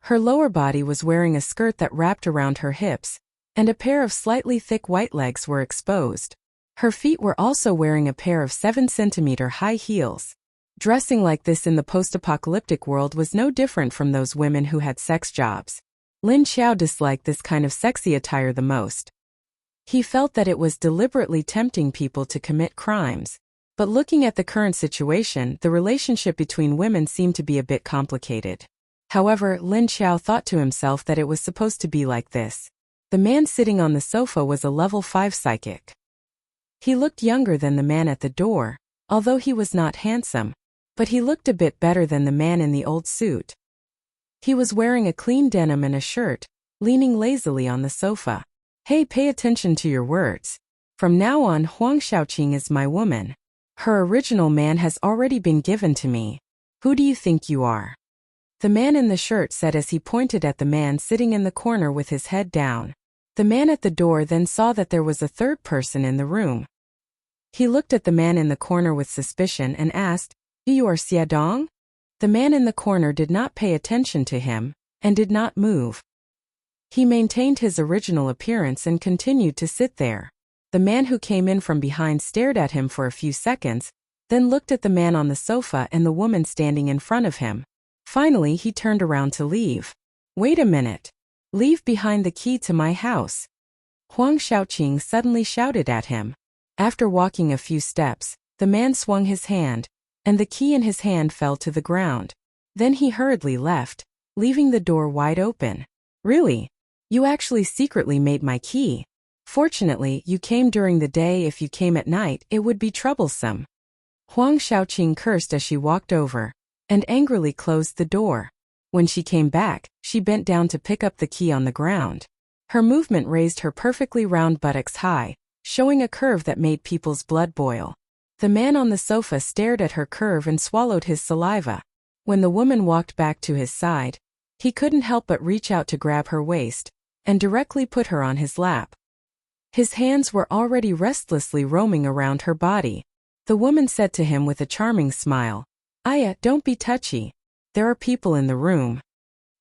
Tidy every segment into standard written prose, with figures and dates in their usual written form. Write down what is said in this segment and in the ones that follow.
Her lower body was wearing a skirt that wrapped around her hips, and a pair of slightly thick white legs were exposed. Her feet were also wearing a pair of 7-centimeter high heels. Dressing like this in the post-apocalyptic world was no different from those women who had sex jobs. Lin Xiao disliked this kind of sexy attire the most. He felt that it was deliberately tempting people to commit crimes. But looking at the current situation, the relationship between women seemed to be a bit complicated. However, Lin Xiao thought to himself that it was supposed to be like this. The man sitting on the sofa was a level 5 psychic. He looked younger than the man at the door, although he was not handsome, but he looked a bit better than the man in the old suit. He was wearing a clean denim and a shirt, leaning lazily on the sofa. Hey, pay attention to your words. From now on, Huang Xiaoqing is my woman. Her original man has already been given to me. Who do you think you are? The man in the shirt said as he pointed at the man sitting in the corner with his head down. The man at the door then saw that there was a third person in the room. He looked at the man in the corner with suspicion and asked, "You are Xia Dong?" The man in the corner did not pay attention to him, and did not move. He maintained his original appearance and continued to sit there. The man who came in from behind stared at him for a few seconds, then looked at the man on the sofa and the woman standing in front of him. Finally, he turned around to leave. Wait a minute. Leave behind the key to my house. Huang Xiaoqing suddenly shouted at him. After walking a few steps, the man swung his hand, and the key in his hand fell to the ground. Then he hurriedly left, leaving the door wide open. Really? You actually secretly made my key. Fortunately, you came during the day. If you came at night, it would be troublesome. Huang Xiaoqing cursed as she walked over, and angrily closed the door. When she came back, she bent down to pick up the key on the ground. Her movement raised her perfectly round buttocks high, showing a curve that made people's blood boil. The man on the sofa stared at her curve and swallowed his saliva. When the woman walked back to his side, he couldn't help but reach out to grab her waist, and directly put her on his lap. His hands were already restlessly roaming around her body. The woman said to him with a charming smile, "Aya, don't be touchy. There are people in the room."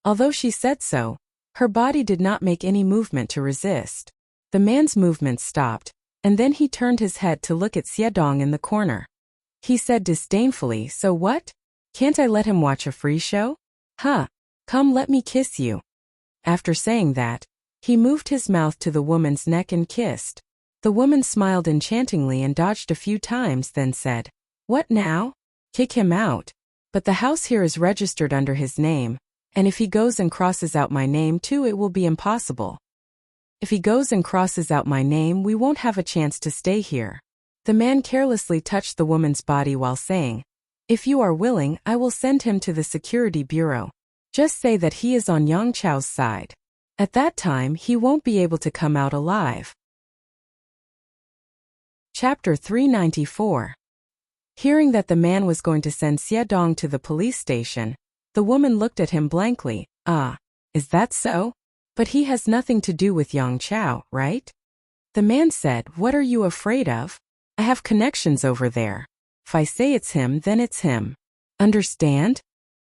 Although she said so, her body did not make any movement to resist. The man's movement stopped, and then he turned his head to look at Xia Dong in the corner. He said disdainfully, "So what? Can't I let him watch a free show? Huh, come let me kiss you." After saying that, he moved his mouth to the woman's neck and kissed. The woman smiled enchantingly and dodged a few times, then said, "What now? Kick him out. But the house here is registered under his name, and if he goes and crosses out my name too, it will be impossible. If he goes and crosses out my name, we won't have a chance to stay here." The man carelessly touched the woman's body while saying, "If you are willing, I will send him to the security bureau. Just say that he is on Yang Chao's side. At that time, he won't be able to come out alive." Chapter 394. Hearing that the man was going to send Xia Dong to the police station, the woman looked at him blankly. "Ah, is that so? But he has nothing to do with Yang Chao, right?" The man said, "What are you afraid of? I have connections over there. If I say it's him, then it's him. Understand?"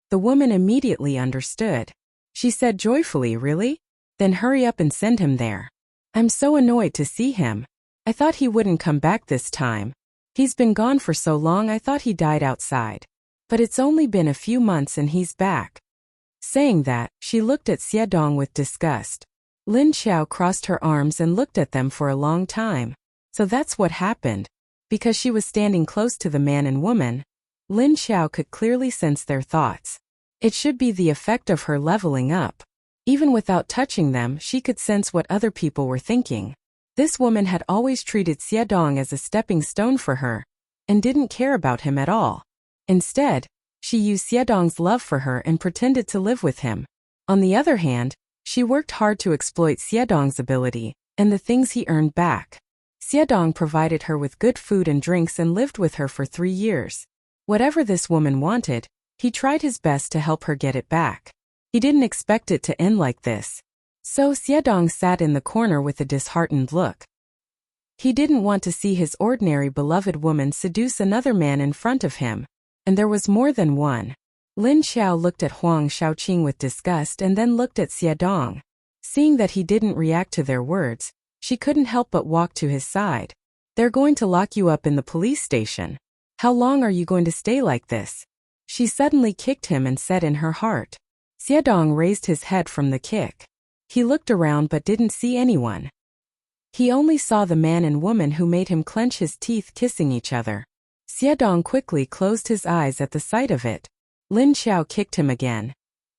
The woman immediately understood. She said joyfully, "Really? Then hurry up and send him there. I'm so annoyed to see him. I thought he wouldn't come back this time. He's been gone for so long, I thought he died outside. But it's only been a few months and he's back." Saying that, she looked at Xia Dong with disgust. Lin Xiao crossed her arms and looked at them for a long time. So that's what happened. Because she was standing close to the man and woman, Lin Xiao could clearly sense their thoughts. It should be the effect of her leveling up. Even without touching them, she could sense what other people were thinking. This woman had always treated Xia Dong as a stepping stone for her, and didn't care about him at all. Instead, she used Xia Dong's love for her and pretended to live with him. On the other hand, she worked hard to exploit Xia Dong's ability, and the things he earned back. Xia Dong provided her with good food and drinks and lived with her for 3 years. Whatever this woman wanted, he tried his best to help her get it back. He didn't expect it to end like this. So Xia Dong sat in the corner with a disheartened look. He didn't want to see his ordinary beloved woman seduce another man in front of him, and there was more than one. Lin Xiao looked at Huang Shaoqing with disgust and then looked at Xie Dong. Seeing that he didn't react to their words, she couldn't help but walk to his side. They're going to lock you up in the police station. How long are you going to stay like this? She suddenly kicked him and said in her heart. Xie Dong raised his head from the kick. He looked around but didn't see anyone. He only saw the man and woman who made him clench his teeth kissing each other. Xie Dong quickly closed his eyes at the sight of it. Lin Xiao kicked him again.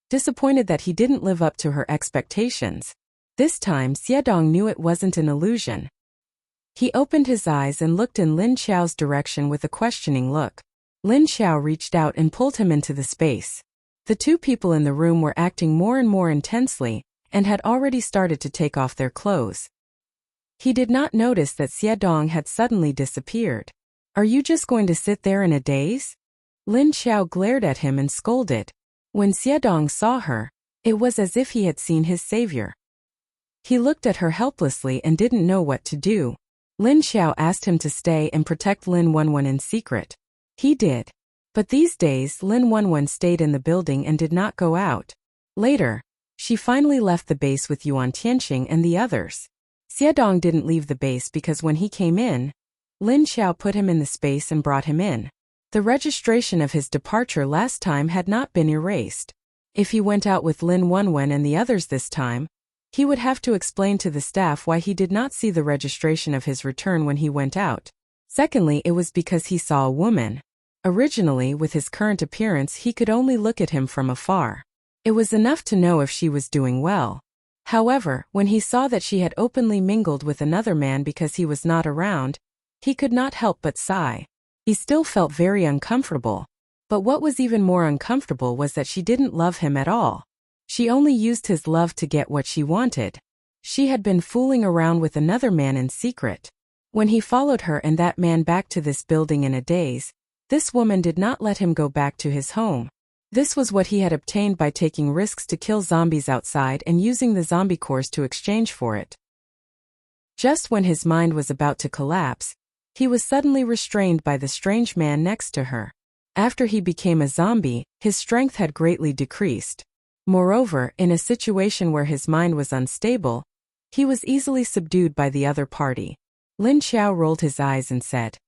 Disappointed that he didn't live up to her expectations. This time Xie Dong knew it wasn't an illusion. He opened his eyes and looked in Lin Xiao's direction with a questioning look. Lin Xiao reached out and pulled him into the space. The two people in the room were acting more and more intensely, and had already started to take off their clothes. He did not notice that Xie Dong had suddenly disappeared. Are you just going to sit there in a daze? Lin Xiao glared at him and scolded. When Xie Dong saw her, it was as if he had seen his savior. He looked at her helplessly and didn't know what to do. Lin Xiao asked him to stay and protect Lin Wenwen in secret. He did. But these days Lin Wenwen stayed in the building and did not go out. Later, she finally left the base with Yuan Tianqing and the others. Xie Dong didn't leave the base because when he came in, Lin Xiao put him in the space and brought him in. The registration of his departure last time had not been erased. If he went out with Lin Wenwen and the others this time, he would have to explain to the staff why he did not see the registration of his return when he went out. Secondly, it was because he saw a woman. Originally, with his current appearance, he could only look at him from afar. It was enough to know if she was doing well. However, when he saw that she had openly mingled with another man because he was not around, he could not help but sigh. He still felt very uncomfortable. But what was even more uncomfortable was that she didn't love him at all. She only used his love to get what she wanted. She had been fooling around with another man in secret. When he followed her and that man back to this building in a daze, this woman did not let him go back to his home. This was what he had obtained by taking risks to kill zombies outside and using the zombie cores to exchange for it. Just when his mind was about to collapse, he was suddenly restrained by the strange man next to her. After he became a zombie, his strength had greatly decreased. Moreover, in a situation where his mind was unstable, he was easily subdued by the other party. Lin Xiao rolled his eyes and said,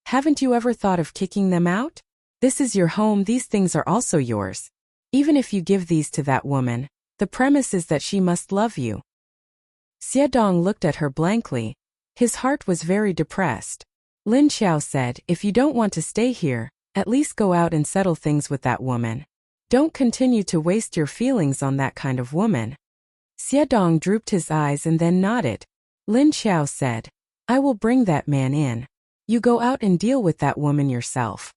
"Haven't you ever thought of kicking them out? This is your home, these things are also yours. Even if you give these to that woman, the premise is that she must love you." Xie Dong looked at her blankly. His heart was very depressed. Lin Xiao said, "If you don't want to stay here, at least go out and settle things with that woman. Don't continue to waste your feelings on that kind of woman." Xie Dong drooped his eyes and then nodded. Lin Xiao said, "I will bring that man in. You go out and deal with that woman yourself."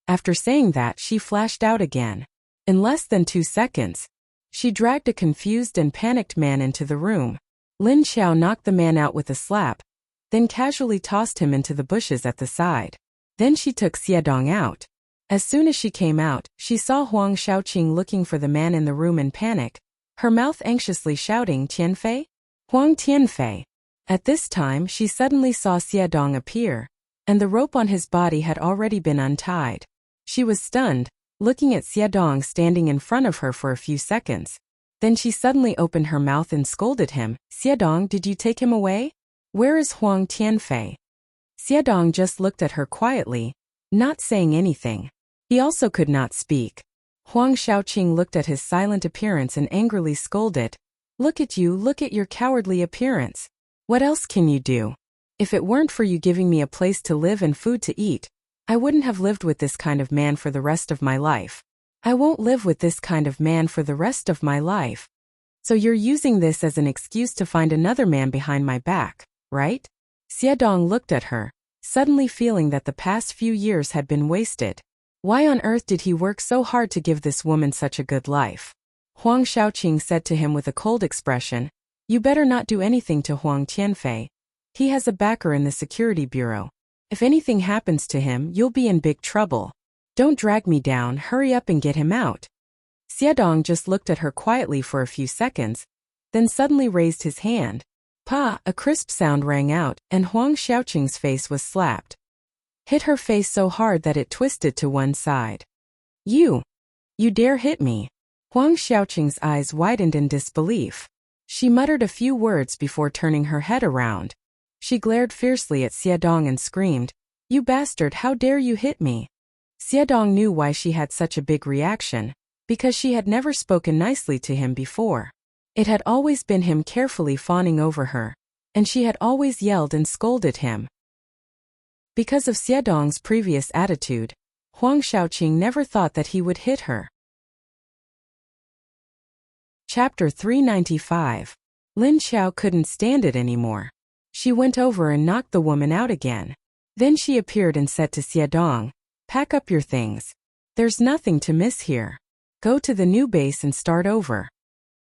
After saying that, she flashed out again. In less than 2 seconds, she dragged a confused and panicked man into the room. Lin Xiao knocked the man out with a slap, then casually tossed him into the bushes at the side. Then she took Xie Dong out. As soon as she came out, she saw Huang Shaoqing looking for the man in the room in panic, her mouth anxiously shouting, "Tianfei? Huang Tianfei." At this time, she suddenly saw Xie Dong appear, and the rope on his body had already been untied. She was stunned, looking at Xie Dong standing in front of her for a few seconds. Then she suddenly opened her mouth and scolded him, "Xie Dong, did you take him away? Where is Huang Tianfei?" Xie Dong just looked at her quietly, not saying anything. He also could not speak. Huang Shaoqing looked at his silent appearance and angrily scolded, "Look at you, look at your cowardly appearance. What else can you do? If it weren't for you giving me a place to live and food to eat, I wouldn't have lived with this kind of man for the rest of my life. I won't live with this kind of man for the rest of my life. So you're using this as an excuse to find another man behind my back, right?" Xie Dong looked at her, suddenly feeling that the past few years had been wasted. Why on earth did he work so hard to give this woman such a good life? Huang Shaoqing said to him with a cold expression, "You better not do anything to Huang Tianfei. He has a backer in the security bureau. If anything happens to him, you'll be in big trouble. Don't drag me down, hurry up and get him out." Xie Dong just looked at her quietly for a few seconds, then suddenly raised his hand. Pa! A crisp sound rang out, and Huang Shaoqing's face was slapped. Hit her face so hard that it twisted to one side. You You dare hit me? Huang Xiaoqing's eyes widened in disbelief. She muttered a few words before turning her head around. She glared fiercely at Xiedong and screamed, "You bastard, how dare you hit me?" Xiedong knew why she had such a big reaction, because she had never spoken nicely to him before. It had always been him carefully fawning over her, and she had always yelled and scolded him. Because of Xiedong's previous attitude, Huang Xiaoqing never thought that he would hit her. Chapter 395. Lin Xiao couldn't stand it anymore. She went over and knocked the woman out again. Then she appeared and said to Xiedong, "Pack up your things. There's nothing to miss here. Go to the new base and start over."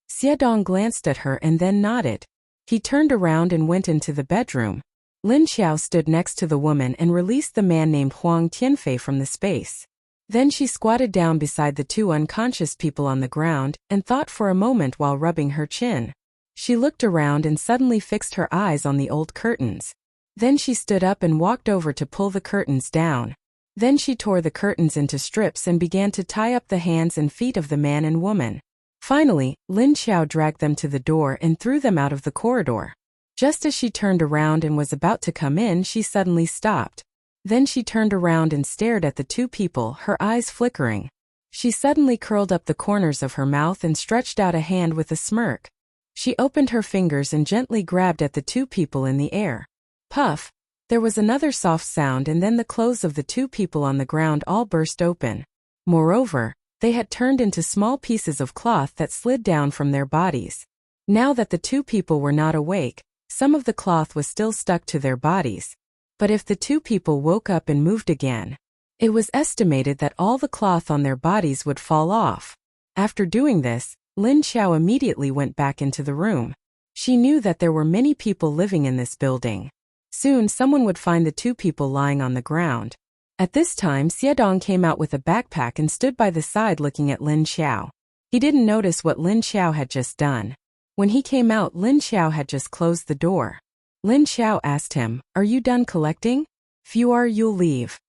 Xiedong glanced at her and then nodded. He turned around and went into the bedroom. Lin Xiao stood next to the woman and released the man named Huang Tianfei from the space. Then she squatted down beside the two unconscious people on the ground and thought for a moment while rubbing her chin. She looked around and suddenly fixed her eyes on the old curtains. Then she stood up and walked over to pull the curtains down. Then she tore the curtains into strips and began to tie up the hands and feet of the man and woman. Finally, Lin Xiao dragged them to the door and threw them out of the corridor. Just as she turned around and was about to come in, she suddenly stopped. Then she turned around and stared at the two people, her eyes flickering. She suddenly curled up the corners of her mouth and stretched out a hand with a smirk. She opened her fingers and gently grabbed at the two people in the air. Puff! There was another soft sound, and then the clothes of the two people on the ground all burst open. Moreover, they had turned into small pieces of cloth that slid down from their bodies. Now that the two people were not awake, some of the cloth was still stuck to their bodies. But if the two people woke up and moved again, it was estimated that all the cloth on their bodies would fall off. After doing this, Lin Xiao immediately went back into the room. She knew that there were many people living in this building. Soon someone would find the two people lying on the ground. At this time, Xiedong came out with a backpack and stood by the side looking at Lin Xiao. He didn't notice what Lin Xiao had just done. When he came out, Lin Xiao had just closed the door. Lin Xiao asked him, "Are you done collecting? If you are, you'll leave."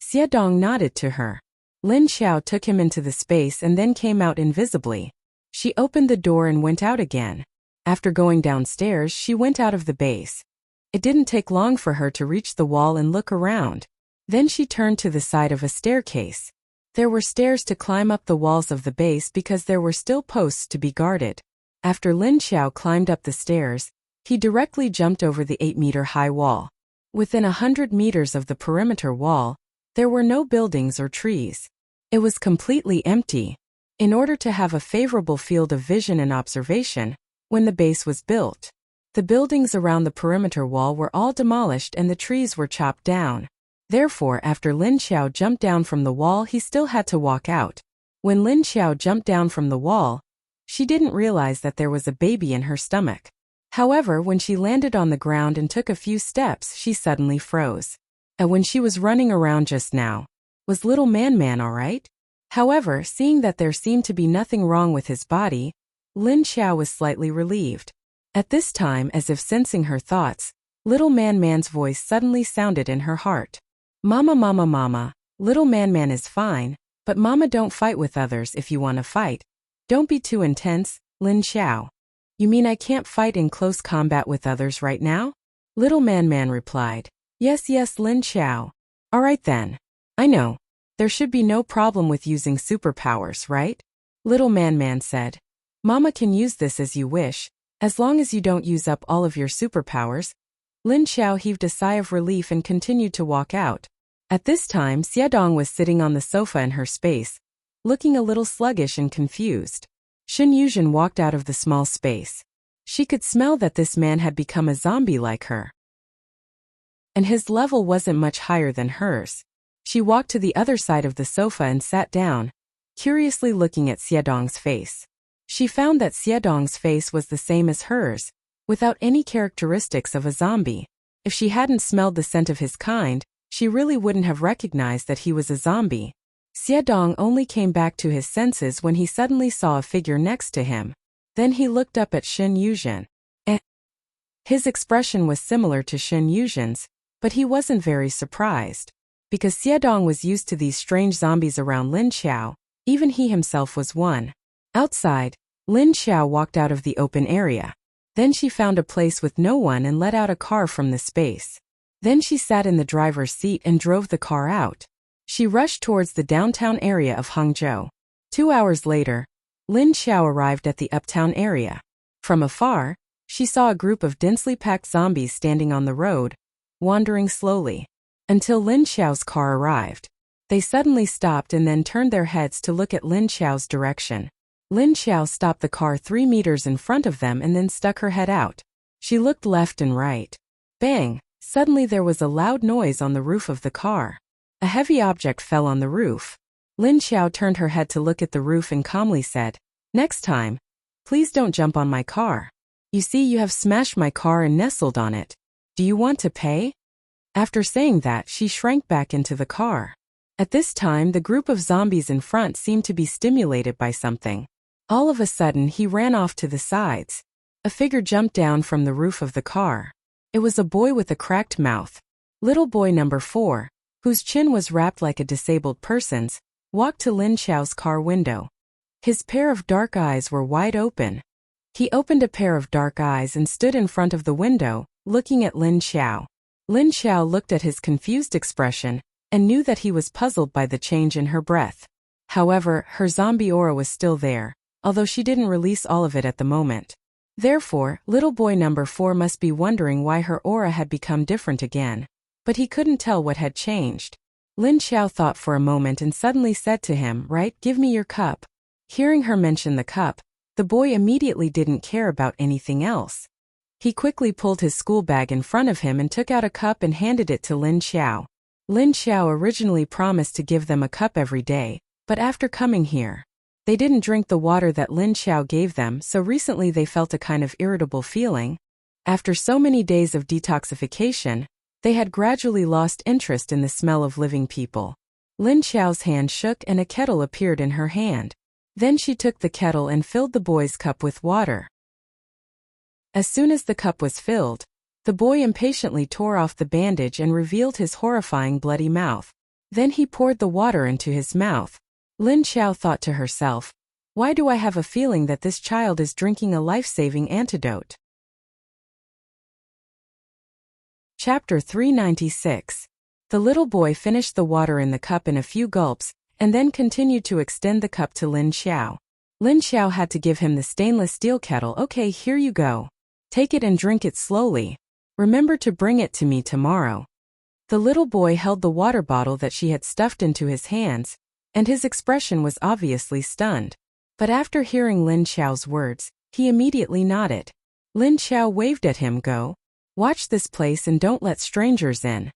Xiedong nodded to her. Lin Xiao took him into the space and then came out invisibly. She opened the door and went out again. After going downstairs, she went out of the base. It didn't take long for her to reach the wall and look around. Then she turned to the side of a staircase. There were stairs to climb up the walls of the base because there were still posts to be guarded. After Lin Xiao climbed up the stairs, he directly jumped over the 8-meter-high wall. Within 100 meters of the perimeter wall, there were no buildings or trees. It was completely empty. In order to have a favorable field of vision and observation, when the base was built, the buildings around the perimeter wall were all demolished and the trees were chopped down. Therefore, after Lin Xiao jumped down from the wall, he still had to walk out. When Lin Xiao jumped down from the wall, she didn't realize that there was a baby in her stomach. However, when she landed on the ground and took a few steps, she suddenly froze. And when she was running around just now, was little Man all right? However, seeing that there seemed to be nothing wrong with his body, Lin Xiao was slightly relieved. At this time, as if sensing her thoughts, little Man's voice suddenly sounded in her heart. Mama, little Man is fine, but Mama, don't fight with others if you want to fight. Don't be too intense, Lin Xiao. You mean I can't fight in close combat with others right now? Little Man replied. Yes, Lin Xiao. All right then. I know. There should be no problem with using superpowers, right? Little Man said. Mama can use this as you wish, as long as you don't use up all of your superpowers. Lin Xiao heaved a sigh of relief and continued to walk out. At this time, Xiedong was sitting on the sofa in her space, looking a little sluggish and confused. Shen Yuzhen walked out of the small space. She could smell that this man had become a zombie like her, and his level wasn't much higher than hers. She walked to the other side of the sofa and sat down, curiously looking at Xiedong's face. She found that Xiedong's face was the same as hers, without any characteristics of a zombie. If she hadn't smelled the scent of his kind, she really wouldn't have recognized that he was a zombie. Xiedong only came back to his senses when he suddenly saw a figure next to him. Then he looked up at Shen Yuzhen. His expression was similar to Shen Yuzhen's, but he wasn't very surprised. Because Xiedong was used to these strange zombies around Lin Xiao, Even he himself was one. Outside, Lin Xiao walked out of the open area. Then she found a place with no one and let out a car from the space. Then she sat in the driver's seat and drove the car out. She rushed towards the downtown area of Hangzhou. 2 hours later, Lin Xiao arrived at the uptown area. From afar, she saw a group of densely packed zombies standing on the road, wandering slowly. Until Lin Xiao's car arrived. They suddenly stopped and then turned their heads to look at Lin Xiao's direction. Lin Xiao stopped the car 3 meters in front of them and then stuck her head out. She looked left and right. Bang! Suddenly there was a loud noise on the roof of the car. A heavy object fell on the roof. Lin Xiao turned her head to look at the roof and calmly said, "Next time, please don't jump on my car. You see, you have smashed my car and nestled on it. Do you want to pay?" After saying that, she shrank back into the car. At this time, the group of zombies in front seemed to be stimulated by something. All of a sudden, he ran off to the sides. A figure jumped down from the roof of the car. It was a boy with a cracked mouth. Little boy number 4, whose chin was wrapped like a disabled person's, walked to Lin Xiao's car window. His pair of dark eyes were wide open. He opened a pair of dark eyes and stood in front of the window, looking at Lin Xiao. Lin Xiao looked at his confused expression and knew that he was puzzled by the change in her breath. However, her zombie aura was still there, although she didn't release all of it at the moment. Therefore, little boy number 4 must be wondering why her aura had become different again. But he couldn't tell what had changed. Lin Xiao thought for a moment and suddenly said to him, "Right, give me your cup." Hearing her mention the cup, the boy immediately didn't care about anything else. He quickly pulled his school bag in front of him and took out a cup and handed it to Lin Xiao. Lin Xiao originally promised to give them a cup every day, but after coming here, they didn't drink the water that Lin Xiao gave them, so recently they felt a kind of irritable feeling. After so many days of detoxification, they had gradually lost interest in the smell of living people. Lin Xiao's hand shook and a kettle appeared in her hand. Then she took the kettle and filled the boy's cup with water. As soon as the cup was filled, the boy impatiently tore off the bandage and revealed his horrifying bloody mouth. Then he poured the water into his mouth. Lin Xiao thought to herself, "Why do I have a feeling that this child is drinking a life-saving antidote?" Chapter 396. The little boy finished the water in the cup in a few gulps, and then continued to extend the cup to Lin Xiao. Lin Xiao had to give him the stainless steel kettle. "Okay, here you go. Take it and drink it slowly. Remember to bring it to me tomorrow." The little boy held the water bottle that she had stuffed into his hands, and his expression was obviously stunned. But after hearing Lin Xiao's words, he immediately nodded. Lin Xiao waved at him. "Go. Watch this place and don't let strangers in."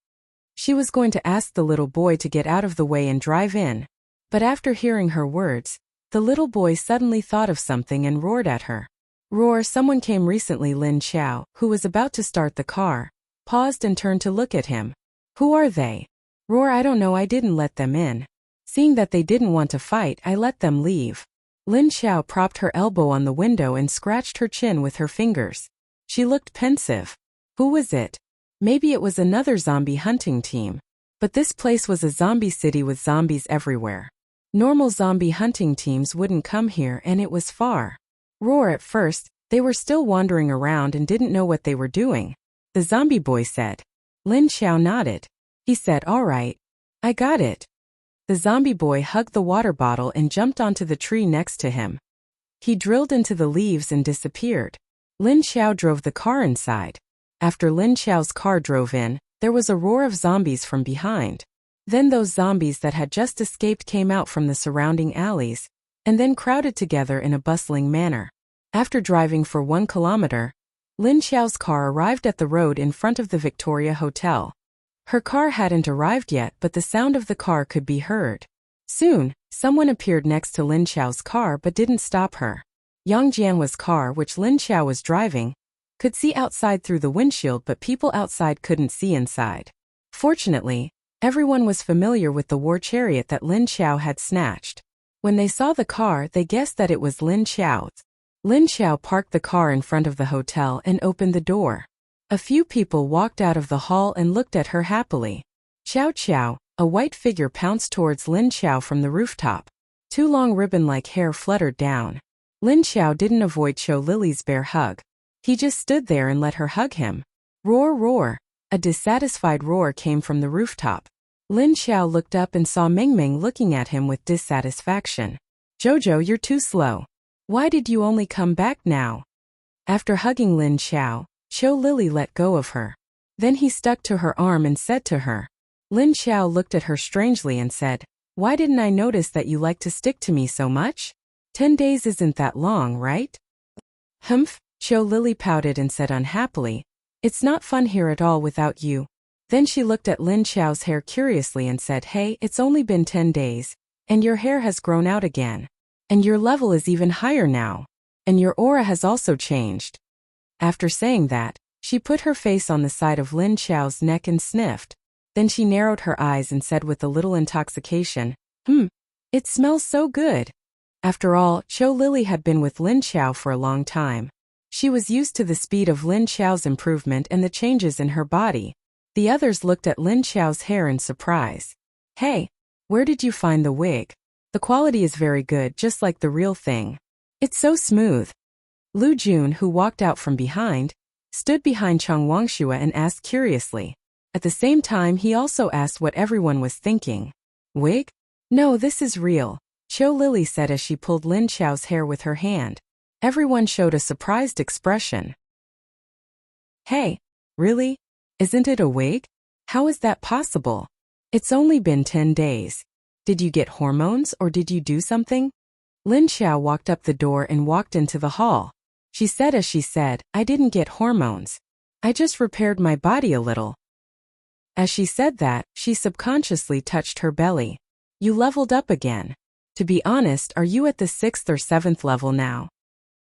She was going to ask the little boy to get out of the way and drive in. But after hearing her words, the little boy suddenly thought of something and roared at her. "Roar!" Someone came recently. Lin Xiao, who was about to start the car, paused and turned to look at him. "Who are they?" "Roar! I don't know. I didn't let them in. Seeing that they didn't want to fight, I let them leave." Lin Xiao propped her elbow on the window and scratched her chin with her fingers. She looked pensive. Who was it? Maybe it was another zombie hunting team. But this place was a zombie city with zombies everywhere. Normal zombie hunting teams wouldn't come here, and it was far. Roar! At first, they were still wandering around and didn't know what they were doing. The zombie boy said. Lin Xiao nodded. He said, "All right. I got it." The zombie boy hugged the water bottle and jumped onto the tree next to him. He drilled into the leaves and disappeared. Lin Xiao drove the car inside. After Lin Xiao's car drove in, there was a roar of zombies from behind. Then those zombies that had just escaped came out from the surrounding alleys, and then crowded together in a bustling manner. After driving for 1 kilometer, Lin Xiao's car arrived at the road in front of the Victoria Hotel. Her car hadn't arrived yet, but the sound of the car could be heard. Soon, someone appeared next to Lin Xiao's car but didn't stop her. Yang Jianhua's car, which Lin Xiao was driving, could see outside through the windshield, but people outside couldn't see inside. Fortunately, everyone was familiar with the war chariot that Lin Xiao had snatched. When they saw the car, they guessed that it was Lin Xiao's. Lin Xiao parked the car in front of the hotel and opened the door. A few people walked out of the hall and looked at her happily. Chow Chow, a white figure, pounced towards Lin Xiao from the rooftop. Two long ribbon-like hair fluttered down. Lin Xiao didn't avoid Cho Lily's bear hug. He just stood there and let her hug him. Roar, roar. A dissatisfied roar came from the rooftop. Lin Xiao looked up and saw Meng Meng looking at him with dissatisfaction. Jojo, you're too slow. Why did you only come back now? After hugging Lin Xiao, Cho Lily let go of her. Then he stuck to her arm and said to her. Lin Xiao looked at her strangely and said, Why didn't I notice that you like to stick to me so much? 10 days isn't that long, right? Humph, Cho Lily pouted and said unhappily, It's not fun here at all without you. Then she looked at Lin Xiao's hair curiously and said, Hey, it's only been 10 days, and your hair has grown out again. And your level is even higher now. And your aura has also changed. After saying that, she put her face on the side of Lin Xiao's neck and sniffed. Then she narrowed her eyes and said with a little intoxication, It smells so good. After all, Cho Lily had been with Lin Xiao for a long time. She was used to the speed of Lin Xiao's improvement and the changes in her body. The others looked at Lin Xiao's hair in surprise. Hey, where did you find the wig? The quality is very good, just like the real thing. It's so smooth. Lu Jun, who walked out from behind, stood behind Chang Wangxue and asked curiously. At the same time, he also asked what everyone was thinking. Wig? No, this is real, Cho Lily said as she pulled Lin Xiao's hair with her hand. Everyone showed a surprised expression. Hey, really? Isn't it a wig? How is that possible? It's only been 10 days. Did you get hormones or did you do something? Lin Xiao walked up the door and walked into the hall. She said as she said, I didn't get hormones. I just repaired my body a little. As she said that, she subconsciously touched her belly. You leveled up again. To be honest, are you at the 6th or 7th level now?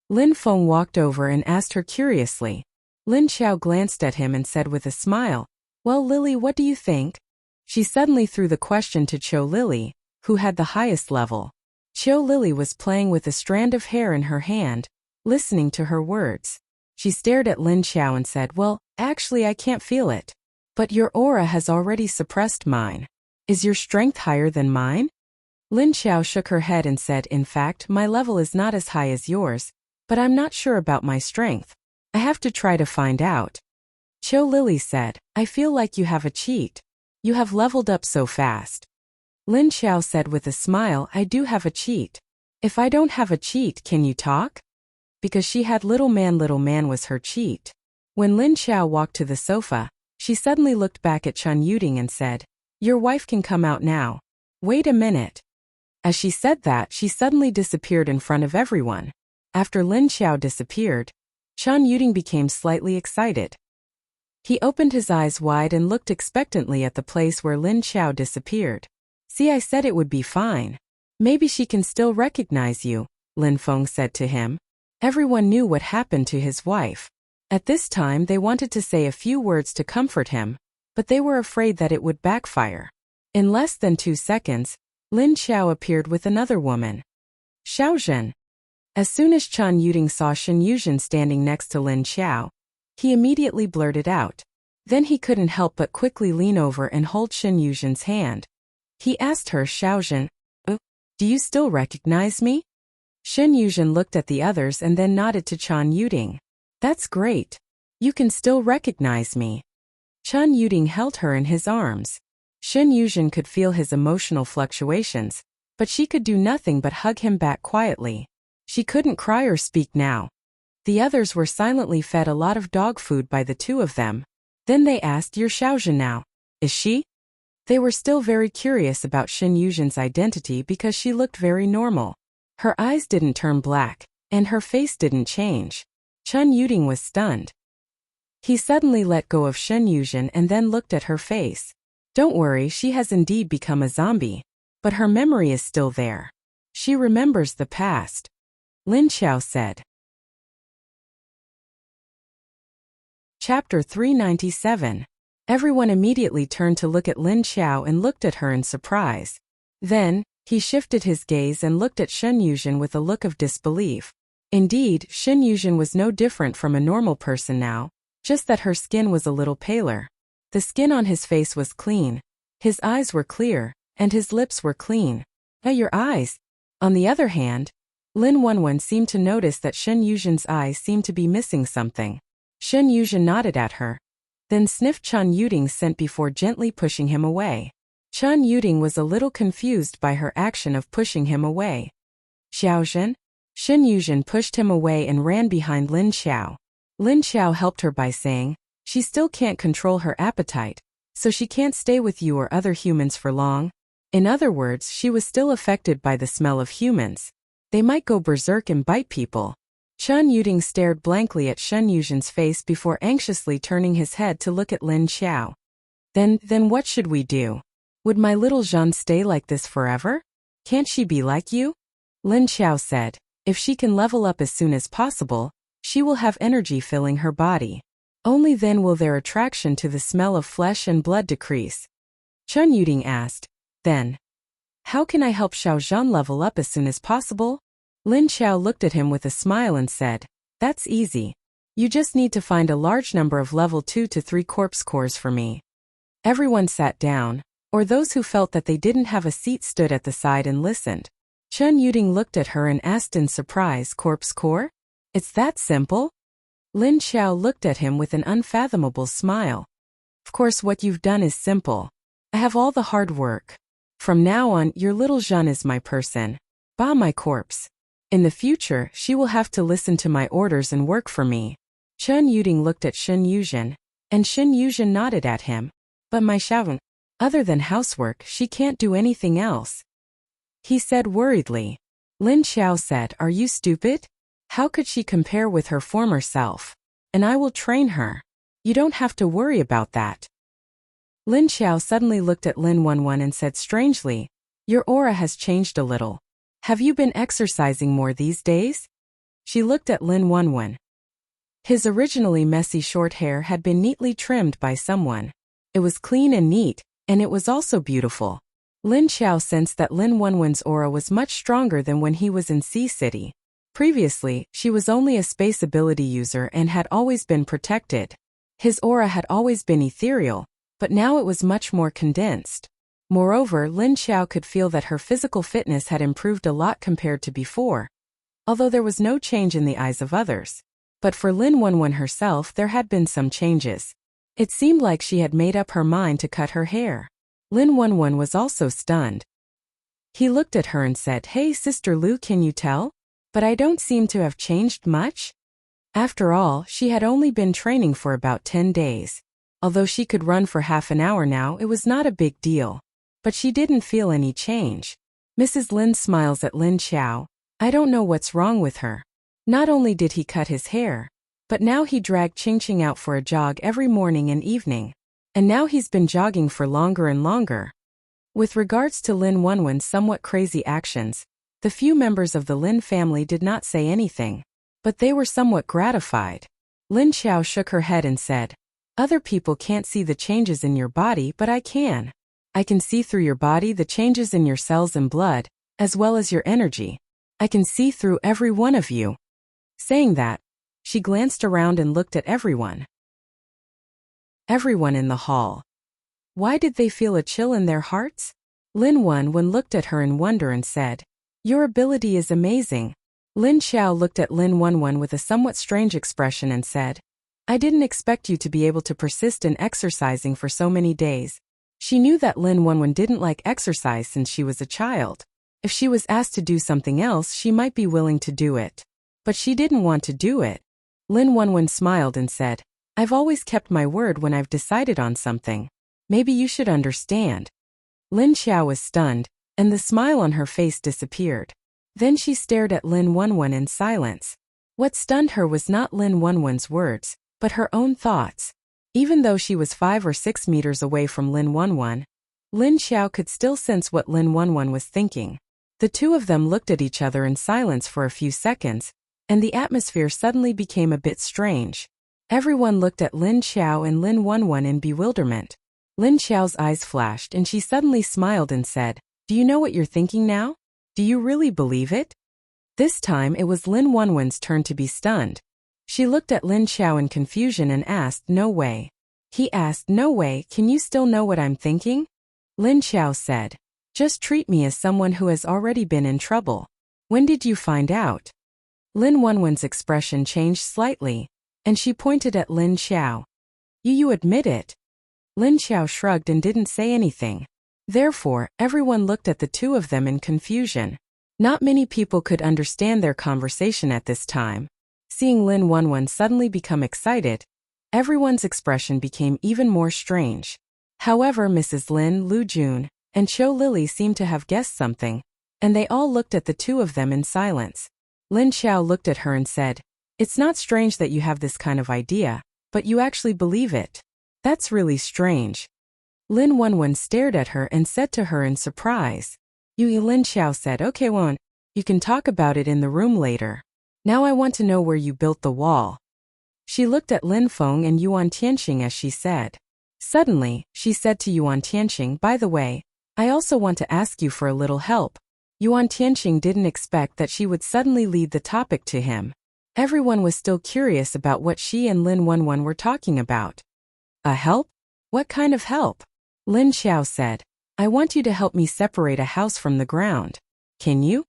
Lin Feng walked over and asked her curiously. Lin Xiao glanced at him and said with a smile, Well, Lily, what do you think? She suddenly threw the question to Cho Lily, who had the highest level. Cho Lily was playing with a strand of hair in her hand, listening to her words. She stared at Lin Xiao and said, Well, actually I can't feel it. But your aura has already suppressed mine. Is your strength higher than mine? Lin Xiao shook her head and said, In fact, my level is not as high as yours, but I'm not sure about my strength. I have to try to find out. Cho Lily said, I feel like you have a cheat. You have leveled up so fast. Lin Xiao said with a smile, I do have a cheat. If I don't have a cheat, can you talk? Because she had little man was her cheat. When Lin Xiao walked to the sofa, she suddenly looked back at Chun Yuding and said, Your wife can come out now. Wait a minute. As she said that, she suddenly disappeared in front of everyone. After Lin Xiao disappeared, Chun Yuding became slightly excited. He opened his eyes wide and looked expectantly at the place where Lin Xiao disappeared. See, I said it would be fine. Maybe she can still recognize you, Lin Feng said to him. Everyone knew what happened to his wife. At this time they wanted to say a few words to comfort him, but they were afraid that it would backfire. In less than 2 seconds, Lin Xiao appeared with another woman. Xiaozhen. As soon as Chun Yuding saw Shen Yuzhen standing next to Lin Xiao, he immediately blurted out. Then he couldn't help but quickly lean over and hold Shen Yuzhen's hand. He asked her, Xiaozhen, do you still recognize me? Shen Yuzhen looked at the others and then nodded to Chun Yuding. That's great. You can still recognize me. Chun Yuding held her in his arms. Shen Yuzhen could feel his emotional fluctuations, but she could do nothing but hug him back quietly. She couldn't cry or speak now. The others were silently fed a lot of dog food by the two of them. Then they asked, You're Xiaozhen now, is she? They were still very curious about Shen Yuzhen's identity because she looked very normal. Her eyes didn't turn black, and her face didn't change. Chun Yuding was stunned. He suddenly let go of Shen Yuzhen and then looked at her face. Don't worry, she has indeed become a zombie. But her memory is still there. She remembers the past. Lin Xiao said. Chapter 397. Everyone immediately turned to look at Lin Xiao and looked at her in surprise. Then, he shifted his gaze and looked at Shen Yuzhen with a look of disbelief. Indeed, Shen Yuzhen was no different from a normal person now, just that her skin was a little paler. The skin on his face was clean, his eyes were clear, and his lips were clean. Your eyes? On the other hand, Lin Wenwen seemed to notice that Shen Yuzhen's eyes seemed to be missing something. Shen Yuzhen nodded at her, then sniffed Chen Yuding's scent before gently pushing him away. Chen Yuding was a little confused by her action of pushing him away. Xiaozhen? Shen Yuzhen pushed him away and ran behind Lin Xiao. Lin Xiao helped her by saying, she still can't control her appetite, so she can't stay with you or other humans for long. In other words, she was still affected by the smell of humans. They might go berserk and bite people. Chen Yuding stared blankly at Shen Yuzhen's face before anxiously turning his head to look at Lin Xiao. Then what should we do? Would my little Zhen stay like this forever? Can't she be like you? Lin Xiao said, if she can level up as soon as possible, she will have energy filling her body. Only then will their attraction to the smell of flesh and blood decrease. Chen Yuding asked, then, how can I help Xiaozhen level up as soon as possible? Lin Xiao looked at him with a smile and said, that's easy. You just need to find a large number of level 2 to 3 corpse cores for me. Everyone sat down, or those who felt that they didn't have a seat stood at the side and listened. Chen Yuding looked at her and asked in surprise, corpse core? It's that simple? Lin Xiao looked at him with an unfathomable smile. Of course, what you've done is simple. I have all the hard work. From now on, your little Zhen is my person. Ba my corpse. In the future, she will have to listen to my orders and work for me. Chen Yuding looked at Shen Yuzhen, and Shen Yuzhen nodded at him. But my Xiaozhen, other than housework, she can't do anything else. He said worriedly. Lin Xiao said, are you stupid? How could she compare with her former self? And I will train her. You don't have to worry about that. Lin Xiao suddenly looked at Lin Wenwen and said strangely, your aura has changed a little. Have you been exercising more these days? She looked at Lin Wenwen. His originally messy short hair had been neatly trimmed by someone. It was clean and neat, and it was also beautiful. Lin Xiao sensed that Lin Wenwen's aura was much stronger than when he was in Sea City. Previously, she was only a space ability user and had always been protected. His aura had always been ethereal, but now it was much more condensed. Moreover, Lin Xiao could feel that her physical fitness had improved a lot compared to before, although there was no change in the eyes of others. But for Lin Wenwen herself, there had been some changes. It seemed like she had made up her mind to cut her hair. Lin Wenwen was also stunned. He looked at her and said, hey Sister Lu, can you tell? But I don't seem to have changed much. After all, she had only been training for about 10 days. Although she could run for half an hour now, it was not a big deal. But she didn't feel any change. Mrs. Lin smiles at Lin Xiao. I don't know what's wrong with her. Not only did he cut his hair, but now he dragged Qingqing out for a jog every morning and evening. And now he's been jogging for longer and longer. With regards to Lin Wenwen's somewhat crazy actions, the few members of the Lin family did not say anything, but they were somewhat gratified. Lin Xiao shook her head and said, other people can't see the changes in your body, but I can. I can see through your body the changes in your cells and blood, as well as your energy. I can see through every one of you. Saying that, she glanced around and looked at everyone. Everyone in the hall. Why did they feel a chill in their hearts? Lin Wenwen looked at her in wonder and said, your ability is amazing. Lin Xiao looked at Lin Wenwen with a somewhat strange expression and said, I didn't expect you to be able to persist in exercising for so many days. She knew that Lin Wenwen didn't like exercise since she was a child. If she was asked to do something else, she might be willing to do it. But she didn't want to do it. Lin Wenwen smiled and said, I've always kept my word when I've decided on something. Maybe you should understand. Lin Xiao was stunned, and the smile on her face disappeared. Then she stared at Lin Wenwen in silence. What stunned her was not Lin Wenwen's words, but her own thoughts. Even though she was 5 or 6 meters away from Lin Wenwen, Lin Xiao could still sense what Lin Wenwen was thinking. The two of them looked at each other in silence for a few seconds, and the atmosphere suddenly became a bit strange. Everyone looked at Lin Xiao and Lin Wenwen in bewilderment. Lin Xiao's eyes flashed and she suddenly smiled and said, do you know what you're thinking now? Do you really believe it? This time it was Lin Wenwen's turn to be stunned. She looked at Lin Xiao in confusion and asked, no way. He asked, no way, can you still know what I'm thinking? Lin Xiao said, Just treat me as someone who has already been in trouble. When did you find out? Lin Wenwen's expression changed slightly, and she pointed at Lin Xiao. You admit it? Lin Xiao shrugged and didn't say anything. Therefore, everyone looked at the two of them in confusion. Not many people could understand their conversation at this time. Seeing Lin Wenwen suddenly become excited, everyone's expression became even more strange. However, Mrs. Lin, Lu Jun, and Cho Lily seemed to have guessed something, and they all looked at the two of them in silence. Lin Xiao looked at her and said, "It's not strange that you have this kind of idea, but you actually believe it. That's really strange." Lin Wenwen stared at her and said to her in surprise. Lin Xiao said, "Okay, Wen, you can talk about it in the room later. Now I want to know where you built the wall." She looked at Lin Feng and Yuan Tianxing as she said. Suddenly, she said to Yuan Tianxing, "By the way, I also want to ask you for a little help." Yuan Tianxing didn't expect that she would suddenly lead the topic to him. Everyone was still curious about what she and Lin Wenwen were talking about. "A help? What kind of help?" Lin Xiao said, "I want you to help me separate a house from the ground. Can you?"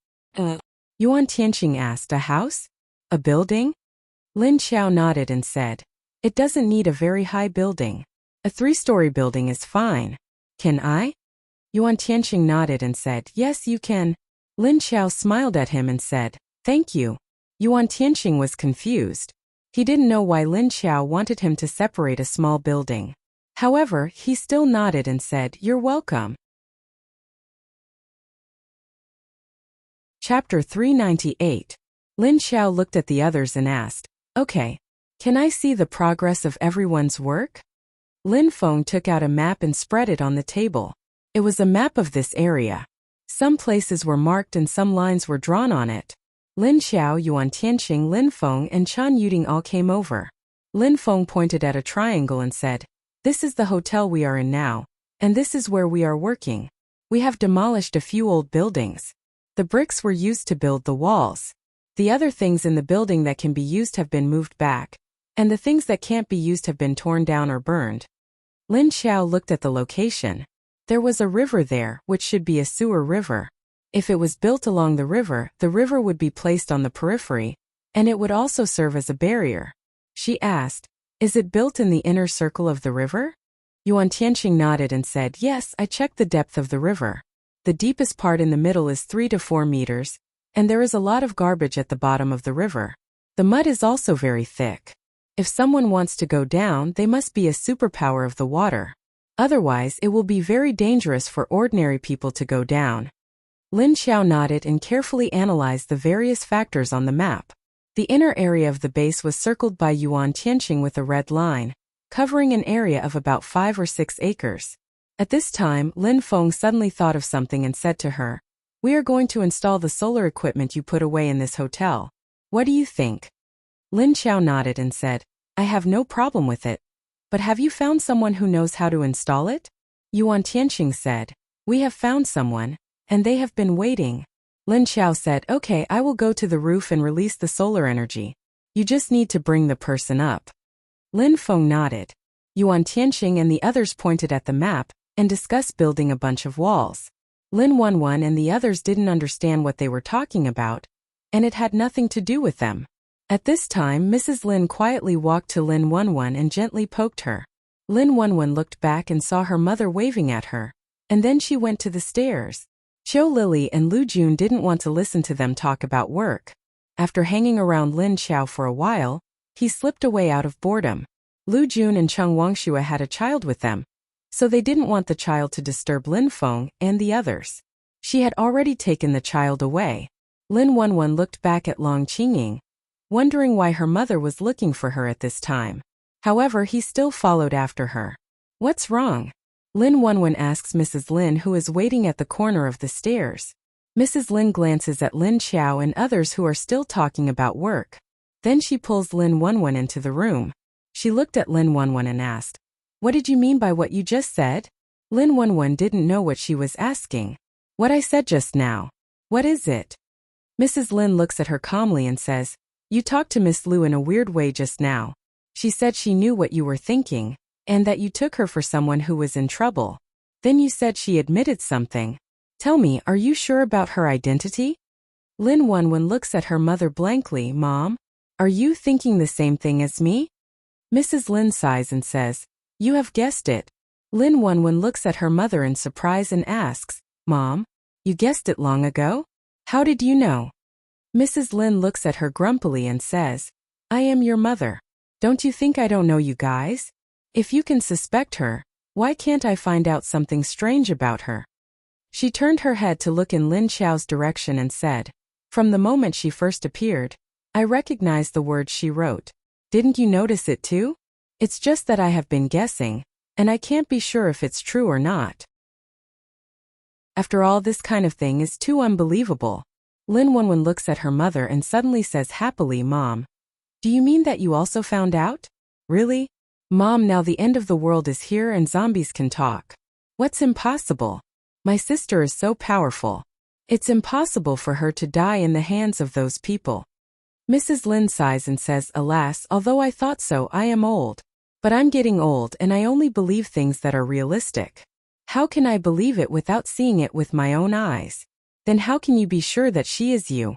Yuan Tianxing asked, "A house? A building?" Lin Xiao nodded and said, "It doesn't need a very high building. A 3-story building is fine. Can I?" Yuan Tianxing nodded and said, "Yes, you can." Lin Xiao smiled at him and said, "Thank you." Yuan Tianxing was confused. He didn't know why Lin Xiao wanted him to separate a small building. However, he still nodded and said, "You're welcome." Chapter 398. Lin Xiao looked at the others and asked, "Okay, can I see the progress of everyone's work?" Lin Feng took out a map and spread it on the table. It was a map of this area. Some places were marked and some lines were drawn on it. Lin Xiao, Yuan Tianxing, Lin Feng, and Chan Yuding all came over. Lin Feng pointed at a triangle and said, "This is the hotel we are in now, and this is where we are working. We have demolished a few old buildings. The bricks were used to build the walls. The other things in the building that can be used have been moved back, and the things that can't be used have been torn down or burned." Lin Xiao looked at the location. There was a river there, which should be a sewer river. If it was built along the river would be placed on the periphery, and it would also serve as a barrier. She asked, "Is it built in the inner circle of the river?" Yuan Tianxing nodded and said, "Yes, I checked the depth of the river. The deepest part in the middle is 3 to 4 meters, and there is a lot of garbage at the bottom of the river. The mud is also very thick. If someone wants to go down, they must be a superpower of the water. Otherwise, it will be very dangerous for ordinary people to go down." Lin Xiao nodded and carefully analyzed the various factors on the map. The inner area of the base was circled by Yuan Tianxing with a red line, covering an area of about 5 or 6 acres. At this time, Lin Feng suddenly thought of something and said to her, "We are going to install the solar equipment you put away in this hotel. What do you think?" Lin Xiao nodded and said, "I have no problem with it. But have you found someone who knows how to install it?" Yuan Tianxing said, "We have found someone, and they have been waiting." Lin Xiao said, "Okay, I will go to the roof and release the solar energy. You just need to bring the person up." Lin Feng nodded. Yuan Tianxing and the others pointed at the map and discussed building a bunch of walls. Lin Wenwen and the others didn't understand what they were talking about, and it had nothing to do with them. At this time, Mrs. Lin quietly walked to Lin Wenwen and gently poked her. Lin Wenwen looked back and saw her mother waving at her, and then she went to the stairs. Cho Lily and Lu Jun didn't want to listen to them talk about work. After hanging around Lin Xiao for a while, he slipped away out of boredom. Lu Jun and Cheng Wangxue had a child with them, so they didn't want the child to disturb Lin Feng and the others. She had already taken the child away. Lin Wenwen looked back at Long Qingying, wondering why her mother was looking for her at this time. However, he still followed after her. "What's wrong?" Lin Wenwen asks Mrs. Lin, who is waiting at the corner of the stairs. Mrs. Lin glances at Lin Xiao and others who are still talking about work. Then she pulls Lin Wenwen into the room. She looked at Lin Wenwen and asked, "What did you mean by what you just said?" Lin Wenwen didn't know what she was asking. "What I said just now. What is it?" Mrs. Lin looks at her calmly and says, "You talked to Miss Lu in a weird way just now. She said she knew what you were thinking, and that you took her for someone who was in trouble. Then you said she admitted something. Tell me, are you sure about her identity? Lin Wenwen looks at her mother blankly. Mom, are you thinking the same thing as me? Mrs. Lin sighs and says, you have guessed it. Lin Wenwen looks at her mother in surprise and asks, Mom, you guessed it long ago? How did you know? Mrs. Lin looks at her grumpily and says, I am your mother. Don't you think I don't know you guys? If you can suspect her, why can't I find out something strange about her? She turned her head to look in Lin Xiao's direction and said, from the moment she first appeared, I recognized the words she wrote. Didn't you notice it too? It's just that I have been guessing, and I can't be sure if it's true or not. After all, this kind of thing is too unbelievable. Lin Wenwen looks at her mother and suddenly says happily, Mom, do you mean that you also found out? Really? Mom, now the end of the world is here and zombies can talk. What's impossible? My sister is so powerful. It's impossible for her to die in the hands of those people. Mrs. Lin sighs and says, alas, although I thought so, I am old. But I'm getting old and I only believe things that are realistic. How can I believe it without seeing it with my own eyes? Then how can you be sure that she is you?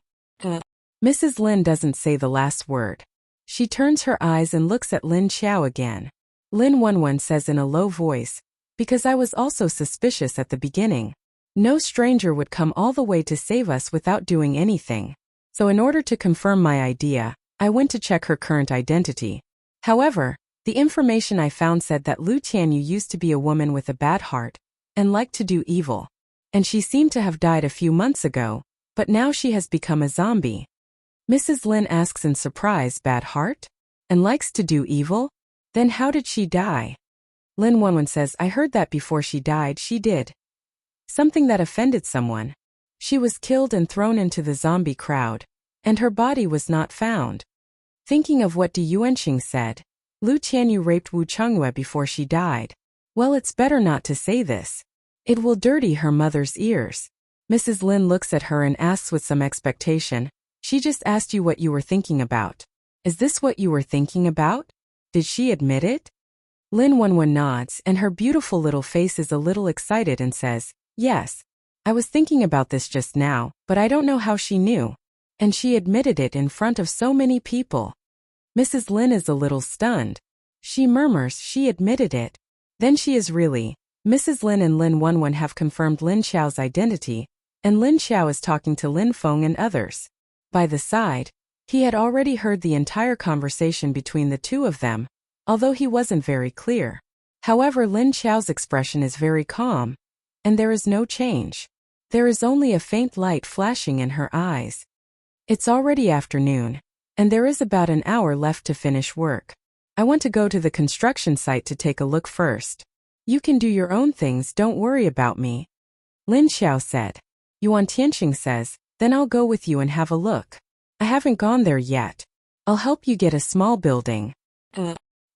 Mrs. Lin doesn't say the last word. She turns her eyes and looks at Lin Xiao again. Lin Wenwen says in a low voice, because I was also suspicious at the beginning. No stranger would come all the way to save us without doing anything. So in order to confirm my idea, I went to check her current identity. However, the information I found said that Lu Tianyu used to be a woman with a bad heart and liked to do evil. And she seemed to have died a few months ago, but now she has become a zombie. Mrs. Lin asks in surprise, bad heart? And likes to do evil? Then how did she die? Lin Wenwen says, I heard that before she died she did something that offended someone. She was killed and thrown into the zombie crowd, and her body was not found. Thinking of what Du Yuanqing said, Lu Tianyu raped Wu Chengyue before she died. Well, it's better not to say this. It will dirty her mother's ears. Mrs. Lin looks at her and asks with some expectation, she just asked you what you were thinking about. Is this what you were thinking about? Did she admit it? Lin Wenwen nods and her beautiful little face is a little excited and says, yes. I was thinking about this just now, but I don't know how she knew. And she admitted it in front of so many people. Mrs. Lin is a little stunned. She murmurs she admitted it. Then she is really. Mrs. Lin and Lin Wenwen have confirmed Lin Xiao's identity, and Lin Xiao is talking to Lin Feng and others. By the side, he had already heard the entire conversation between the two of them, although he wasn't very clear. However, Lin Xiao's expression is very calm, and there is no change. There is only a faint light flashing in her eyes. It's already afternoon, and there is about an hour left to finish work. I want to go to the construction site to take a look first. You can do your own things, don't worry about me. Lin Xiao said. Yuan Tianqing says, then I'll go with you and have a look. I haven't gone there yet. I'll help you get a small building.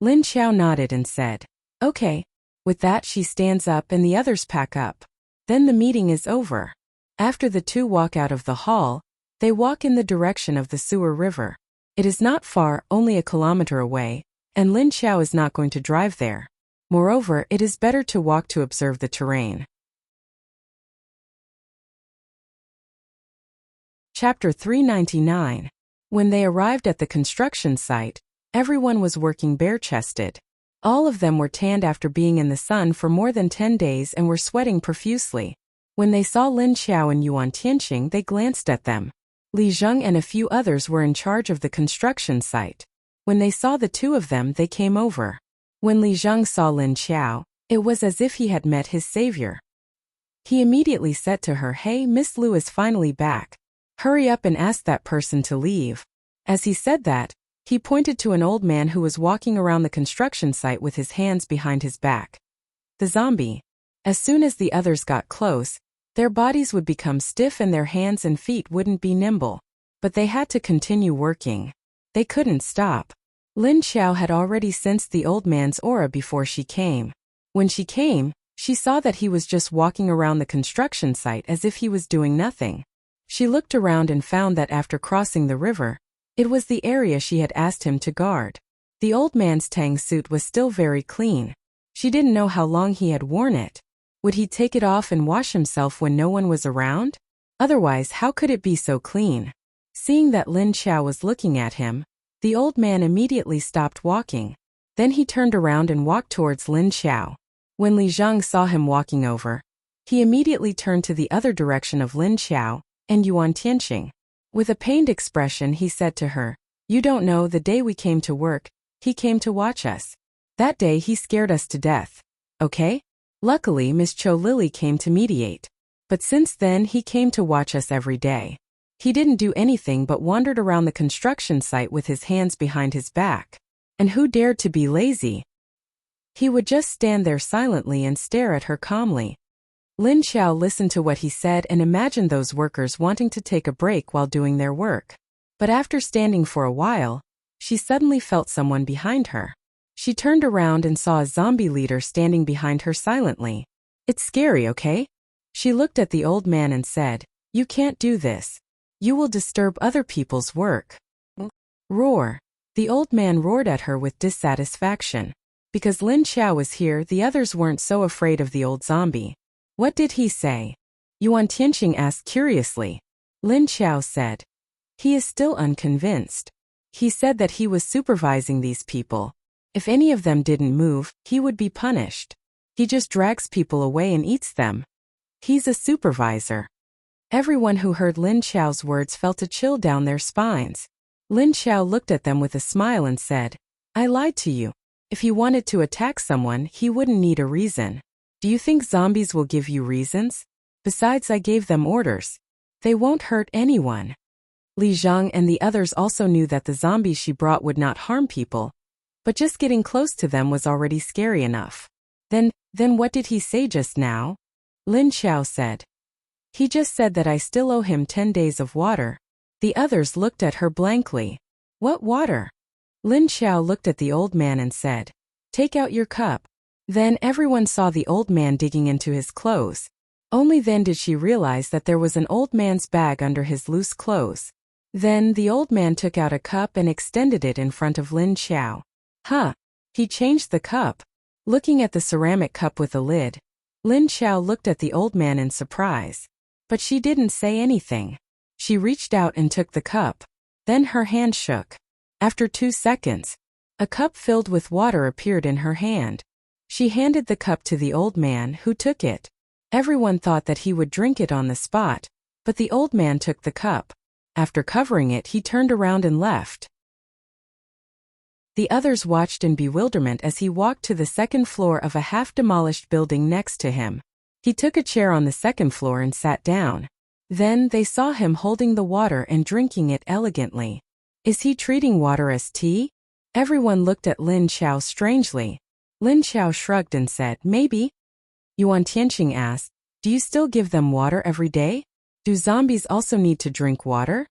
Lin Xiao nodded and said, okay. With that she stands up and the others pack up. Then the meeting is over. After the two walk out of the hall, they walk in the direction of the sewer river. It is not far, only a kilometer away, and Lin Xiao is not going to drive there. Moreover, it is better to walk to observe the terrain. Chapter 399. When they arrived at the construction site, everyone was working bare-chested. All of them were tanned after being in the sun for more than 10 days and were sweating profusely. When they saw Lin Xiao and Yuan Tianqing, they glanced at them. Li Zheng and a few others were in charge of the construction site. When they saw the two of them, they came over. When Li Zheng saw Lin Xiao, it was as if he had met his savior. He immediately said to her, hey, Miss Lu is finally back. Hurry up and ask that person to leave. As he said that, he pointed to an old man who was walking around the construction site with his hands behind his back. The zombie. As soon as the others got close, their bodies would become stiff and their hands and feet wouldn't be nimble. But they had to continue working. They couldn't stop. Lin Xiao had already sensed the old man's aura before she came. When she came, she saw that he was just walking around the construction site as if he was doing nothing. She looked around and found that after crossing the river, it was the area she had asked him to guard. The old man's tang suit was still very clean. She didn't know how long he had worn it. Would he take it off and wash himself when no one was around? Otherwise, how could it be so clean? Seeing that Lin Xiao was looking at him, the old man immediately stopped walking. Then he turned around and walked towards Lin Xiao. When Li Zhang saw him walking over, he immediately turned to the other direction of Lin Xiao and Yuan Tianqing. With a pained expression, he said to her, "You don't know, the day we came to work, he came to watch us. That day he scared us to death. Okay? Luckily, Miss Cho Lily came to mediate. But since then he came to watch us every day. He didn't do anything but wandered around the construction site with his hands behind his back. And who dared to be lazy? He would just stand there silently and stare at her calmly." Lin Xiao listened to what he said and imagined those workers wanting to take a break while doing their work. But after standing for a while, she suddenly felt someone behind her. She turned around and saw a zombie leader standing behind her silently. "It's scary, okay?" She looked at the old man and said, "You can't do this. You will disturb other people's work." Roar. The old man roared at her with dissatisfaction. Because Lin Xiao was here, the others weren't so afraid of the old zombie. "What did he say?" Yuan Tianqing asked curiously. Lin Xiao said, "He is still unconvinced. He said that he was supervising these people. If any of them didn't move, he would be punished. He just drags people away and eats them. He's a supervisor." Everyone who heard Lin Xiao's words felt a chill down their spines. Lin Xiao looked at them with a smile and said, "I lied to you. If he wanted to attack someone, he wouldn't need a reason. Do you think zombies will give you reasons? Besides, I gave them orders. They won't hurt anyone." Li Zhang and the others also knew that the zombies she brought would not harm people, but just getting close to them was already scary enough. Then what did he say just now?" Lin Xiao said. "He just said that I still owe him 10 days of water." The others looked at her blankly. "What water?" Lin Xiao looked at the old man and said, "Take out your cup." Then everyone saw the old man digging into his clothes. Only then did she realize that there was an old man's bag under his loose clothes. Then the old man took out a cup and extended it in front of Lin Xiao. Huh. He changed the cup. Looking at the ceramic cup with a lid, Lin Xiao looked at the old man in surprise. But she didn't say anything. She reached out and took the cup. Then her hand shook. After 2 seconds, a cup filled with water appeared in her hand. She handed the cup to the old man, who took it. Everyone thought that he would drink it on the spot, but the old man took the cup. After covering it, he turned around and left. The others watched in bewilderment as he walked to the second floor of a half-demolished building next to him. He took a chair on the second floor and sat down. Then they saw him holding the water and drinking it elegantly. Is he treating water as tea? Everyone looked at Lin Xiao strangely. Lin Xiao shrugged and said, "Maybe." Yuan Tianqing asked, "Do you still give them water every day? Do zombies also need to drink water?"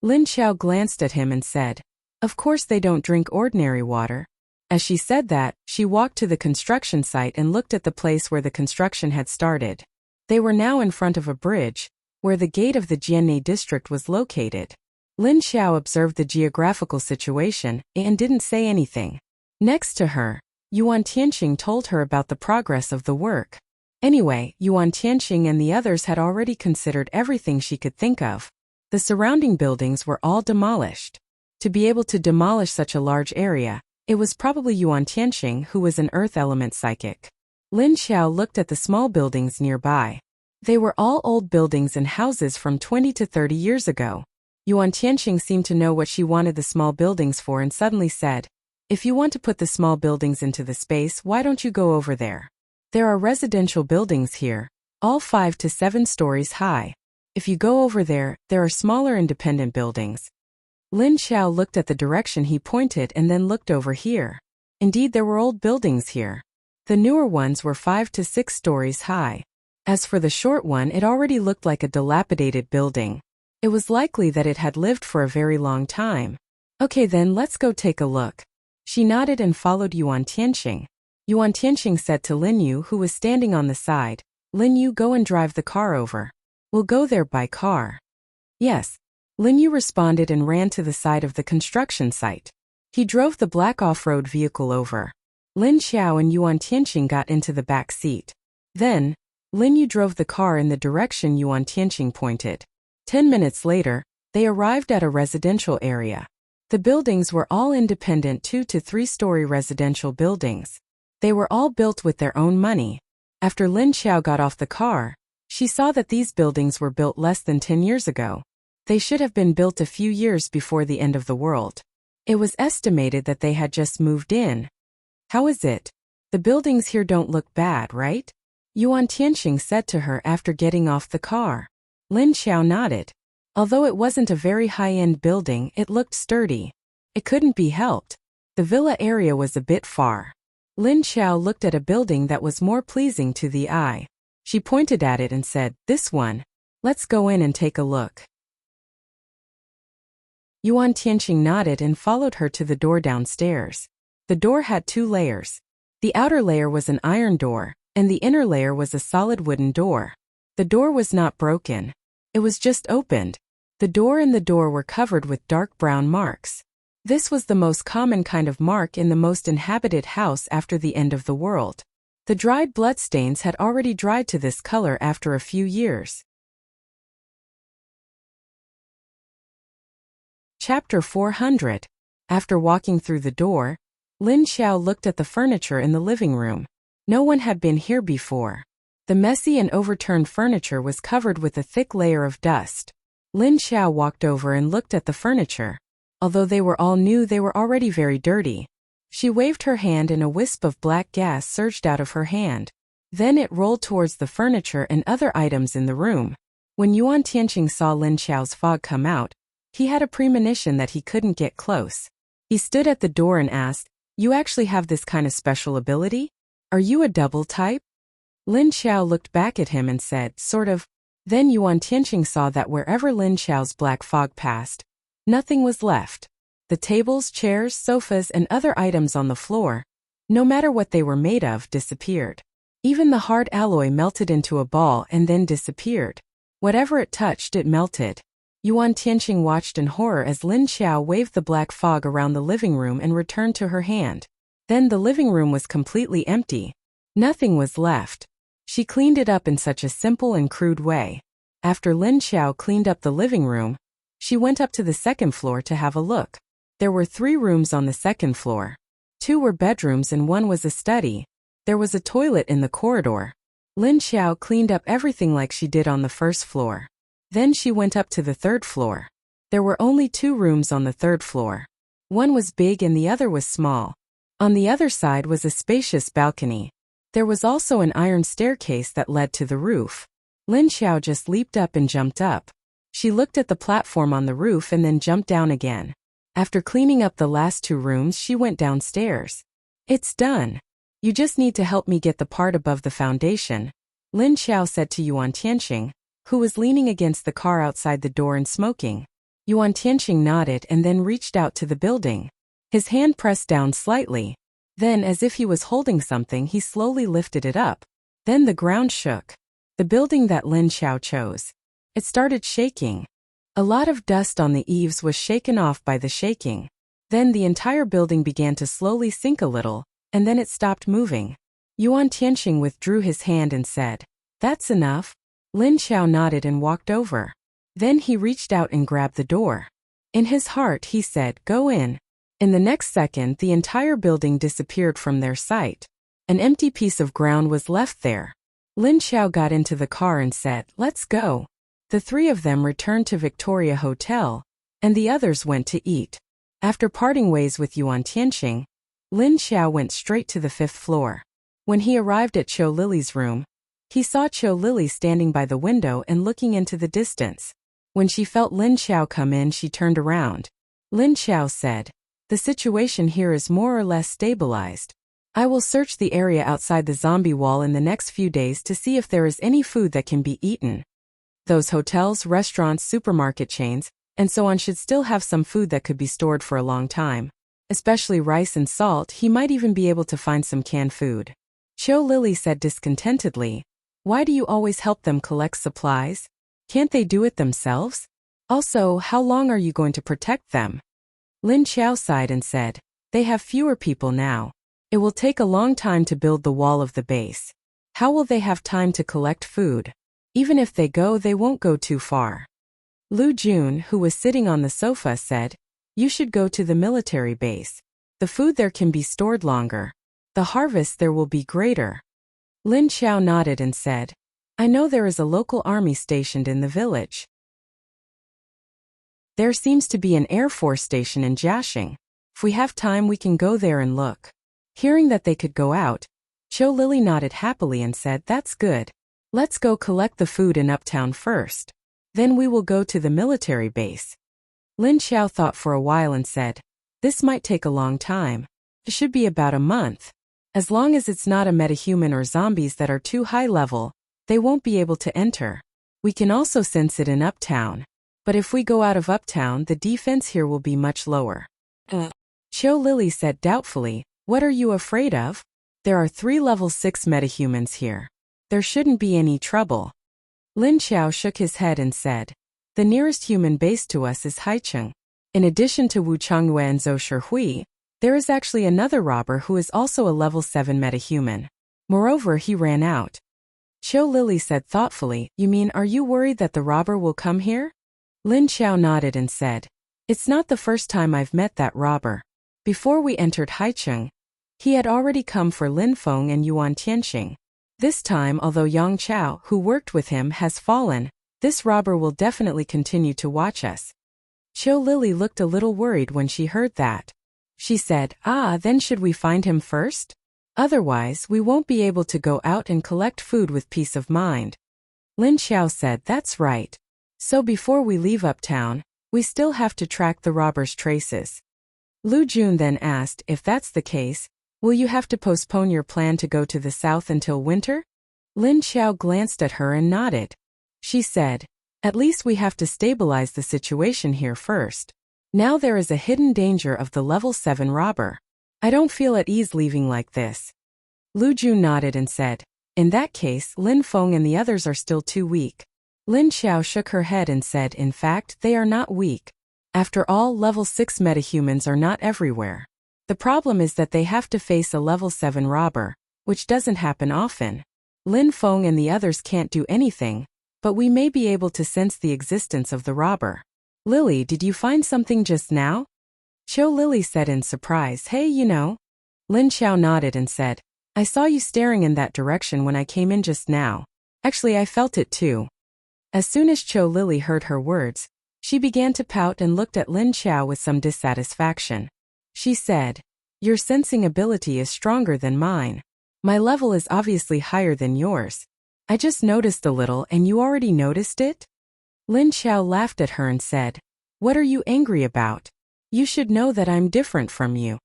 Lin Xiao glanced at him and said, "Of course they don't drink ordinary water." As she said that, she walked to the construction site and looked at the place where the construction had started. They were now in front of a bridge, where the gate of the Jiannei district was located. Lin Xiao observed the geographical situation and didn't say anything. Next to her, Yuan Tianqing told her about the progress of the work. Anyway, Yuan Tianqing and the others had already considered everything she could think of. The surrounding buildings were all demolished. To be able to demolish such a large area, it was probably Yuan Tianqing who was an earth element psychic. Lin Xiao looked at the small buildings nearby. They were all old buildings and houses from 20 to 30 years ago. Yuan Tianqing seemed to know what she wanted the small buildings for and suddenly said, "If you want to put the small buildings into the space, why don't you go over there? There are residential buildings here, all 5 to 7 stories high. If you go over there, there are smaller independent buildings." Lin Xiao looked at the direction he pointed and then looked over here. Indeed, there were old buildings here. The newer ones were 5 to 6 stories high. As for the short one, it already looked like a dilapidated building. It was likely that it had lived for a very long time. "Okay then, let's go take a look." She nodded and followed Yuan Tianqing. Yuan Tianqing said to Lin Yu, who was standing on the side, "Lin Yu, go and drive the car over. We'll go there by car." "Yes." Lin Yu responded and ran to the side of the construction site. He drove the black off-road vehicle over. Lin Xiao and Yuan Tianqing got into the back seat. Then, Lin Yu drove the car in the direction Yuan Tianqing pointed. 10 minutes later, they arrived at a residential area. The buildings were all independent 2 to 3-story residential buildings. They were all built with their own money. After Lin Xiao got off the car, she saw that these buildings were built less than 10 years ago. They should have been built a few years before the end of the world. It was estimated that they had just moved in. How is it? The buildings here don't look bad, right? Yuan Tianqing said to her after getting off the car. Lin Xiao nodded. Although it wasn't a very high-end building, it looked sturdy. It couldn't be helped. The villa area was a bit far. Lin Xiao looked at a building that was more pleasing to the eye. She pointed at it and said, "This one. Let's go in and take a look." Yuan Tianqing nodded and followed her to the door downstairs. The door had 2 layers. The outer layer was an iron door, and the inner layer was a solid wooden door. The door was not broken. It was just opened. The door and the door were covered with dark brown marks. This was the most common kind of mark in the most inhabited house after the end of the world. The dried bloodstains had already dried to this color after a few years. Chapter 400. After walking through the door, Lin Xiao looked at the furniture in the living room. No one had been here before. The messy and overturned furniture was covered with a thick layer of dust. Lin Xiao walked over and looked at the furniture. Although they were all new, they were already very dirty. She waved her hand and a wisp of black gas surged out of her hand. Then it rolled towards the furniture and other items in the room. When Yuan Tianqing saw Lin Xiao's fog come out, he had a premonition that he couldn't get close. He stood at the door and asked, "You actually have this kind of special ability? Are you a double type?" Lin Xiao looked back at him and said, "Sort of." Then Yuan Tianqing saw that wherever Lin Xiao's black fog passed, nothing was left. The tables, chairs, sofas, and other items on the floor, no matter what they were made of, disappeared. Even the hard alloy melted into a ball and then disappeared. Whatever it touched, it melted. Yuan Tianqing watched in horror as Lin Xiao waved the black fog around the living room and returned to her hand. Then the living room was completely empty. Nothing was left. She cleaned it up in such a simple and crude way. After Lin Xiao cleaned up the living room, she went up to the second floor to have a look. There were 3 rooms on the second floor. 2 were bedrooms and 1 was a study. There was a toilet in the corridor. Lin Xiao cleaned up everything like she did on the first floor. Then she went up to the 3rd floor. There were only 2 rooms on the 3rd floor. One was big and the other was small. On the other side was a spacious balcony. There was also an iron staircase that led to the roof. Lin Xiao just leaped up and jumped up. She looked at the platform on the roof and then jumped down again. After cleaning up the last 2 rooms, she went downstairs. "It's done. You just need to help me get the part above the foundation," Lin Xiao said to Yuan Tianqing, who was leaning against the car outside the door and smoking. Yuan Tianqing nodded and then reached out to the building. His hand pressed down slightly. Then, as if he was holding something, he slowly lifted it up. Then the ground shook. The building that Lin Xiao chose. It started shaking. A lot of dust on the eaves was shaken off by the shaking. Then the entire building began to slowly sink a little, and then it stopped moving. Yuan Tianqing withdrew his hand and said, "That's enough." Lin Xiao nodded and walked over. Then he reached out and grabbed the door. In his heart he said, "Go in." In the next second, the entire building disappeared from their sight. An empty piece of ground was left there. Lin Xiao got into the car and said, "Let's go." The 3 of them returned to Victoria Hotel, and the others went to eat. After parting ways with Yuan Tianqing, Lin Xiao went straight to the 5th floor. When he arrived at Qiu Lily's room, he saw Qiu Lily standing by the window and looking into the distance. When she felt Lin Xiao come in, she turned around. Lin Xiao said, "The situation here is more or less stabilized. I will search the area outside the zombie wall in the next few days to see if there is any food that can be eaten. Those hotels, restaurants, supermarket chains, and so on should still have some food that could be stored for a long time. Especially rice and salt. He might even be able to find some canned food." Qiu Lily said discontentedly, "Why do you always help them collect supplies? Can't they do it themselves? Also, how long are you going to protect them?" Lin Xiao sighed and said, "They have fewer people now. It will take a long time to build the wall of the base. How will they have time to collect food? Even if they go, they won't go too far. Lu Jun, who was sitting on the sofa, said, "You should go to the military base. The food there can be stored longer. The harvest there will be greater." Lin Xiao nodded and said, "I know there is a local army stationed in the village. There seems to be an air force station in Jiaxing. If we have time, we can go there and look." Hearing that they could go out, Qiu Lily nodded happily and said, "That's good. Let's go collect the food in Uptown first. Then we will go to the military base." Lin Xiao thought for a while and said, "This might take a long time. It should be about a month. As long as it's not a metahuman or zombies that are too high level, they won't be able to enter. We can also sense it in Uptown. But if we go out of Uptown, the defense here will be much lower." Qiu Lily said doubtfully, "What are you afraid of? There are 3 level 6 metahumans here. There shouldn't be any trouble." Lin Xiao shook his head and said, "The nearest human base to us is Haicheng. In addition to Wu Changyue and Zhou Shihui, there is actually another robber who is also a level 7 metahuman. Moreover, he ran out." Qiu Lily said thoughtfully, "You mean, are you worried that the robber will come here?" Lin Xiao nodded and said, "It's not the first time I've met that robber. Before we entered Haicheng, he had already come for Lin Feng and Yuan Tianxing. This time, although Yang Chao, who worked with him, has fallen, this robber will definitely continue to watch us." Qiu Lily looked a little worried when she heard that. She said, "Then should we find him first? Otherwise, we won't be able to go out and collect food with peace of mind." Lin Xiao said, "That's right. So before we leave Uptown, we still have to track the robber's traces." Lu Jun then asked, "If that's the case, will you have to postpone your plan to go to the south until winter?" Lin Xiao glanced at her and nodded. She said, "At least we have to stabilize the situation here first. Now there is a hidden danger of the level 7 robber. I don't feel at ease leaving like this." Lu Jun nodded and said, "In that case, Lin Feng and the others are still too weak." Lin Xiao shook her head and said, "In fact, they are not weak. After all, level 6 metahumans are not everywhere. The problem is that they have to face a level 7 robber, which doesn't happen often. Lin Feng and the others can't do anything, but we may be able to sense the existence of the robber." "Lily, did you find something just now?" Qiu Lily said in surprise, "Hey, you know." Lin Xiao nodded and said, "I saw you staring in that direction when I came in just now. Actually, I felt it too." As soon as Qiu Lily heard her words, she began to pout and looked at Lin Xiao with some dissatisfaction. She said, "Your sensing ability is stronger than mine. My level is obviously higher than yours. I just noticed a little and you already noticed it?" Lin Xiao laughed at her and said, "What are you angry about? You should know that I'm different from you."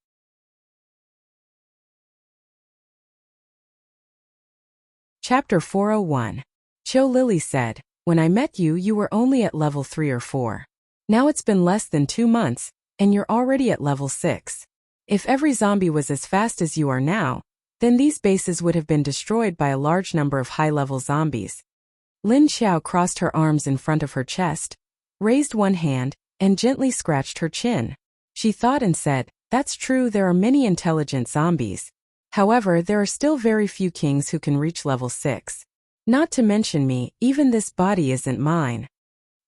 Chapter 401. Qiu Lily said, "When I met you, you were only at level 3 or 4. Now it's been less than 2 months, and you're already at level 6. If every zombie was as fast as you are now, then these bases would have been destroyed by a large number of high-level zombies." Lin Xiao crossed her arms in front of her chest, raised one hand, and gently scratched her chin. She thought and said, "That's true, there are many intelligent zombies. However, there are still very few kings who can reach level 6. Not to mention me, even this body isn't mine."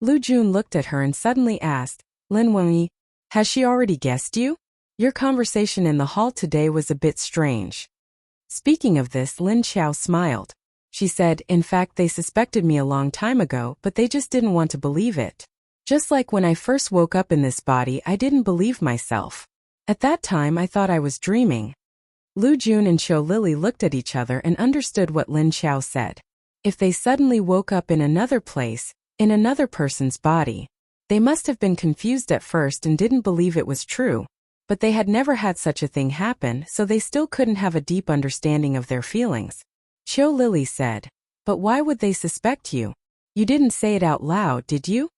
Lu Jun looked at her and suddenly asked, "Lin Wenyi, has she already guessed you? Your conversation in the hall today was a bit strange." Speaking of this, Lin Xiao smiled. She said, "In fact, they suspected me a long time ago, but they just didn't want to believe it. Just like when I first woke up in this body, I didn't believe myself. At that time, I thought I was dreaming." Lu Jun and Qiu Lily looked at each other and understood what Lin Xiao said. If they suddenly woke up in another place, in another person's body, they must have been confused at first and didn't believe it was true. But they had never had such a thing happen, so they still couldn't have a deep understanding of their feelings. Qiu Lily said, "But why would they suspect you? You didn't say it out loud, did you?"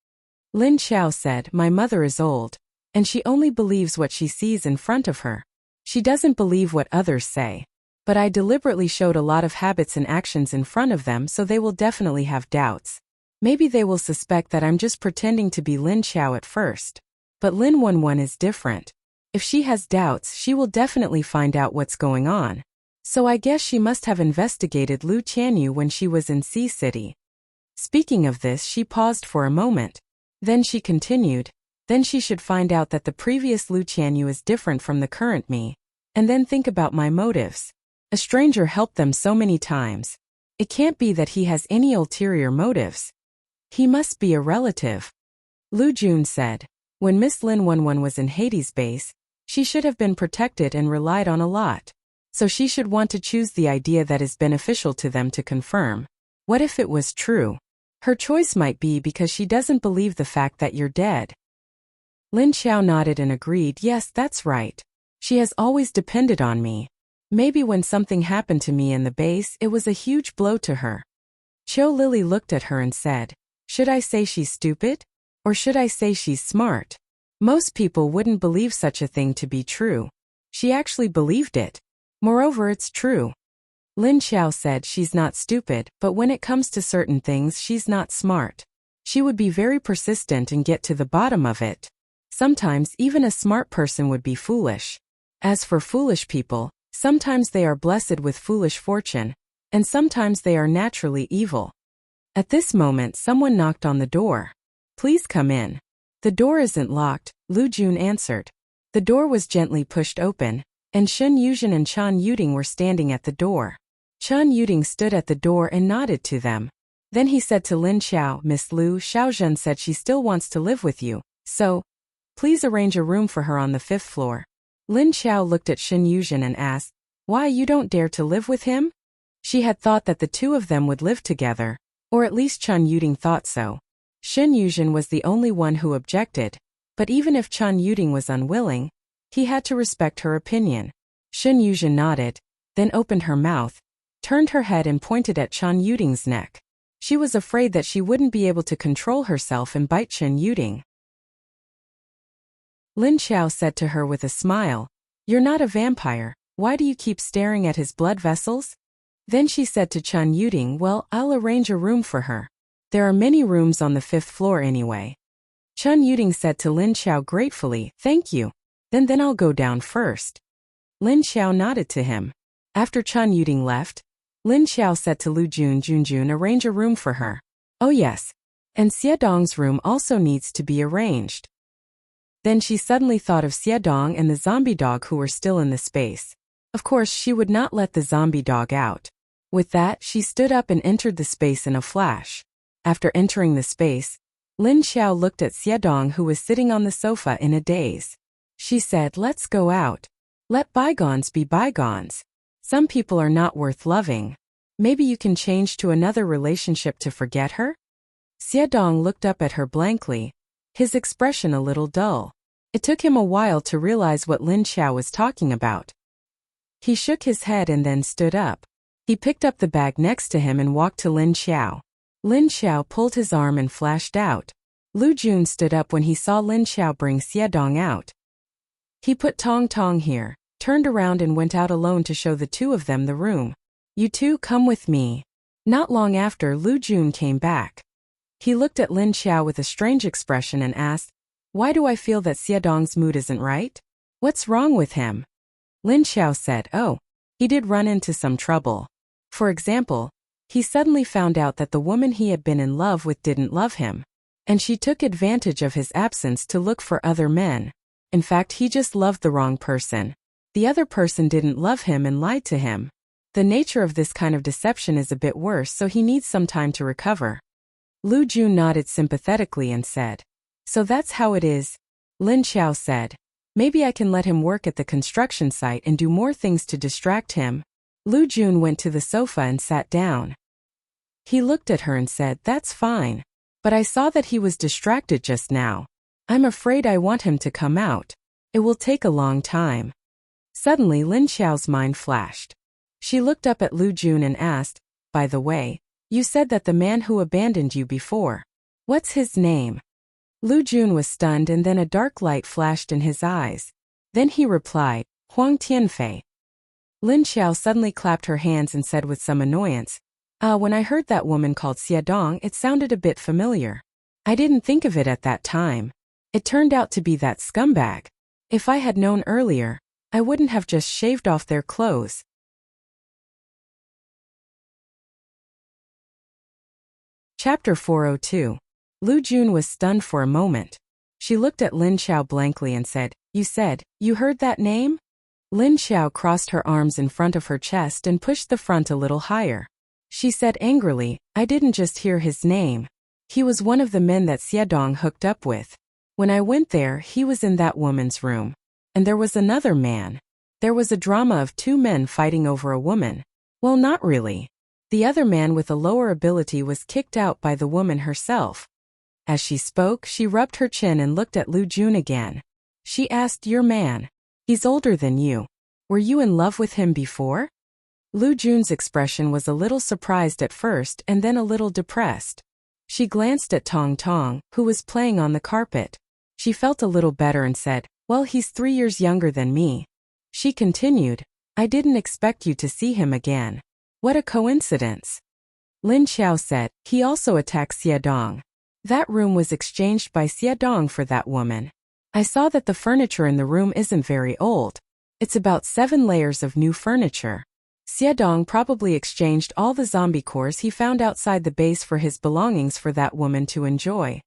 Lin Xiao said, "My mother is old, and she only believes what she sees in front of her. She doesn't believe what others say. But I deliberately showed a lot of habits and actions in front of them, so they will definitely have doubts. Maybe they will suspect that I'm just pretending to be Lin Xiao at first. But Lin Wenwen is different. If she has doubts, she will definitely find out what's going on. So I guess she must have investigated Lu Qianyu when she was in Sea City. Speaking of this, she paused for a moment. Then she continued, then she should find out that the previous Lu Qianyu is different from the current me, and then think about my motives. A stranger helped them so many times. It can't be that he has any ulterior motives. He must be a relative. Lu Jun said, when Miss Lin Wenwen was in Hades' base, she should have been protected and relied on a lot. So she should want to choose the idea that is beneficial to them to confirm. What if it was true? Her choice might be because she doesn't believe the fact that you're dead. Lin Xiao nodded and agreed, yes, that's right. She has always depended on me. Maybe when something happened to me in the base, it was a huge blow to her. Qiu Lily looked at her and said, should I say she's stupid? Or should I say she's smart? Most people wouldn't believe such a thing to be true. She actually believed it. Moreover, it's true. Lin Xiao said she's not stupid, but when it comes to certain things, she's not smart. She would be very persistent and get to the bottom of it. Sometimes even a smart person would be foolish. As for foolish people, sometimes they are blessed with foolish fortune, and sometimes they are naturally evil. At this moment, someone knocked on the door. Please come in. The door isn't locked, Lu Jun answered. The door was gently pushed open, and Shen Yuzhen and Chan Yuding were standing at the door. Chan Yuding stood at the door and nodded to them. Then he said to Lin Xiao, Miss Lu, Xiaozhen said she still wants to live with you, so please arrange a room for her on the 5th floor. Lin Xiao looked at Shen Yuzhen and asked, why you don't dare to live with him? She had thought that the two of them would live together, or at least Chan Yuding thought so. Shen Yuzhen was the only one who objected, but even if Chan Yuding was unwilling, he had to respect her opinion. Shen Yuzhen nodded, then opened her mouth, turned her head and pointed at Chan Yuding's neck. She was afraid that she wouldn't be able to control herself and bite Shen Yuding. Lin Xiao said to her with a smile, you're not a vampire, why do you keep staring at his blood vessels? Then she said to Chan Yuding, well, I'll arrange a room for her. There are many rooms on the 5th floor anyway. Chan Yuding said to Lin Xiao gratefully, thank you. Then I'll go down first. Lin Xiao nodded to him. After Chan Yuding left, Lin Xiao said to Lu Jun, arrange a room for her. Oh yes. And Xie Dong's room also needs to be arranged. Then she suddenly thought of Xie Dong and the zombie dog who were still in the space. Of course, she would not let the zombie dog out. With that, she stood up and entered the space in a flash. After entering the space, Lin Xiao looked at Xie Dong who was sitting on the sofa in a daze. She said, let's go out. Let bygones be bygones. Some people are not worth loving. Maybe you can change to another relationship to forget her? Xie Dong looked up at her blankly, his expression a little dull. It took him a while to realize what Lin Xiao was talking about. He shook his head and then stood up. He picked up the bag next to him and walked to Lin Xiao. Lin Xiao pulled his arm and flashed out. Lu Jun stood up when he saw Lin Xiao bring Xie Dong out. He put Tong Tong here, turned around and went out alone to show the two of them the room. You two come with me. Not long after, Lu Jun came back. He looked at Lin Xiao with a strange expression and asked, why do I feel that Xie Dong's mood isn't right? What's wrong with him? Lin Xiao said, oh, he did run into some trouble. For example, he suddenly found out that the woman he had been in love with didn't love him, and she took advantage of his absence to look for other men. In fact, he just loved the wrong person. The other person didn't love him and lied to him. The nature of this kind of deception is a bit worse, so he needs some time to recover. Lu Jun nodded sympathetically and said, so that's how it is. Lin Xiao said, maybe I can let him work at the construction site and do more things to distract him. Lu Jun went to the sofa and sat down. He looked at her and said, that's fine. But I saw that he was distracted just now. I'm afraid I want him to come out. It will take a long time. Suddenly Lin Xiao's mind flashed. She looked up at Lu Jun and asked, by the way, you said that the man who abandoned you before. What's his name? Lu Jun was stunned and then a dark light flashed in his eyes. Then he replied, Huang Tianfei. Lin Xiao suddenly clapped her hands and said with some annoyance, when I heard that woman called Xie Dong, it sounded a bit familiar. I didn't think of it at that time. It turned out to be that scumbag. If I had known earlier, I wouldn't have just shaved off their clothes. Chapter 402. Lu Jun was stunned for a moment. She looked at Lin Xiao blankly and said, You heard that name? Lin Xiao crossed her arms in front of her chest and pushed the front a little higher. She said angrily, I didn't just hear his name. He was one of the men that Xiadong hooked up with. When I went there, he was in that woman's room. And there was another man. There was a drama of two men fighting over a woman. Well, not really. The other man with a lower ability was kicked out by the woman herself. As she spoke, she rubbed her chin and looked at Lu Jun again. She asked, Your man. He's older than you. Were you in love with him before? Lu Jun's expression was a little surprised at first and then a little depressed. She glanced at Tong Tong, who was playing on the carpet. She felt a little better and said, Well, he's 3 years younger than me. She continued, I didn't expect you to see him again. What a coincidence. Lin Xiao said, He also attacked Xiadong. That room was exchanged by Xiadong for that woman. I saw that the furniture in the room isn't very old. It's about 7 layers of new furniture. Xiadong probably exchanged all the zombie cores he found outside the base for his belongings for that woman to enjoy.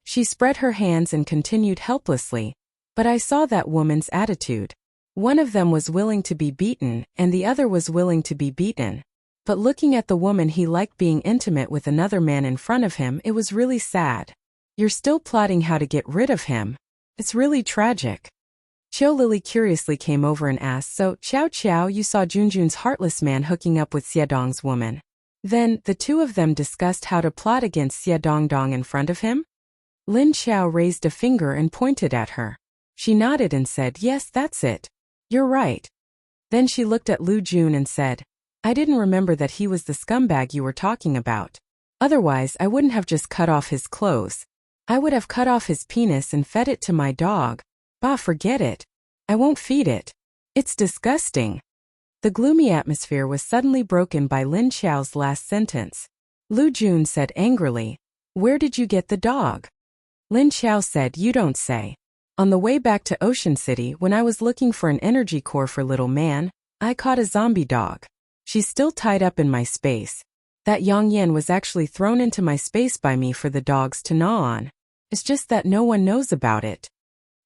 She spread her hands and continued helplessly, but I saw that woman's attitude. One of them was willing to be beaten, and the other was willing to be beaten. But looking at the woman he liked being intimate with another man in front of him, it was really sad. You're still plotting how to get rid of him. It's really tragic. Qiu Lily curiously came over and asked, So, Qiao, you saw Junjun's heartless man hooking up with Xiadong's woman. Then, the two of them discussed how to plot against Xiadong in front of him? Lin Xiao raised a finger and pointed at her. She nodded and said, Yes, that's it. You're right. Then she looked at Lu Jun and said, I didn't remember that he was the scumbag you were talking about. Otherwise, I wouldn't have just cut off his clothes. I would have cut off his penis and fed it to my dog. Bah, forget it. I won't feed it. It's disgusting. The gloomy atmosphere was suddenly broken by Lin Xiao's last sentence. Lu Jun said angrily, Where did you get the dog? Lin Xiao said, You don't say. On the way back to Ocean City, when I was looking for an energy core for little man, I caught a zombie dog. She's still tied up in my space. That Yang Yan was actually thrown into my space by me for the dogs to gnaw on. It's just that no one knows about it.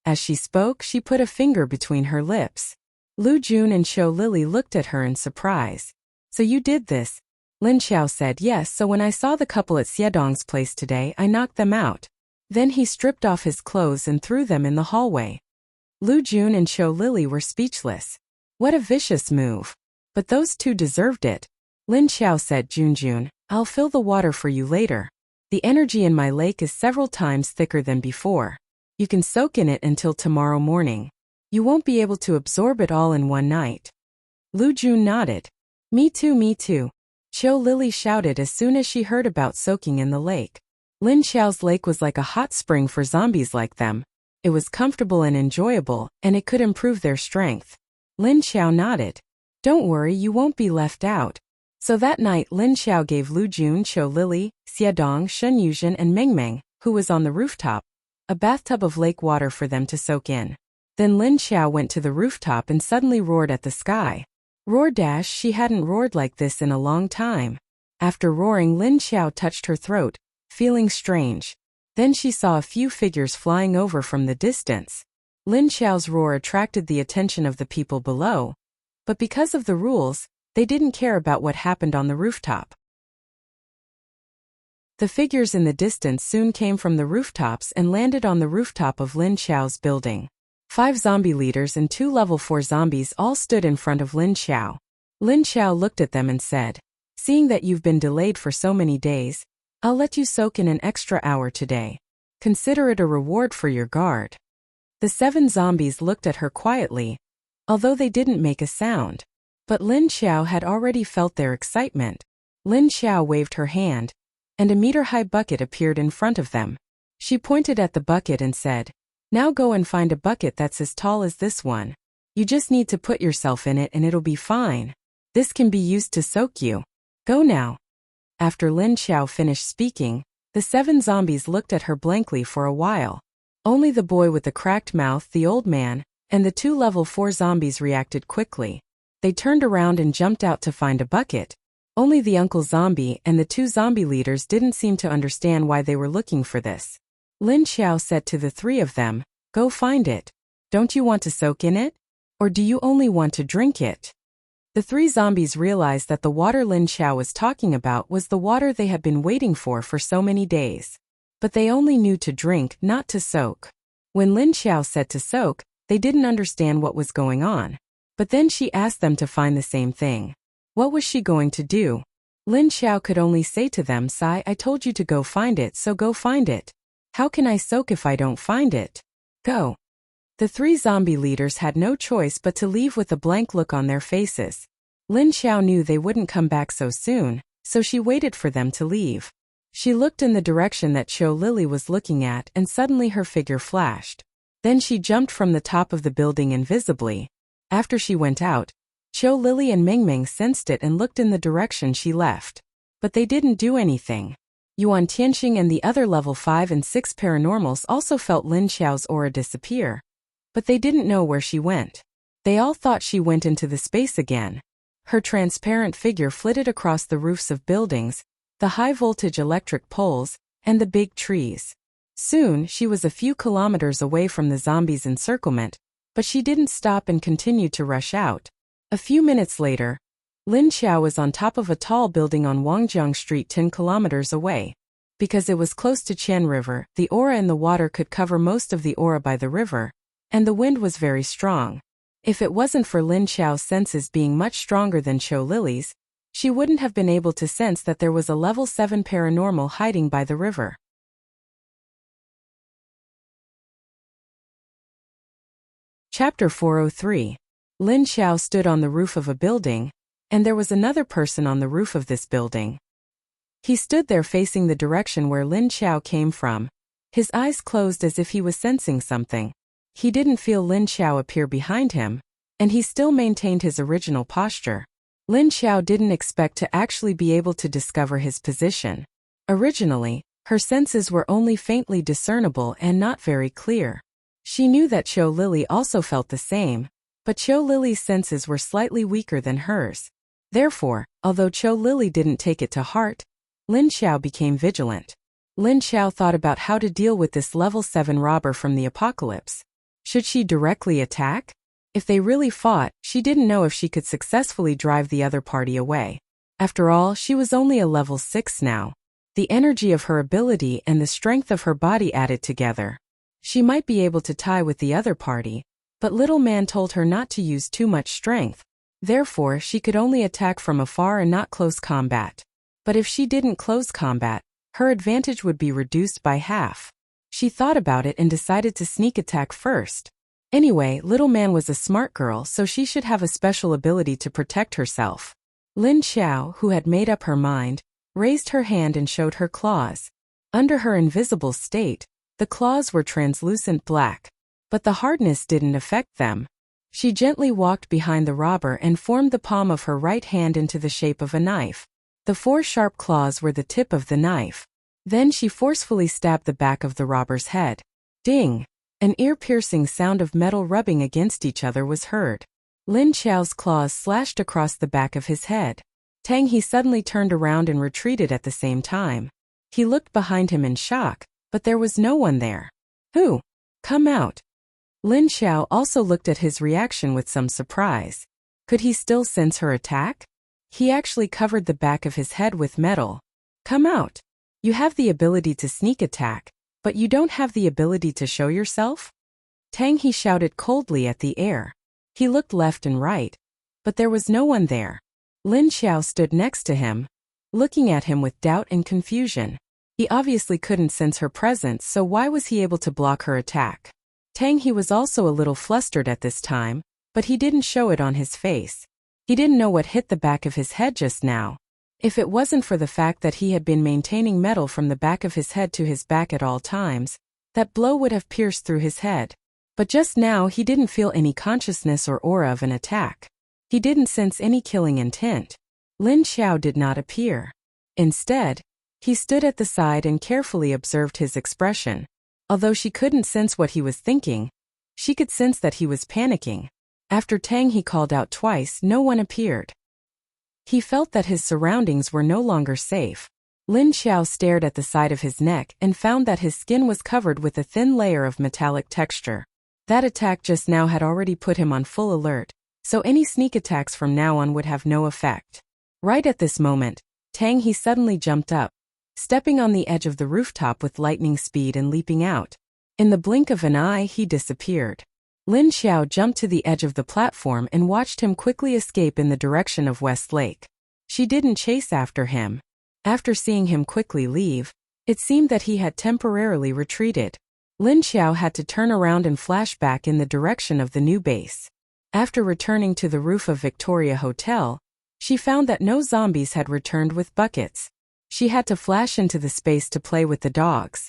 As she spoke, she put a finger between her lips. Lu Jun and Qiu Lily looked at her in surprise. So you did this? Lin Xiao said, Yes, so when I saw the couple at Xiadong's place today, I knocked them out. Then he stripped off his clothes and threw them in the hallway. Lu Jun and Qiu Lily were speechless. What a vicious move. But those two deserved it. Lin Xiao said, Junjun, I'll fill the water for you later. The energy in my lake is several times thicker than before. You can soak in it until tomorrow morning. You won't be able to absorb it all in one night. Lu Jun nodded. Me too, me too. Qiu Lily shouted as soon as she heard about soaking in the lake. Lin Xiao's lake was like a hot spring for zombies like them. It was comfortable and enjoyable, and it could improve their strength. Lin Xiao nodded. Don't worry, you won't be left out. So that night Lin Xiao gave Lu Jun, Qiu Lily, Xiadong, Shen Yuzhen and Meng Meng, who was on the rooftop, a bathtub of lake water for them to soak in. Then Lin Xiao went to the rooftop and suddenly roared at the sky. Roar dash, she hadn't roared like this in a long time. After roaring, Lin Xiao touched her throat, feeling strange. Then she saw a few figures flying over from the distance. Lin Xiao's roar attracted the attention of the people below, but because of the rules, they didn't care about what happened on the rooftop. The figures in the distance soon came from the rooftops and landed on the rooftop of Lin Xiao's building. 5 zombie leaders and 2 level 4 zombies all stood in front of Lin Xiao. Lin Xiao looked at them and said, Seeing that you've been delayed for so many days, I'll let you soak in an extra hour today. Consider it a reward for your guard. The 7 zombies looked at her quietly, although they didn't make a sound. But Lin Xiao had already felt their excitement. Lin Xiao waved her hand, and a meter-high bucket appeared in front of them. She pointed at the bucket and said, Now go and find a bucket that's as tall as this one. You just need to put yourself in it and it'll be fine. This can be used to soak you. Go now. After Lin Xiao finished speaking, the 7 zombies looked at her blankly for a while. Only the boy with the cracked mouth, the old man, and the 2 level 4 zombies reacted quickly. They turned around and jumped out to find a bucket, Only the Uncle Zombie and the two zombie leaders didn't seem to understand why they were looking for this. Lin Xiao said to the three of them, "Go find it. Don't you want to soak in it? Or do you only want to drink it?" The three zombies realized that the water Lin Xiao was talking about was the water they had been waiting for so many days. But they only knew to drink, not to soak. When Lin Xiao said to soak, they didn't understand what was going on. But then she asked them to find the same thing. What was she going to do? Lin Xiao could only say to them, "Sai, I told you to go find it, so go find it. How can I soak if I don't find it? Go." The three zombie leaders had no choice but to leave with a blank look on their faces. Lin Xiao knew they wouldn't come back so soon, so she waited for them to leave. She looked in the direction that Qiu Lily was looking at and suddenly her figure flashed. Then she jumped from the top of the building invisibly. After she went out, Qiu Lily and Ming Ming sensed it and looked in the direction she left. But they didn't do anything. Yuan Tianxing and the other level 5 and 6 paranormals also felt Lin Xiao's aura disappear. But they didn't know where she went. They all thought she went into the space again. Her transparent figure flitted across the roofs of buildings, the high-voltage electric poles, and the big trees. Soon, she was a few kilometers away from the zombies' encirclement, but she didn't stop and continued to rush out. A few minutes later, Lin Xiao was on top of a tall building on Wangjiang Street 10 kilometers away. Because it was close to Qian River, the aura in the water could cover most of the aura by the river, and the wind was very strong. If it wasn't for Lin Xiao's senses being much stronger than Qiu Lily's, she wouldn't have been able to sense that there was a level 7 paranormal hiding by the river. Chapter 403. Lin Xiao stood on the roof of a building, and there was another person on the roof of this building. He stood there facing the direction where Lin Xiao came from, his eyes closed as if he was sensing something. He didn't feel Lin Xiao appear behind him, and he still maintained his original posture. Lin Xiao didn't expect to actually be able to discover his position. Originally, her senses were only faintly discernible and not very clear. She knew that Qiu Lily also felt the same, but Qiu Lily's senses were slightly weaker than hers. Therefore, although Qiu Lily didn't take it to heart, Lin Xiao became vigilant. Lin Xiao thought about how to deal with this level 7 robber from the apocalypse. Should she directly attack? If they really fought, she didn't know if she could successfully drive the other party away. After all, she was only a level 6 now. The energy of her ability and the strength of her body added together. She might be able to tie with the other party, but Little Man told her not to use too much strength. Therefore, she could only attack from afar and not close combat. But if she didn't close combat, her advantage would be reduced by half. She thought about it and decided to sneak attack first. Anyway, Little Man was a smart girl, so she should have a special ability to protect herself. Lin Xiao, who had made up her mind, raised her hand and showed her claws. Under her invisible state, the claws were translucent black. But the hardness didn't affect them. She gently walked behind the robber and formed the palm of her right hand into the shape of a knife. The 4 sharp claws were the tip of the knife. Then she forcefully stabbed the back of the robber's head. Ding! An ear-piercing sound of metal rubbing against each other was heard. Lin Xiao's claws slashed across the back of his head. Tang He suddenly turned around and retreated at the same time. He looked behind him in shock, but there was no one there. Who? Come out. Lin Xiao also looked at his reaction with some surprise. Could he still sense her attack? He actually covered the back of his head with metal. Come out. You have the ability to sneak attack, but you don't have the ability to show yourself? Tang He shouted coldly at the air. He looked left and right, but there was no one there. Lin Xiao stood next to him, looking at him with doubt and confusion. He obviously couldn't sense her presence, so why was he able to block her attack? Tang He was also a little flustered at this time, but he didn't show it on his face. He didn't know what hit the back of his head just now. If it wasn't for the fact that he had been maintaining metal from the back of his head to his back at all times, that blow would have pierced through his head. But just now he didn't feel any consciousness or aura of an attack. He didn't sense any killing intent. Lin Xiao did not appear. Instead, he stood at the side and carefully observed his expression. Although she couldn't sense what he was thinking, she could sense that he was panicking. After Tang He called out twice, no one appeared. He felt that his surroundings were no longer safe. Lin Xiao stared at the side of his neck and found that his skin was covered with a thin layer of metallic texture. That attack just now had already put him on full alert, so any sneak attacks from now on would have no effect. Right at this moment, Tang He suddenly jumped up, stepping on the edge of the rooftop with lightning speed and leaping out. In the blink of an eye, he disappeared. Lin Xiao jumped to the edge of the platform and watched him quickly escape in the direction of West Lake. She didn't chase after him. After seeing him quickly leave, it seemed that he had temporarily retreated. Lin Xiao had to turn around and flash back in the direction of the new base. After returning to the roof of Victoria Hotel, she found that no zombies had returned with buckets. She had to flash into the space to play with the dogs.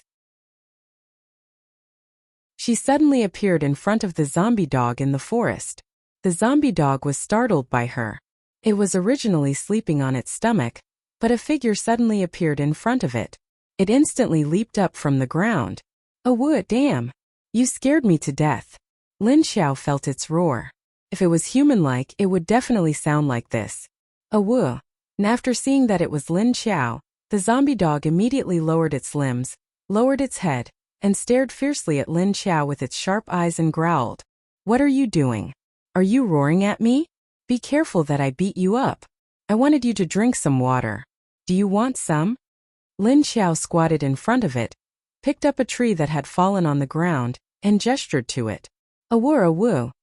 She suddenly appeared in front of the zombie dog in the forest. The zombie dog was startled by her. It was originally sleeping on its stomach, but a figure suddenly appeared in front of it. It instantly leaped up from the ground. "Oh would damn! You scared me to death." Lin Xiao felt its roar. If it was human-like, it would definitely sound like this. "Oh woo!" And after seeing that it was Lin Xiao, the zombie dog immediately lowered its limbs, lowered its head, and stared fiercely at Lin Xiao with its sharp eyes and growled. "What are you doing? Are you roaring at me? Be careful that I beat you up. I wanted you to drink some water. Do you want some?" Lin Xiao squatted in front of it, picked up a tree that had fallen on the ground, and gestured to it. "Awoo, awoo."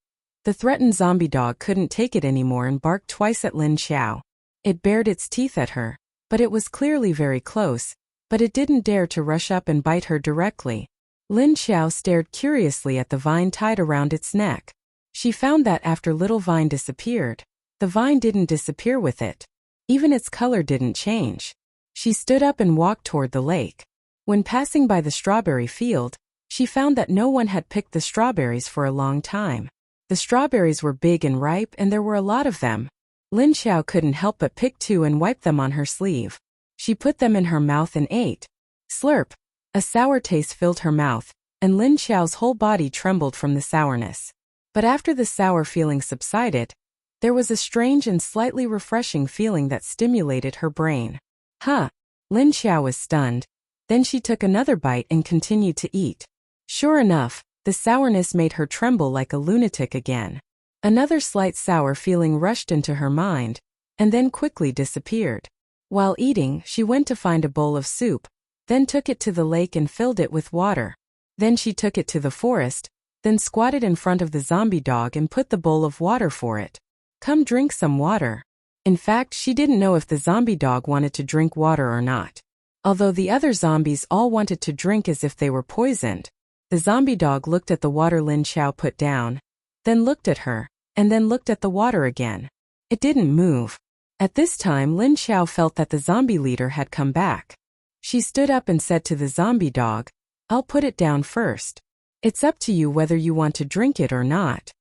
The threatened zombie dog couldn't take it anymore and barked twice at Lin Xiao. It bared its teeth at her, but it was clearly very close, but it didn't dare to rush up and bite her directly. Lin Xiao stared curiously at the vine tied around its neck. She found that after little vine disappeared, the vine didn't disappear with it. Even its color didn't change. She stood up and walked toward the lake. When passing by the strawberry field, she found that no one had picked the strawberries for a long time. The strawberries were big and ripe and there were a lot of them. Lin Xiao couldn't help but pick two and wipe them on her sleeve. She put them in her mouth and ate. Slurp! A sour taste filled her mouth, and Lin Xiao's whole body trembled from the sourness. But after the sour feeling subsided, there was a strange and slightly refreshing feeling that stimulated her brain. Huh! Lin Xiao was stunned. Then she took another bite and continued to eat. Sure enough, the sourness made her tremble like a lunatic again. Another slight sour feeling rushed into her mind, and then quickly disappeared. While eating, she went to find a bowl of soup, then took it to the lake and filled it with water. Then she took it to the forest, then squatted in front of the zombie dog and put the bowl of water for it. "Come drink some water." In fact, she didn't know if the zombie dog wanted to drink water or not. Although the other zombies all wanted to drink as if they were poisoned. The zombie dog looked at the water Lin Xiao put down, then looked at her, and then looked at the water again. It didn't move. At this time Lin Xiao felt that the zombie leader had come back. She stood up and said to the zombie dog, "I'll put it down first. It's up to you whether you want to drink it or not."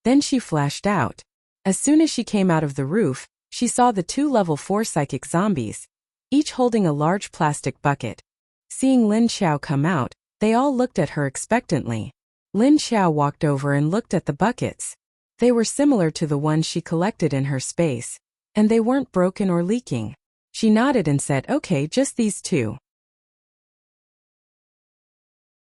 Then she flashed out. As soon as she came out of the roof, she saw the two level 4 psychic zombies, each holding a large plastic bucket. Seeing Lin Xiao come out, they all looked at her expectantly. Lin Xiao walked over and looked at the buckets. They were similar to the ones she collected in her space, and they weren't broken or leaking. She nodded and said, "Okay, just these two.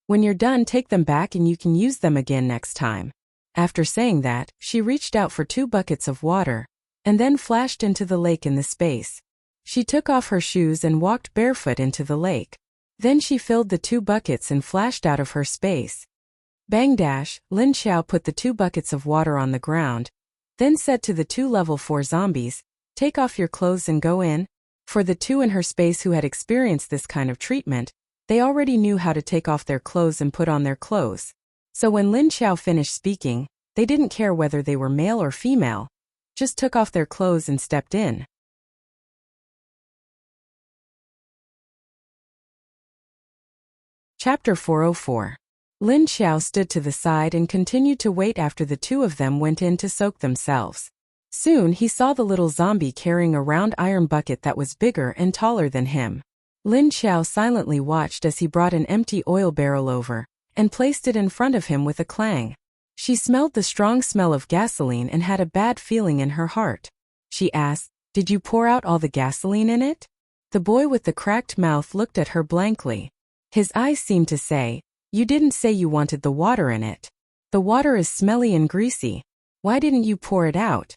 When you're done, take them back and you can use them again next time." After saying that, she reached out for 2 buckets of water, and then flashed into the lake in the space. She took off her shoes and walked barefoot into the lake. Then she filled the 2 buckets and flashed out of her space. Bang dash, Lin Xiao put the 2 buckets of water on the ground, then said to the 2 level 4 zombies, "Take off your clothes and go in." For the 2 in her space who had experienced this kind of treatment, they already knew how to take off their clothes and put on their clothes. So when Lin Xiao finished speaking, they didn't care whether they were male or female, just took off their clothes and stepped in. Chapter 404. Lin Xiao stood to the side and continued to wait after the 2 of them went in to soak themselves. Soon he saw the little zombie carrying a round iron bucket that was bigger and taller than him. Lin Xiao silently watched as he brought an empty oil barrel over and placed it in front of him with a clang. She smelled the strong smell of gasoline and had a bad feeling in her heart. She asked, Did you pour out all the gasoline in it? The boy with the cracked mouth looked at her blankly. His eyes seemed to say, "You didn't say you wanted the water in it. The water is smelly and greasy. Why didn't you pour it out?"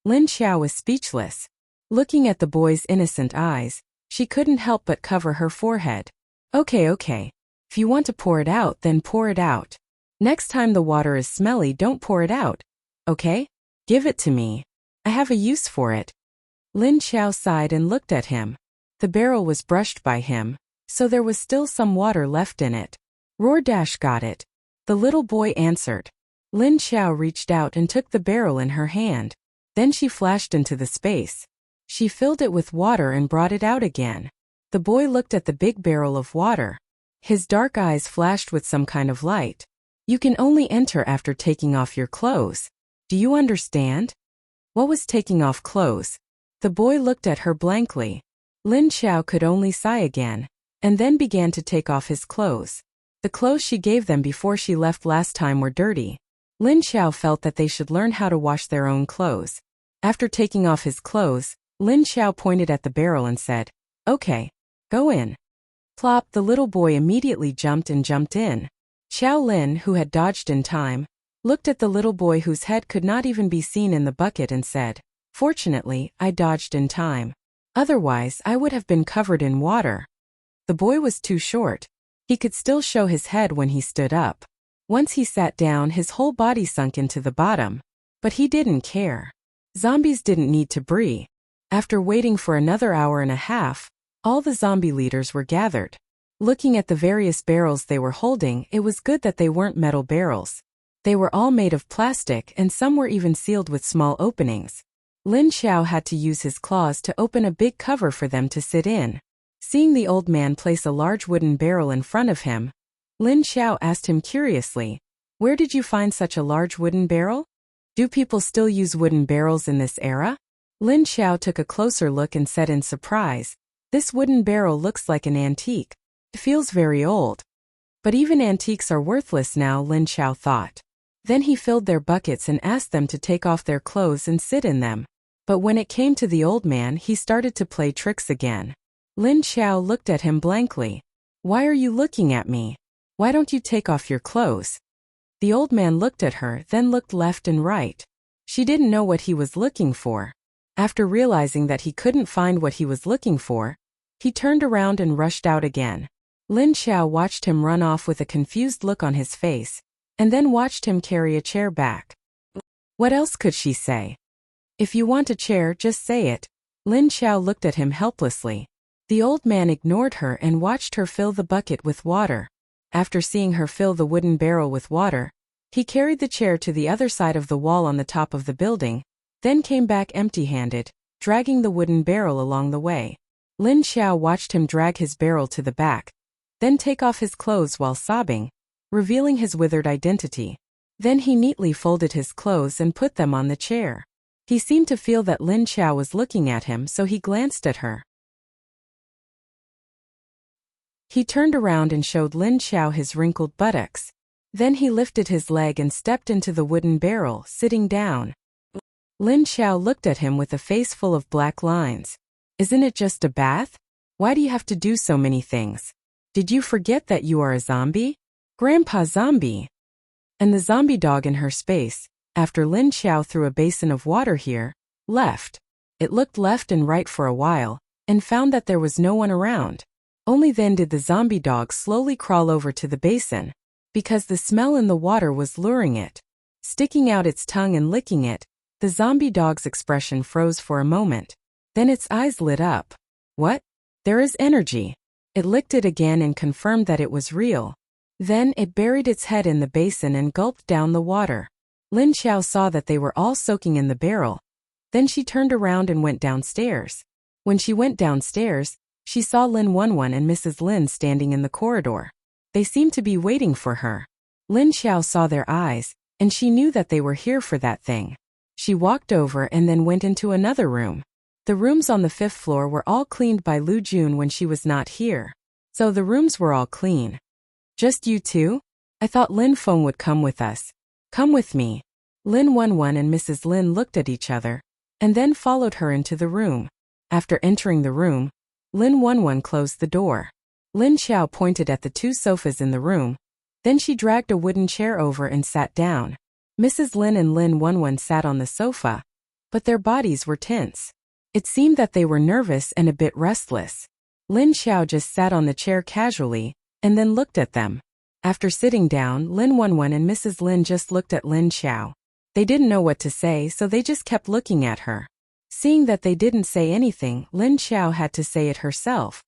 Lin Xiao was speechless. Looking at the boy's innocent eyes, she couldn't help but cover her forehead. Okay. If you want to pour it out, then pour it out. Next time the water is smelly, don't pour it out. Okay? Give it to me. I have a use for it. Lin Xiao sighed and looked at him. The barrel was brushed by him, so there was still some water left in it. Got it. The little boy answered. Lin Xiao reached out and took the barrel in her hand. Then she flashed into the space. She filled it with water and brought it out again. The boy looked at the big barrel of water. His dark eyes flashed with some kind of light. You can only enter after taking off your clothes. Do you understand? What was taking off clothes? The boy looked at her blankly. Lin Xiao could only sigh again, and then began to take off his clothes. The clothes she gave them before she left last time were dirty. Lin Xiao felt that they should learn how to wash their own clothes. After taking off his clothes, Lin Xiao pointed at the barrel and said, "Okay, go in." Plop, the little boy immediately jumped in. Xiao Lin, who had dodged in time, looked at the little boy whose head could not even be seen in the bucket and said, "Fortunately, I dodged in time. Otherwise, I would have been covered in water." The boy was too short. He could still show his head when he stood up. Once he sat down, his whole body sunk into the bottom. But he didn't care. Zombies didn't need to breathe. After waiting for another hour and a half, all the zombie leaders were gathered. Looking at the various barrels they were holding, it was good that they weren't metal barrels. They were all made of plastic and some were even sealed with small openings. Lin Xiao had to use his claws to open a big cover for them to sit in. Seeing the old man place a large wooden barrel in front of him, Lin Xiao asked him curiously, "Where did you find such a large wooden barrel? Do people still use wooden barrels in this era?" Lin Xiao took a closer look and said in surprise, "This wooden barrel looks like an antique. It feels very old." But even antiques are worthless now, Lin Xiao thought. Then he filled their buckets and asked them to take off their clothes and sit in them. But when it came to the old man, he started to play tricks again. Lin Xiao looked at him blankly. "Why are you looking at me? Why don't you take off your clothes?" The old man looked at her, then looked left and right. She didn't know what he was looking for. After realizing that he couldn't find what he was looking for, he turned around and rushed out again. Lin Xiao watched him run off with a confused look on his face, and then watched him carry a chair back. What else could she say? "If you want a chair, just say it." Lin Xiao looked at him helplessly. The old man ignored her and watched her fill the bucket with water. After seeing her fill the wooden barrel with water, he carried the chair to the other side of the wall on the top of the building, then came back empty-handed, dragging the wooden barrel along the way. Lin Xiao watched him drag his barrel to the back, then take off his clothes while sobbing, revealing his withered identity. Then he neatly folded his clothes and put them on the chair. He seemed to feel that Lin Xiao was looking at him, so he glanced at her. He turned around and showed Lin Xiao his wrinkled buttocks. Then he lifted his leg and stepped into the wooden barrel, sitting down. Lin Xiao looked at him with a face full of black lines. "Isn't it just a bath? Why do you have to do so many things? Did you forget that you are a zombie? Grandpa Zombie." And the zombie dog in her space, after Lin Xiao threw a basin of water here, left. It looked left and right for a while, and found that there was no one around. Only then did the zombie dog slowly crawl over to the basin, because the smell in the water was luring it. Sticking out its tongue and licking it, the zombie dog's expression froze for a moment. Then its eyes lit up. "What? There is energy." It licked it again and confirmed that it was real. Then it buried its head in the basin and gulped down the water. Lin Xiao saw that they were all soaking in the barrel. Then she turned around and went downstairs. When she went downstairs, she saw Lin Wenwen and Mrs. Lin standing in the corridor. They seemed to be waiting for her. Lin Xiao saw their eyes, and she knew that they were here for that thing. She walked over and then went into another room. The rooms on the 5th floor were all cleaned by Lu Jun when she was not here. So the rooms were all clean. "Just you two? I thought Lin Feng would come with us. Come with me." Lin Wenwen and Mrs. Lin looked at each other. and then followed her into the room. After entering the room, Lin Wenwen closed the door. Lin Xiao pointed at the two sofas in the room. Then she dragged a wooden chair over and sat down. Mrs. Lin and Lin Wenwen sat on the sofa, but their bodies were tense. It seemed that they were nervous and a bit restless. Lin Xiao just sat on the chair casually, and then looked at them. After sitting down, Lin Wenwen and Mrs. Lin just looked at Lin Xiao. They didn't know what to say, so they just kept looking at her. Seeing that they didn't say anything, Lin Xiao had to say it herself.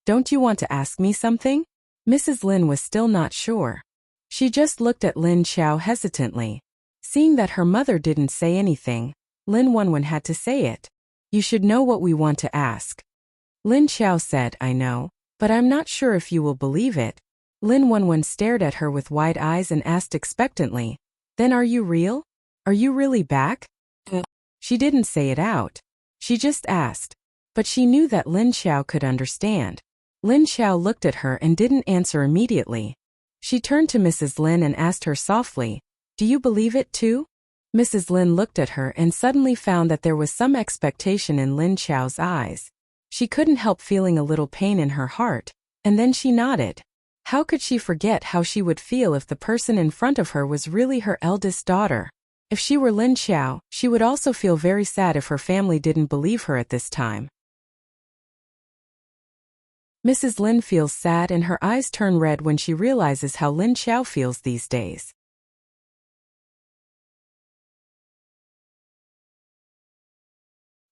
"Don't you want to ask me something?" Mrs. Lin was still not sure. She just looked at Lin Xiao hesitantly. Seeing that her mother didn't say anything, Lin Wenwen had to say it. "You should know what we want to ask." Lin Xiao said, "I know, but I'm not sure if you will believe it." Lin Wenwen stared at her with wide eyes and asked expectantly, "Then are you real? Are you really back?" She didn't say it out. She just asked. But she knew that Lin Xiao could understand. Lin Xiao looked at her and didn't answer immediately. She turned to Mrs. Lin and asked her softly, "Do you believe it too?" Mrs. Lin looked at her and suddenly found that there was some expectation in Lin Xiao's eyes. She couldn't help feeling a little pain in her heart, and then she nodded. How could she forget how she would feel if the person in front of her was really her eldest daughter? If she were Lin Xiao, she would also feel very sad if her family didn't believe her at this time. Mrs. Lin feels sad and her eyes turn red when she realizes how Lin Xiao feels these days.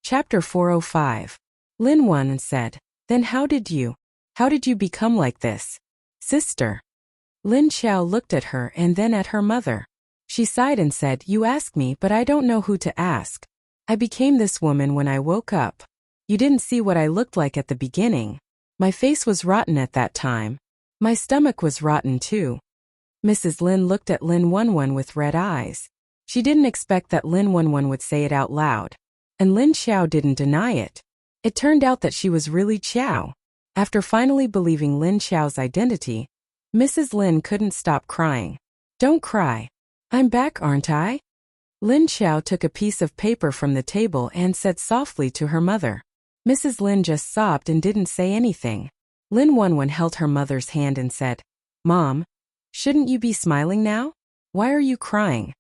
Chapter 405. Lin Wen said, "Then how did you become like this, sister?" Lin Xiao looked at her and then at her mother. She sighed and said, "You ask me, but I don't know who to ask. I became this woman when I woke up. You didn't see what I looked like at the beginning. My face was rotten at that time. My stomach was rotten too." Mrs. Lin looked at Lin Wenwen with red eyes. She didn't expect that Lin Wenwen would say it out loud. And Lin Xiao didn't deny it. It turned out that she was really Xiao. After finally believing Lin Xiao's identity, Mrs. Lin couldn't stop crying. "Don't cry. I'm back, aren't I?" Lin Xiao took a piece of paper from the table and said softly to her mother. Mrs. Lin just sobbed and didn't say anything. Lin Wenwen held her mother's hand and said, "Mom, shouldn't you be smiling now? Why are you crying?"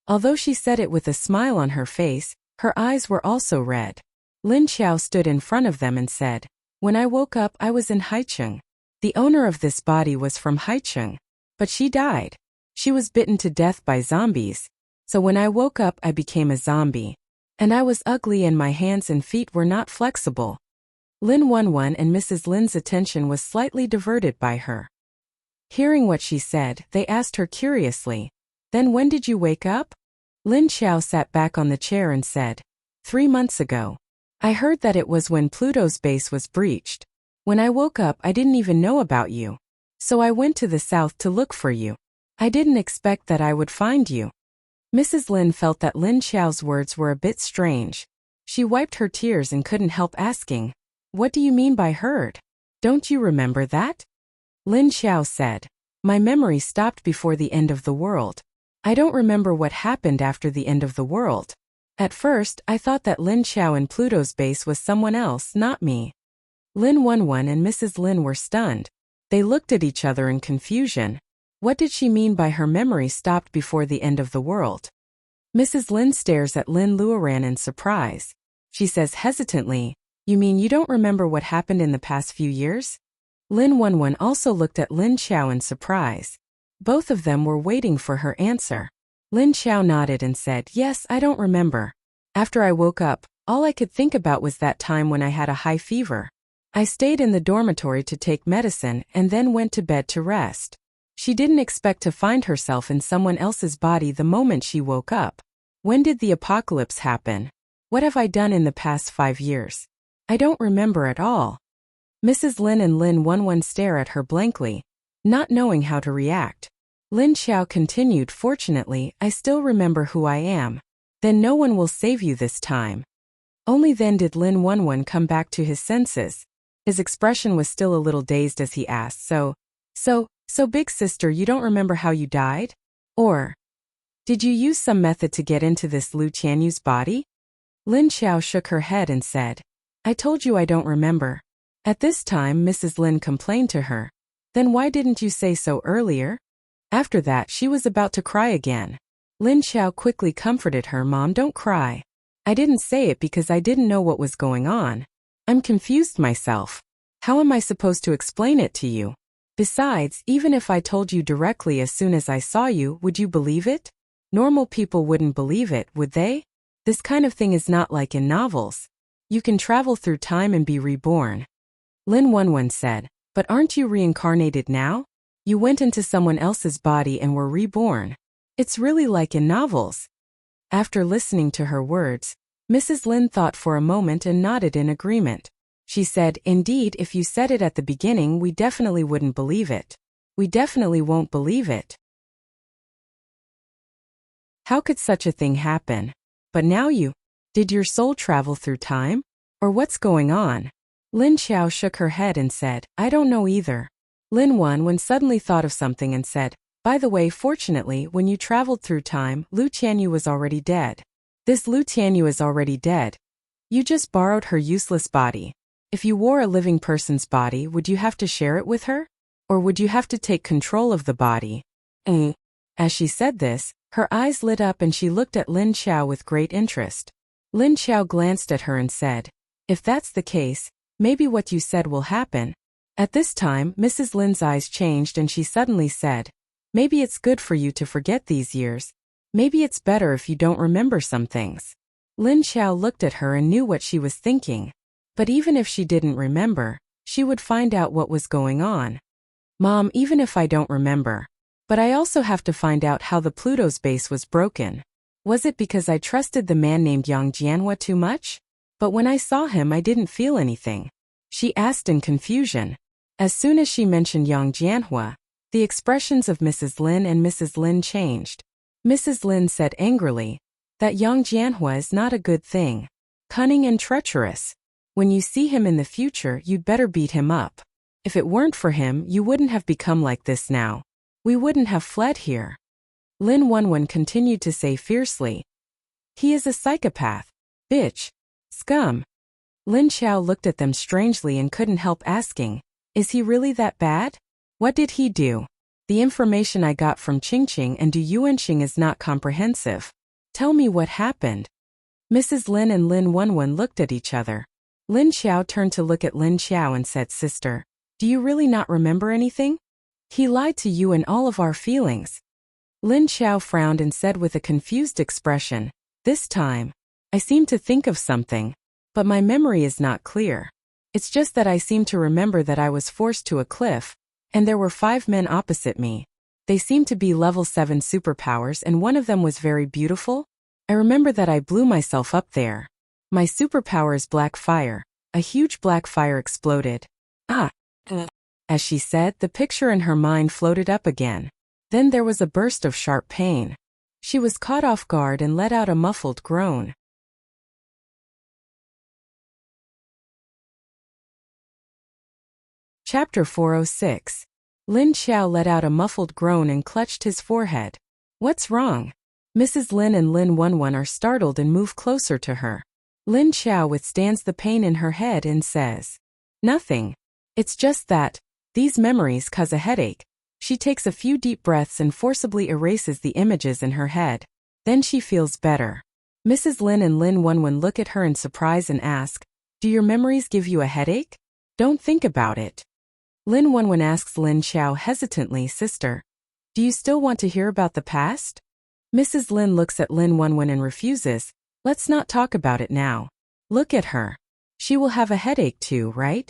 Although she said it with a smile on her face, her eyes were also red. Lin Xiao stood in front of them and said, "When I woke up, I was in Haicheng. The owner of this body was from Haicheng, but she died. She was bitten to death by zombies. So when I woke up, I became a zombie. And I was ugly and my hands and feet were not flexible." Lin Wenwen and Mrs. Lin's attention was slightly diverted by her. Hearing what she said, they asked her curiously, "Then when did you wake up?" Lin Xiao sat back on the chair and said, 3 months ago. I heard that it was when Pluto's base was breached. When I woke up, I didn't even know about you. So I went to the south to look for you. I didn't expect that I would find you." Mrs. Lin felt that Lin Xiao's words were a bit strange. She wiped her tears and couldn't help asking, "What do you mean by heard? Don't you remember that?" Lin Xiao said, "My memory stopped before the end of the world. I don't remember what happened after the end of the world. At first, I thought that Lin Xiao in Pluto's base was someone else, not me." Lin Wenwen and Mrs. Lin were stunned. They looked at each other in confusion. What did she mean by her memory stopped before the end of the world? Mrs. Lin stares at Lin Luoran in surprise. She says hesitantly, "You mean you don't remember what happened in the past few years?" Lin Wenwen also looked at Lin Xiao in surprise. Both of them were waiting for her answer. Lin Xiao nodded and said, "Yes, I don't remember. After I woke up, all I could think about was that time when I had a high fever. I stayed in the dormitory to take medicine and then went to bed to rest." She didn't expect to find herself in someone else's body the moment she woke up. "When did the apocalypse happen? What have I done in the past 5 years? I don't remember at all." Mrs. Lin and Lin Wenwen stare at her blankly, not knowing how to react. Lin Xiao continued, "Fortunately, I still remember who I am. Then no one will save you this time." Only then did Lin Wenwen come back to his senses. His expression was still a little dazed as he asked, So big sister, you don't remember how you died? Or did you use some method to get into this Lu Qianyu's body?" Lin Xiao shook her head and said, I told you I don't remember. At this time, Mrs. Lin complained to her. Then why didn't you say so earlier? After that, she was about to cry again. Lin Xiao quickly comforted her. Mom, don't cry. I didn't say it because I didn't know what was going on. I'm confused myself. How am I supposed to explain it to you? Besides, even if I told you directly as soon as I saw you, would you believe it? Normal people wouldn't believe it, would they? This kind of thing is not like in novels. You can travel through time and be reborn. Lin Wenwen said, but aren't you reincarnated now? You went into someone else's body and were reborn. It's really like in novels. After listening to her words, Mrs. Lin thought for a moment and nodded in agreement. She said, indeed, if you said it at the beginning, we definitely wouldn't believe it. We definitely won't believe it. How could such a thing happen? But now did your soul travel through time? Or what's going on? Lin Xiao shook her head and said, I don't know either. Lin Wenwen suddenly thought of something and said, by the way, fortunately, when you traveled through time, Lu Tianyu was already dead. This Lu Tianyu is already dead. You just borrowed her useless body. If you wore a living person's body, would you have to share it with her? Or would you have to take control of the body? As she said this, her eyes lit up and she looked at Lin Xiao with great interest. Lin Xiao glanced at her and said, if that's the case, maybe what you said will happen. At this time, Mrs. Lin's eyes changed and she suddenly said, maybe it's good for you to forget these years. Maybe it's better if you don't remember some things. Lin Xiao looked at her and knew what she was thinking. But even if she didn't remember, she would find out what was going on. Mom, even if I don't remember. But I also have to find out how the Pluto's base was broken. Was it because I trusted the man named Yang Jianhua too much? But when I saw him, I didn't feel anything. She asked in confusion. As soon as she mentioned Yang Jianhua, the expressions of Mrs. Lin and Mrs. Lin changed. Mrs. Lin said angrily, that Yang Jianhua is not a good thing. Cunning and treacherous. When you see him in the future, you'd better beat him up. If it weren't for him, you wouldn't have become like this now. We wouldn't have fled here. Lin Wenwen continued to say fiercely. He is a psychopath. Bitch. Scum. Lin Xiao looked at them strangely and couldn't help asking, is he really that bad? What did he do? The information I got from Qingqing and Du Yuanxing is not comprehensive. Tell me what happened. Mrs. Lin and Lin Wenwen looked at each other. Lin Xiao turned to look at Lin Xiao and said, sister, do you really not remember anything? He lied to you and all of our feelings. Lin Xiao frowned and said with a confused expression, this time, I seem to think of something, but my memory is not clear. It's just that I seem to remember that I was forced to a cliff, and there were 5 men opposite me. They seemed to be level 7 superpowers and one of them was very beautiful. I remember that I blew myself up there. My superpower is black fire. A huge black fire exploded. As she said, the picture in her mind floated up again. Then there was a burst of sharp pain. She was caught off guard and let out a muffled groan. Chapter 406. Lin Xiao let out a muffled groan and clutched his forehead. What's wrong? Mrs. Lin and Lin Wenwen are startled and move closer to her. Lin Xiao withstands the pain in her head and says, nothing. It's just that these memories cause a headache. She takes a few deep breaths and forcibly erases the images in her head. Then she feels better. Mrs. Lin and Lin Wenwen look at her in surprise and ask, do your memories give you a headache? Don't think about it. Lin Wenwen asks Lin Xiao hesitantly, sister, do you still want to hear about the past? Mrs. Lin looks at Lin Wenwen and refuses, let's not talk about it now. Look at her. She will have a headache too, right?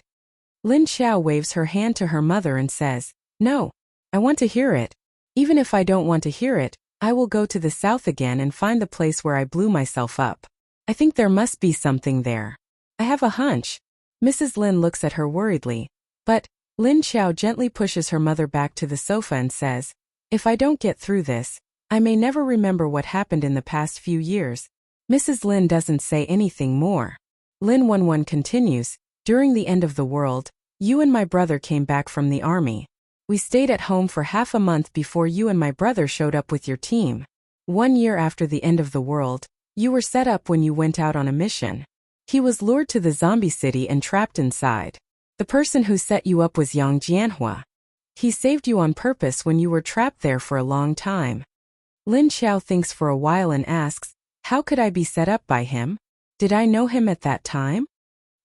Lin Xiao waves her hand to her mother and says, no, I want to hear it. Even if I don't want to hear it, I will go to the south again and find the place where I blew myself up. I think there must be something there. I have a hunch. Mrs. Lin looks at her worriedly. But Lin Xiao gently pushes her mother back to the sofa and says, if I don't get through this, I may never remember what happened in the past few years. Mrs. Lin doesn't say anything more. Lin Wenwen continues, during the end of the world, you and my brother came back from the army. We stayed at home for half a month before you and my brother showed up with your team. 1 year after the end of the world, You were set up when you went out on a mission. He was lured to the zombie city and trapped inside. The person who set you up was Yang Jianhua. He saved you on purpose when you were trapped there for a long time. Lin Xiao thinks for a while and asks, how could I be set up by him? Did I know him at that time?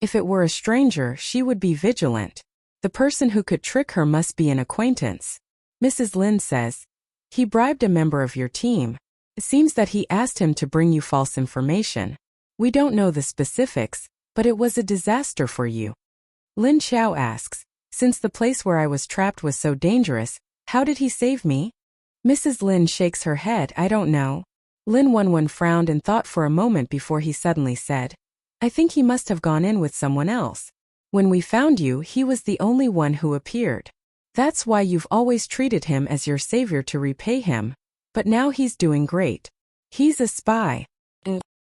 If it were a stranger, she would be vigilant. The person who could trick her must be an acquaintance. Mrs. Lin says, he bribed a member of your team. It seems that he asked him to bring you false information. We don't know the specifics, but it was a disaster for you. Lin Xiao asks, since the place where I was trapped was so dangerous, how did he save me? Mrs. Lin shakes her head, I don't know. Lin Wenwen frowned and thought for a moment before he suddenly said, I think he must have gone in with someone else. When we found you, he was the only one who appeared. That's why you've always treated him as your savior to repay him. But now he's doing great. He's a spy.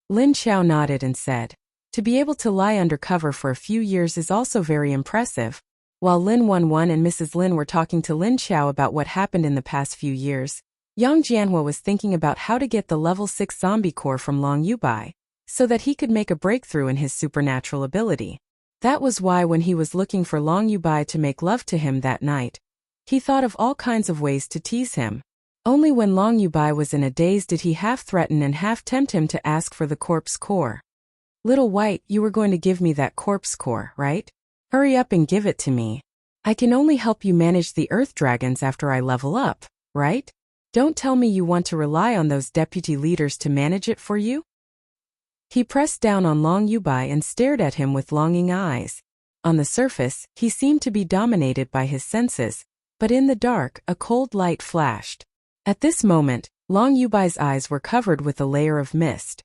Lin Xiao nodded and said, to be able to lie undercover for a few years is also very impressive. While Lin Wenwen and Mrs. Lin were talking to Lin Xiao about what happened in the past few years, Yang Jianhua was thinking about how to get the level 6 zombie core from Long Yubai, so that he could make a breakthrough in his supernatural ability. That was why when he was looking for Long Yubai to make love to him that night, he thought of all kinds of ways to tease him. Only when Long Yubai was in a daze did he half threaten and half tempt him to ask for the corpse core. Little White, you were going to give me that corpse core, right? Hurry up and give it to me. I can only help you manage the earth dragons after I level up, right? Don't tell me you want to rely on those deputy leaders to manage it for you? He pressed down on Long Yubai and stared at him with longing eyes. On the surface, he seemed to be dominated by his senses, but in the dark, a cold light flashed. At this moment, Long Yubai's eyes were covered with a layer of mist.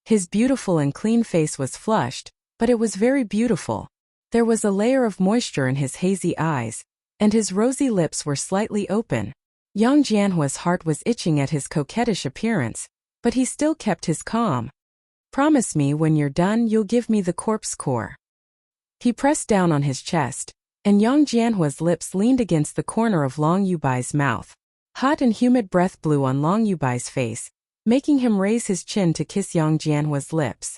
His beautiful and clean face was flushed, but it was very beautiful. There was a layer of moisture in his hazy eyes, and his rosy lips were slightly open. Yang Jianhua's heart was itching at his coquettish appearance, but he still kept his calm. Promise me when you're done you'll give me the corpse core. He pressed down on his chest, and Yang Jianhua's lips leaned against the corner of Long Yubai's mouth. Hot and humid breath blew on Long Yubai's face, making him raise his chin to kiss Yang Jianhua's lips.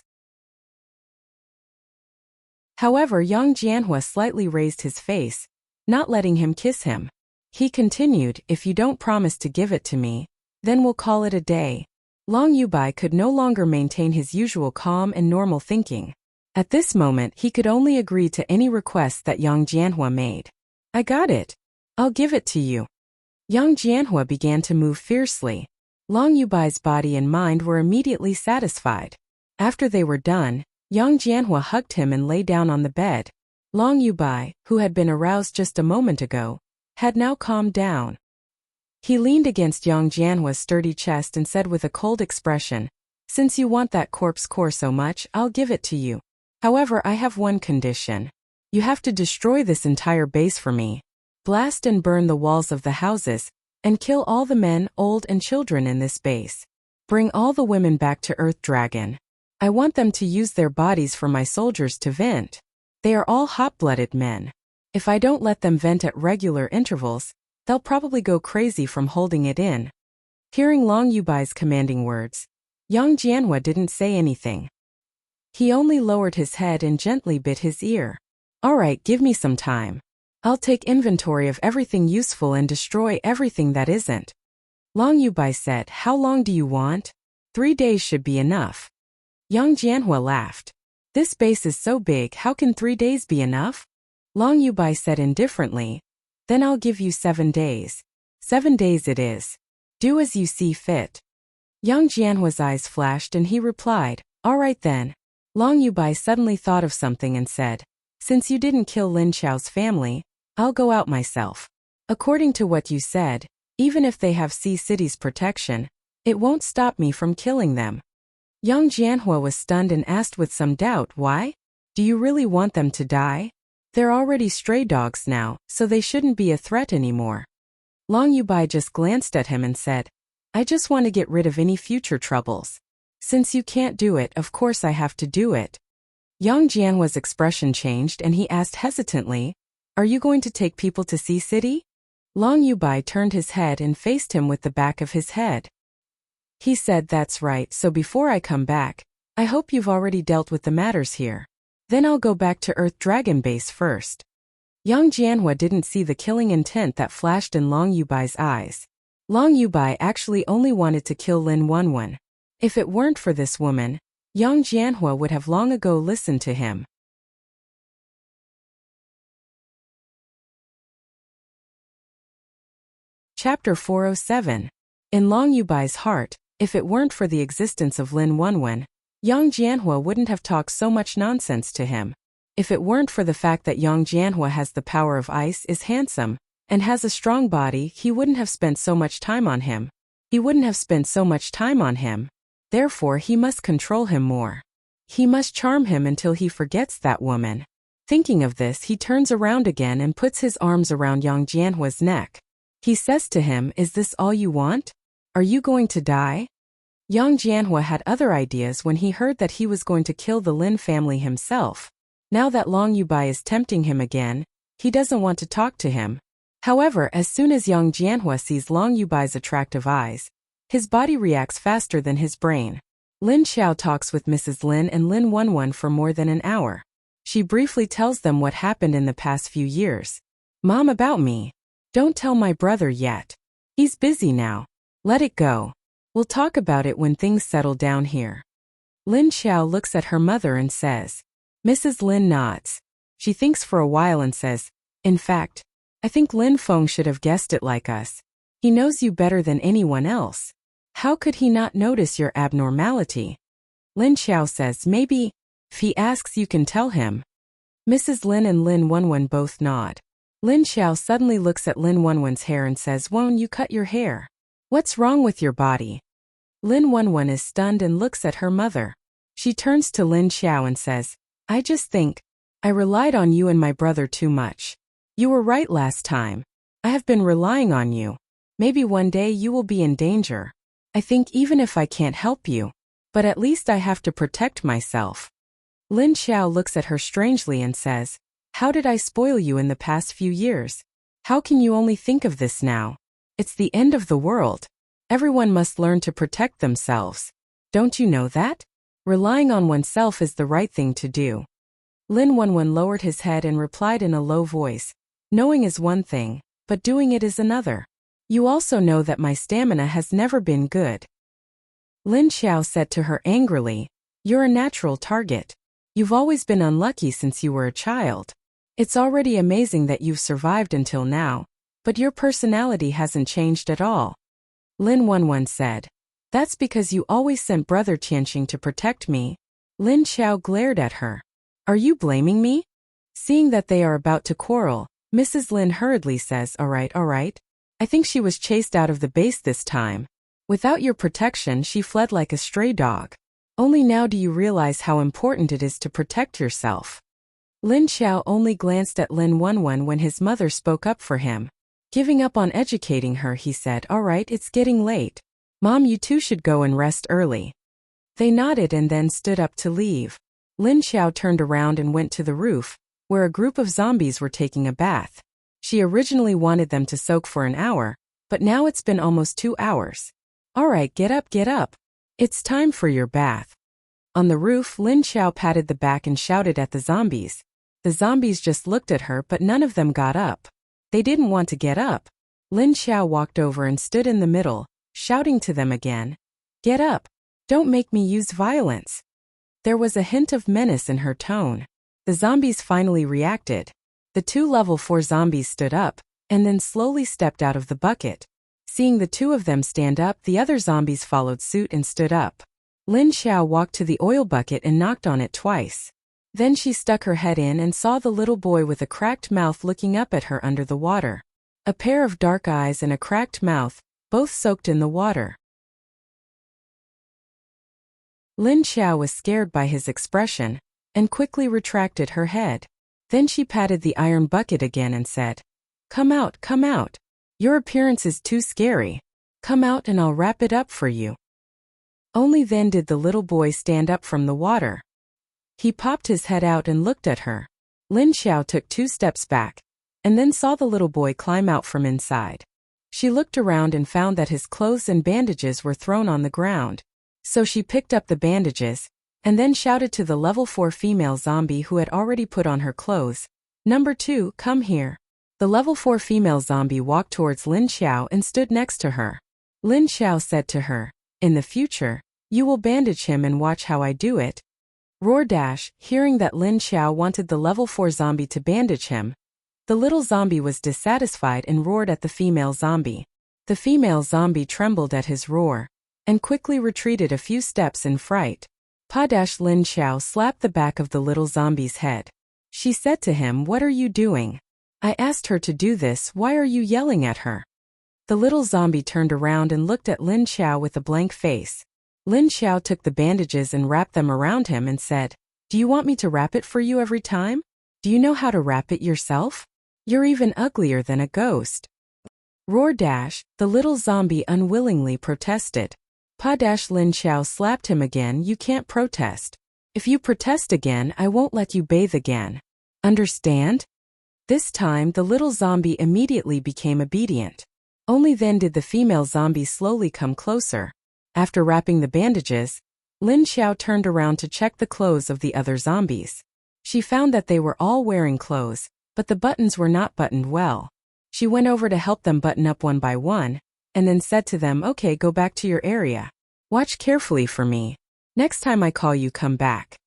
However, Yang Jianhua slightly raised his face, not letting him kiss him. He continued, if you don't promise to give it to me, then we'll call it a day. Long Yubai could no longer maintain his usual calm and normal thinking. At this moment, he could only agree to any request that Yang Jianhua made. I got it. I'll give it to you. Yang Jianhua began to move fiercely. Long Yubai's body and mind were immediately satisfied. After they were done, Yang Jianhua hugged him and lay down on the bed. Long Yubai, who had been aroused just a moment ago, had now calmed down. He leaned against Yang Jianhua's sturdy chest and said with a cold expression, since you want that corpse core so much, I'll give it to you. However, I have one condition. You have to destroy this entire base for me. Blast and burn the walls of the houses, and kill all the men, old and children in this base. Bring all the women back to Earth Dragon. I want them to use their bodies for my soldiers to vent. They are all hot-blooded men. If I don't let them vent at regular intervals, they'll probably go crazy from holding it in. Hearing Long Yubai's commanding words, Yang Jianhua didn't say anything. He only lowered his head and gently bit his ear. All right, give me some time. I'll take inventory of everything useful and destroy everything that isn't. Long Yubai said, how long do you want? 3 days should be enough. Yang Jianhua laughed. This base is so big, how can 3 days be enough? Long Yubai said indifferently, then I'll give you 7 days. 7 days it is. Do as you see fit. Yang Jianhua's eyes flashed and he replied, all right then. Long Yubai suddenly thought of something and said, since you didn't kill Lin Xiao's family, I'll go out myself. According to what you said, even if they have Sea City's protection, it won't stop me from killing them. Yang Jianhua was stunned and asked with some doubt, why? Do you really want them to die? They're already stray dogs now, so they shouldn't be a threat anymore. Long Yubai just glanced at him and said, I just want to get rid of any future troubles. Since you can't do it, of course I have to do it. Yang Jianhua's expression changed and he asked hesitantly, are you going to take people to Sea City? Long Yubai turned his head and faced him with the back of his head. He said, "That's right, so before I come back, I hope you've already dealt with the matters here. Then I'll go back to Earth Dragon Base first." Yang Jianhua didn't see the killing intent that flashed in Long Yubai's eyes. Long Yubai actually only wanted to kill Lin Wenwen. If it weren't for this woman, Yang Jianhua would have long ago listened to him. Chapter 407. In Long Yubai's heart, if it weren't for the existence of Lin Wenwen, Yang Jianhua wouldn't have talked so much nonsense to him. If it weren't for the fact that Yang Jianhua has the power of ice, is handsome, and has a strong body, he wouldn't have spent so much time on him. Therefore he must control him more. He must charm him until he forgets that woman. Thinking of this, he turns around again and puts his arms around Yang Jianhua's neck. He says to him, "Is this all you want? Are you going to die?" Yang Jianhua had other ideas when he heard that he was going to kill the Lin family himself. Now that Long Yubai is tempting him again, he doesn't want to talk to him. However, as soon as Yang Jianhua sees Long Yubai's attractive eyes, his body reacts faster than his brain. Lin Xiao talks with Mrs. Lin and Lin Wenwen for more than an hour. She briefly tells them what happened in the past few years. "Mom, about me. Don't tell my brother yet. He's busy now. Let it go. We'll talk about it when things settle down here." Lin Xiao looks at her mother and says. Mrs. Lin nods. She thinks for a while and says, "In fact, I think Lin Feng should have guessed it like us. He knows you better than anyone else. How could he not notice your abnormality?" Lin Xiao says, "Maybe, if he asks you can tell him." Mrs. Lin and Lin Wenwen both nod. Lin Xiao suddenly looks at Lin Wenwen's hair and says, "Won't you cut your hair? What's wrong with your body?" Lin Wenwen is stunned and looks at her mother. She turns to Lin Xiao and says, "I just think I relied on you and my brother too much. You were right last time. I have been relying on you. Maybe one day you will be in danger. I think even if I can't help you, but at least I have to protect myself." Lin Xiao looks at her strangely and says, "How did I spoil you in the past few years? How can you only think of this now? It's the end of the world. Everyone must learn to protect themselves. Don't you know that? Relying on oneself is the right thing to do." Lin Wenwen lowered his head and replied in a low voice, "Knowing is one thing, but doing it is another. You also know that my stamina has never been good." Lin Xiao said to her angrily, "You're a natural target. You've always been unlucky since you were a child. It's already amazing that you've survived until now, but your personality hasn't changed at all." Lin Wenwen said, "That's because you always sent Brother Tianxing to protect me." Lin Xiao glared at her. "Are you blaming me?" Seeing that they are about to quarrel, Mrs. Lin hurriedly says, all right. I think she was chased out of the base this time. Without your protection, she fled like a stray dog. Only now do you realize how important it is to protect yourself." Lin Xiao only glanced at Lin Wenwen when his mother spoke up for him. Giving up on educating her, he said, "All right, it's getting late. Mom, you two should go and rest early." They nodded and then stood up to leave. Lin Xiao turned around and went to the roof, where a group of zombies were taking a bath. She originally wanted them to soak for an hour, but now it's been almost 2 hours. "All right, get up. It's time for your bath." On the roof, Lin Xiao patted the back and shouted at the zombies. The zombies just looked at her, but none of them got up. They didn't want to get up. Lin Xiao walked over and stood in the middle, shouting to them again, "Get up. Don't make me use violence." There was a hint of menace in her tone. The zombies finally reacted. The 2 level 4 zombies stood up, and then slowly stepped out of the bucket. Seeing the 2 of them stand up, the other zombies followed suit and stood up. Lin Xiao walked to the oil bucket and knocked on it twice. Then she stuck her head in and saw the little boy with a cracked mouth looking up at her under the water. A pair of dark eyes and a cracked mouth, both soaked in the water. Lin Xiao was scared by his expression, and quickly retracted her head. Then she patted the iron bucket again and said, come out. Your appearance is too scary. Come out and I'll wrap it up for you." Only then did the little boy stand up from the water. He popped his head out and looked at her. Lin Xiao took 2 steps back, and then saw the little boy climb out from inside. She looked around and found that his clothes and bandages were thrown on the ground. So she picked up the bandages, and then shouted to the level 4 female zombie who had already put on her clothes, "Number 2, come here." The level 4 female zombie walked towards Lin Xiao and stood next to her. Lin Xiao said to her, "In the future, you will bandage him and watch how I do it." Roar dash, hearing that Lin Xiao wanted the level 4 zombie to bandage him, the little zombie was dissatisfied and roared at the female zombie. The female zombie trembled at his roar, and quickly retreated a few steps in fright. Lin Xiao slapped the back of the little zombie's head. She said to him, "What are you doing? I asked her to do this, why are you yelling at her?" The little zombie turned around and looked at Lin Xiao with a blank face. Lin Xiao took the bandages and wrapped them around him and said, "Do you want me to wrap it for you every time? Do you know how to wrap it yourself? You're even uglier than a ghost." Roar dash, the little zombie unwillingly protested. Lin Xiao slapped him again. "You can't protest. If you protest again, I won't let you bathe again. Understand?" This time the little zombie immediately became obedient. Only then did the female zombie slowly come closer. After wrapping the bandages, Lin Xiao turned around to check the clothes of the other zombies. She found that they were all wearing clothes, but the buttons were not buttoned well. She went over to help them button up one by one, and then said to them, "Okay, go back to your area. Watch carefully for me. Next time I call you, come back."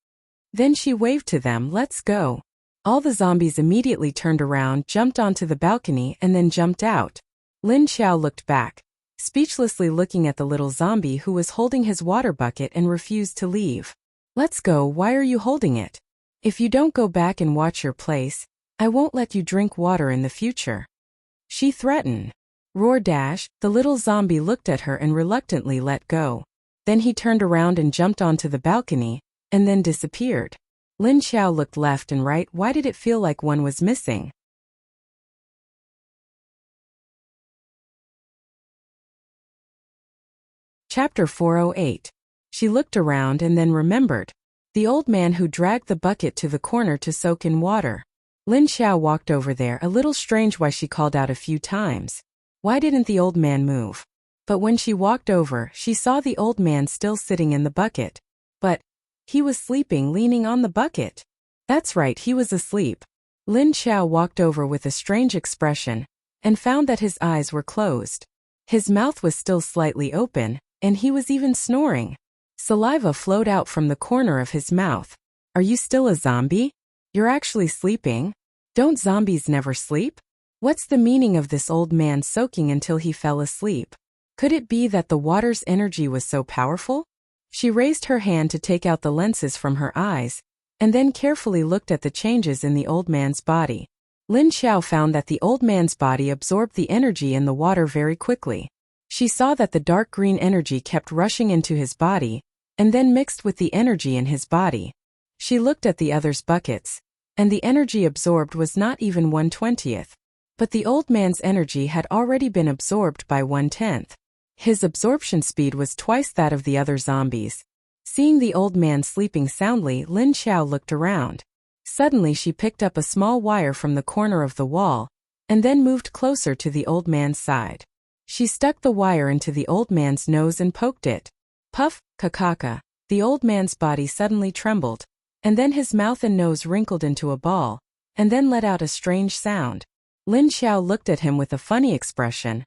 Then she waved to them, "Let's go." All the zombies immediately turned around, jumped onto the balcony, and then jumped out. Lin Xiao looked back, speechlessly looking at the little zombie who was holding his water bucket and refused to leave. "Let's go, why are you holding it? If you don't go back and watch your place, I won't let you drink water in the future," she threatened. Roar dash, the little zombie looked at her and reluctantly let go. Then he turned around and jumped onto the balcony, and then disappeared. Lin Xiao looked left and right. Why did it feel like one was missing? Chapter 408. She looked around and then remembered. The old man who dragged the bucket to the corner to soak in water. Lin Xiao walked over there, a little strange why she called out a few times. Why didn't the old man move? But when she walked over, she saw the old man still sitting in the bucket. But he was sleeping, leaning on the bucket. That's right, he was asleep. Lin Xiao walked over with a strange expression, and found that his eyes were closed. His mouth was still slightly open, and he was even snoring. Saliva flowed out from the corner of his mouth. "Are you still a zombie? You're actually sleeping? Don't zombies never sleep? What's the meaning of this old man soaking until he fell asleep? Could it be that the water's energy was so powerful?" She raised her hand to take out the lenses from her eyes, and then carefully looked at the changes in the old man's body. Lin Xiao found that the old man's body absorbed the energy in the water very quickly. She saw that the dark green energy kept rushing into his body, and then mixed with the energy in his body. She looked at the others' buckets, and the energy absorbed was not even 1/20th. But the old man's energy had already been absorbed by 1/10. His absorption speed was twice that of the other zombies. Seeing the old man sleeping soundly, Lin Xiao looked around. Suddenly she picked up a small wire from the corner of the wall, and then moved closer to the old man's side. She stuck the wire into the old man's nose and poked it. Puff, kakaka. The old man's body suddenly trembled, and then his mouth and nose wrinkled into a ball, and then let out a strange sound. Lin Xiao looked at him with a funny expression.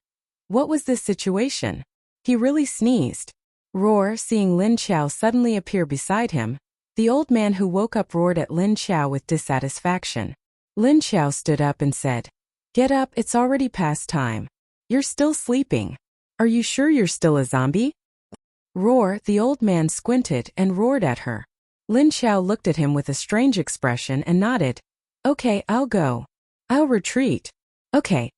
What was this situation? He really sneezed. Roar, seeing Lin Xiao suddenly appear beside him, the old man who woke up roared at Lin Xiao with dissatisfaction. Lin Xiao stood up and said, "Get up, it's already past time. You're still sleeping. Are you sure you're still a zombie?" Roar, the old man squinted and roared at her. Lin Xiao looked at him with a strange expression and nodded. "Okay, I'll go. I'll retreat. Okay."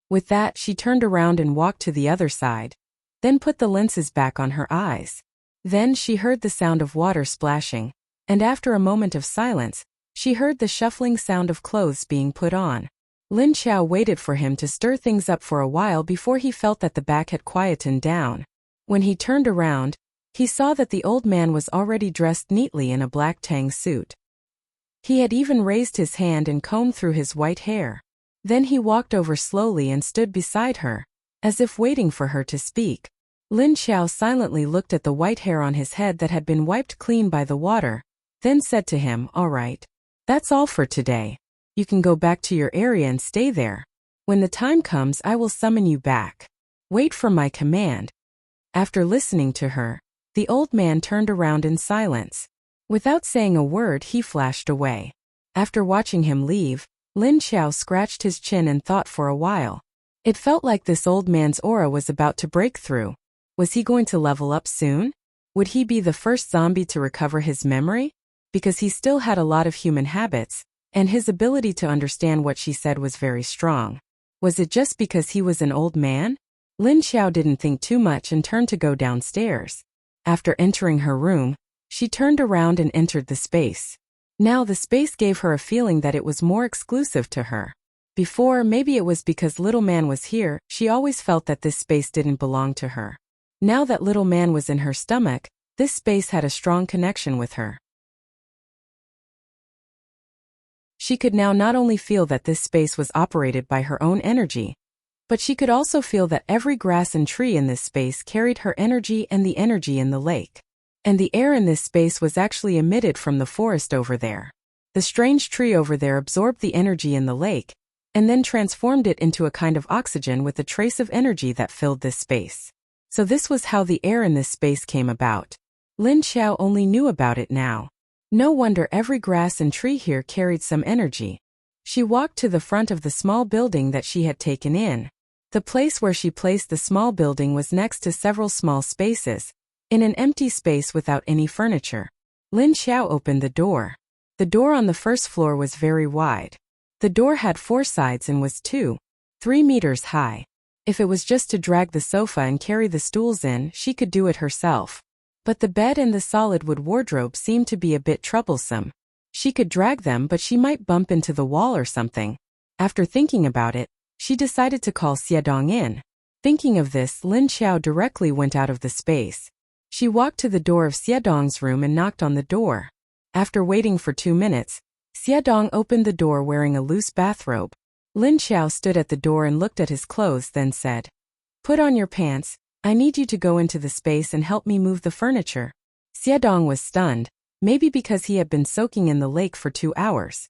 With that, she turned around and walked to the other side, then put the lenses back on her eyes. Then she heard the sound of water splashing, and after a moment of silence, she heard the shuffling sound of clothes being put on. Lin Xiao waited for him to stir things up for a while before he felt that the back had quietened down. When he turned around, he saw that the old man was already dressed neatly in a black tang suit. He had even raised his hand and combed through his white hair. Then he walked over slowly and stood beside her, as if waiting for her to speak. Lin Xiao silently looked at the white hair on his head that had bin wiped clean by the water, then said to him, "All right. That's all for today. You can go back to your area and stay there. When the time comes, I will summon you back. Wait for my command." After listening to her, the old man turned around in silence. Without saying a word, he flashed away. After watching him leave, Lin Xiao scratched his chin and thought for a while. It felt like this old man's aura was about to break through. Was he going to level up soon? Would he be the first zombie to recover his memory? Because he still had a lot of human habits, and his ability to understand what she said was very strong. Was it just because he was an old man? Lin Xiao didn't think too much and turned to go downstairs. After entering her room, she turned around and entered the space. Now the space gave her a feeling that it was more exclusive to her. Before, maybe it was because little man was here, she always felt that this space didn't belong to her. Now that little man was in her stomach, this space had a strong connection with her. She could now not only feel that this space was operated by her own energy, but she could also feel that every grass and tree in this space carried her energy and the energy in the lake. And the air in this space was actually emitted from the forest over there. The strange tree over there absorbed the energy in the lake, and then transformed it into a kind of oxygen with a trace of energy that filled this space. So this was how the air in this space came about. Lin Xiao only knew about it now. No wonder every grass and tree here carried some energy. She walked to the front of the small building that she had taken in. The place where she placed the small building was next to several small spaces, in an empty space without any furniture. Lin Xiao opened the door. The door on the first floor was very wide. The door had 4 sides and was 2-3 meters high. If it was just to drag the sofa and carry the stools in, she could do it herself. But the bed and the solid wood wardrobe seemed to be a bit troublesome. She could drag them, but she might bump into the wall or something. After thinking about it, she decided to call Xiadong in. Thinking of this, Lin Xiao directly went out of the space. She walked to the door of Xiadong's room and knocked on the door. After waiting for 2 minutes, Xiadong opened the door wearing a loose bathrobe. Lin Xiao stood at the door and looked at his clothes, then said, "Put on your pants. I need you to go into the space and help me move the furniture." Xiadong was stunned, maybe because he had been soaking in the lake for 2 hours.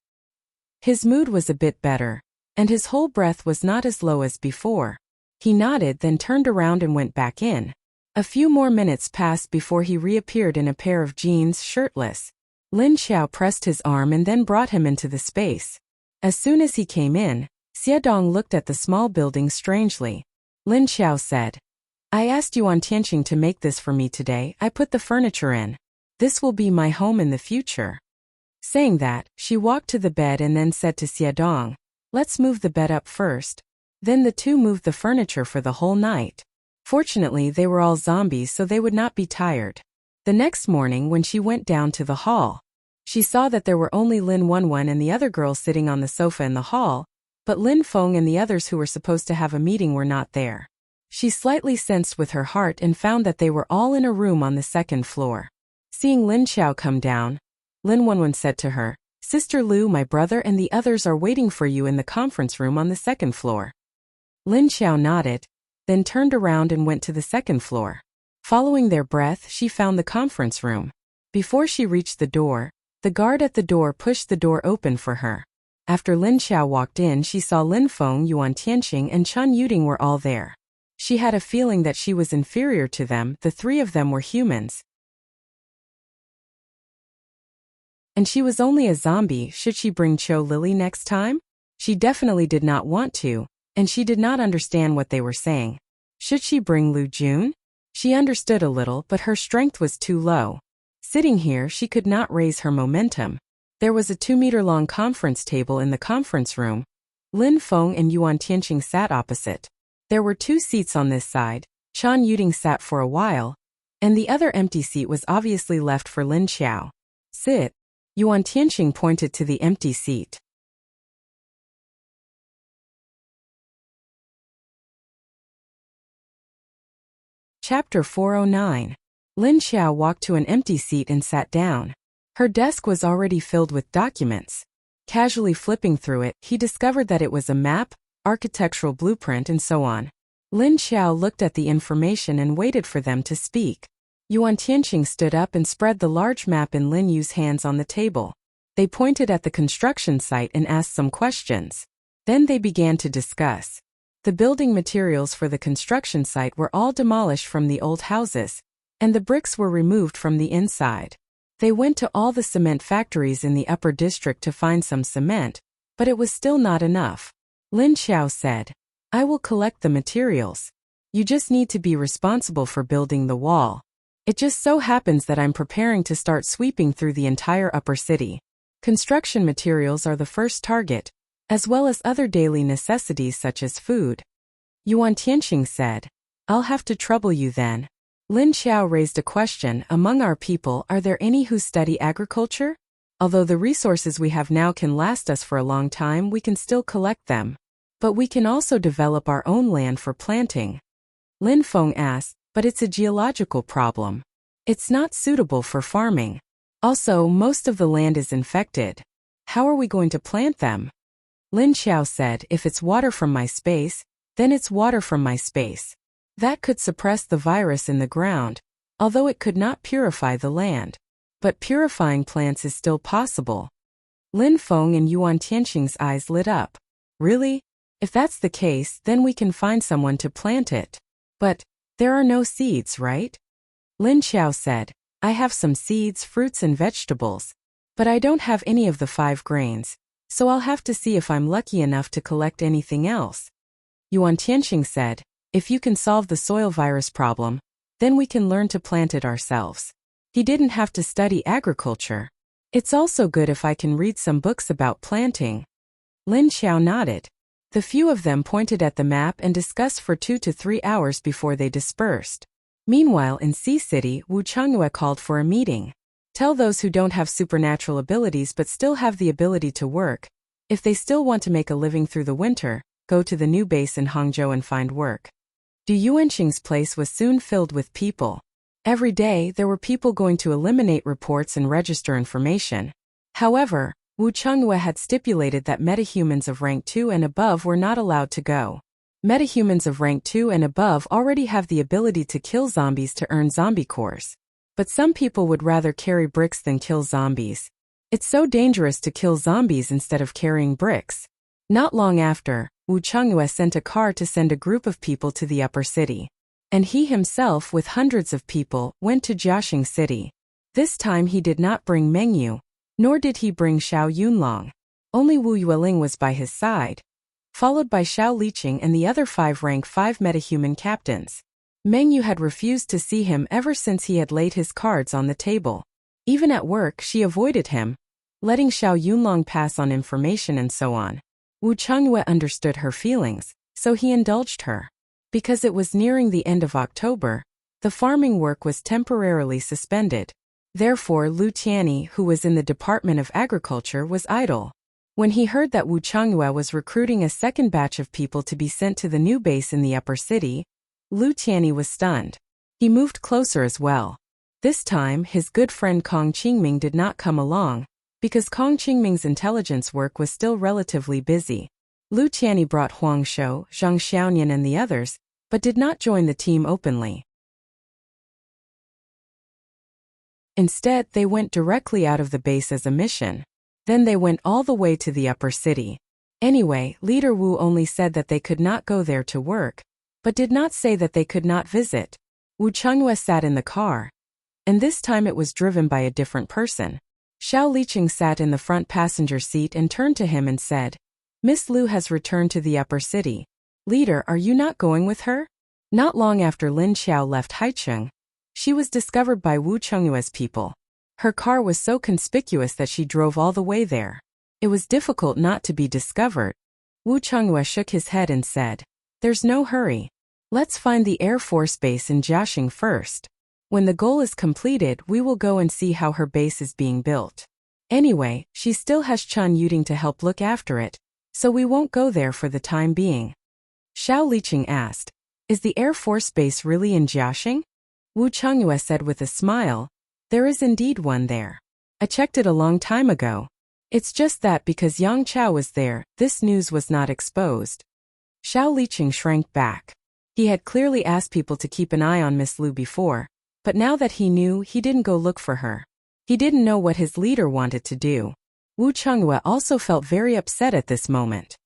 His mood was a bit better, and his whole breath was not as low as before. He nodded, then turned around and went back in. A few more minutes passed before he reappeared in a pair of jeans, shirtless. Lin Xiao pressed his arm and then brought him into the space. As soon as he came in, Xiadong looked at the small building strangely. Lin Xiao said, "I asked Yuan Tianqing to make this for me today. I put the furniture in. This will be my home in the future." Saying that, she walked to the bed and then said to Xiadong, "Let's move the bed up first." Then the two moved the furniture for the whole night. Fortunately, they were all zombies, so they would not be tired. The next morning, when she went down to the hall, she saw that there were only Lin Wenwen and the other girls sitting on the sofa in the hall, but Lin Feng and the others who were supposed to have a meeting were not there. She slightly sensed with her heart and found that they were all in a room on the 2nd floor. Seeing Lin Xiao come down, Lin Wenwen said to her, "Sister Lu, my brother and the others are waiting for you in the conference room on the 2nd floor." Lin Xiao nodded, then turned around and went to the 2nd floor. Following their breath, she found the conference room. Before she reached the door, the guard at the door pushed the door open for her. After Lin Xiao walked in, she saw Lin Feng, Yuan Tianqing and Chen Yuding were all there. She had a feeling that she was inferior to them. The 3 of them were humans, and she was only a zombie. Should she bring Cho Lily next time? She definitely did not want to, and she did not understand what they were saying. Should she bring Lu Jun? She understood a little, but her strength was too low. Sitting here, she could not raise her momentum. There was a 2-meter-long conference table in the conference room. Lin Feng and Yuan Tianqing sat opposite. There were 2 seats on this side. Chen Yuding sat for a while, and the other empty seat was obviously left for Lin Xiao. "Sit." Yuan Tianqing pointed to the empty seat. Chapter 409. Lin Xiao walked to an empty seat and sat down. Her desk was already filled with documents. Casually flipping through it, he discovered that it was a map, architectural blueprint and so on. Lin Xiao looked at the information and waited for them to speak. Yuan Tianqing stood up and spread the large map in Lin Yu's hands on the table. They pointed at the construction site and asked some questions. Then they began to discuss. The building materials for the construction site were all demolished from the old houses, and the bricks were removed from the inside. They went to all the cement factories in the upper district to find some cement, but it was still not enough. Lin Xiao said, "I will collect the materials. You just need to be responsible for building the wall. It just so happens that I'm preparing to start sweeping through the entire upper city. Construction materials are the first target, as well as other daily necessities such as food." Yuan Tianqing said, "I'll have to trouble you then." Lin Xiao raised a question. "Among our people, are there any who study agriculture? Although the resources we have now can last us for a long time, we can still collect them. But we can also develop our own land for planting." Lin Feng asked, "But it's a geological problem. It's not suitable for farming. Also, most of the land is infected. How are we going to plant them?" Lin Xiao said, "If it's water from my space, then it's water from my space. That could suppress the virus in the ground, although it could not purify the land. But purifying plants is still possible." Lin Feng and Yuan Tianqing's eyes lit up. "Really? If that's the case, then we can find someone to plant it. But there are no seeds, right?" Lin Xiao said, "I have some seeds, fruits and vegetables, but I don't have any of the 5 grains, so I'll have to see if I'm lucky enough to collect anything else." Yuan Tianqing said, "If you can solve the soil virus problem, then we can learn to plant it ourselves." He didn't have to study agriculture. "It's also good if I can read some books about planting." Lin Xiao nodded. The few of them pointed at the map and discussed for 2 to 3 hours before they dispersed. Meanwhile, in Sea City, Wu Changyue called for a meeting. "Tell those who don't have supernatural abilities but still have the ability to work, if they still want to make a living through the winter, go to the new base in Hangzhou and find work." Du Yuanqing's place was soon filled with people. Every day, there were people going to eliminate reports and register information. However, Wu Changyue had stipulated that metahumans of rank 2 and above were not allowed to go. Metahumans of rank 2 and above already have the ability to kill zombies to earn zombie cores. But some people would rather carry bricks than kill zombies. It's so dangerous to kill zombies instead of carrying bricks. Not long after, Wu Changyue sent a car to send a group of people to the upper city. And he himself, with hundreds of people, went to Jiaxing City. This time he did not bring Meng Yu, nor did he bring Xiao Yunlong. Only Wu Yueling was by his side, followed by Xiao Liqing and the other 5 rank 5 metahuman captains. Meng Yu had refused to see him ever since he had laid his cards on the table. Even at work, she avoided him, letting Xiao Yunlong pass on information and so on. Wu Changyue understood her feelings, so he indulged her. Because it was nearing the end of October, the farming work was temporarily suspended. Therefore, Lu Tianyi, who was in the Department of Agriculture, was idle. When he heard that Wu Changyue was recruiting a second batch of people to be sent to the new base in the upper city, Lu Tianyi was stunned. He moved closer as well. This time, his good friend Kong Qingming did not come along, because Kong Qingming's intelligence work was still relatively busy. Lu Tianyi brought Huang Shou, Zhang Xiaonian and the others, but did not join the team openly. Instead, they went directly out of the base as a mission. Then they went all the way to the upper city. Anyway, Leader Wu only said that they could not go there to work, but did not say that they could not visit. Wu Changyue sat in the car, and this time it was driven by a different person. Xiao Liqing sat in the front passenger seat and turned to him and said, "Miss Lu has returned to the upper city. Leader, are you not going with her?" Not long after Lin Xiao left Haicheng, she was discovered by Wu Changyue's people. Her car was so conspicuous that she drove all the way there. It was difficult not to be discovered. Wu Changyue shook his head and said, "There's no hurry. Let's find the Air Force base in Jiaxing first. When the goal is completed, we will go and see how her base is being built. Anyway, she still has Chun Yuding to help look after it, so we won't go there for the time being." Xiao Liqing asked, "Is the Air Force base really in Jiaxing?" Wu Changyue said with a smile, "There is indeed one there. I checked it a long time ago. It's just that because Yang Chao was there, this news was not exposed." Xiao Liqing shrank back. He had clearly asked people to keep an eye on Miss Lu before, but now that he knew, he didn't go look for her. He didn't know what his leader wanted to do. Wu Chengyue also felt very upset at this moment.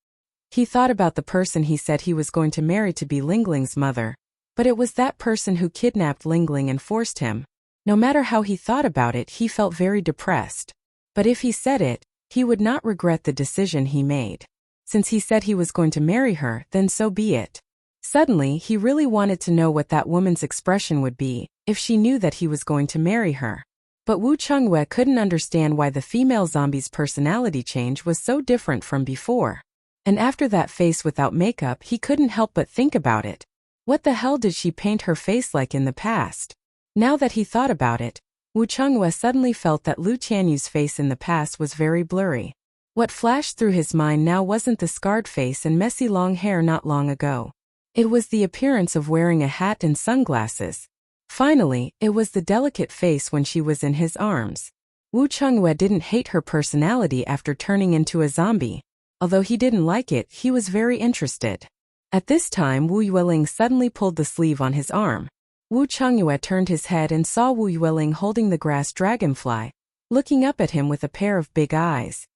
He thought about the person he said he was going to marry to be Lingling's mother, but it was that person who kidnapped Lingling and forced him. No matter how he thought about it, he felt very depressed. But if he said it, he would not regret the decision he made. Since he said he was going to marry her, then so be it. Suddenly, he really wanted to know what that woman's expression would be if she knew that he was going to marry her. But Wu Chengyue couldn't understand why the female zombie's personality change was so different from before. And after that face without makeup, he couldn't help but think about it. What the hell did she paint her face like in the past? Now that he thought about it, Wu Chengyue suddenly felt that Lu Tianyu's face in the past was very blurry. What flashed through his mind now wasn't the scarred face and messy long hair not long ago. It was the appearance of wearing a hat and sunglasses. Finally, it was the delicate face when she was in his arms. Wu Chengyue didn't hate her personality after turning into a zombie. Although he didn't like it, he was very interested. At this time, Wu Yueling suddenly pulled the sleeve on his arm. Wu Chengyue turned his head and saw Wu Yueling holding the grass dragonfly, looking up at him with a pair of big eyes.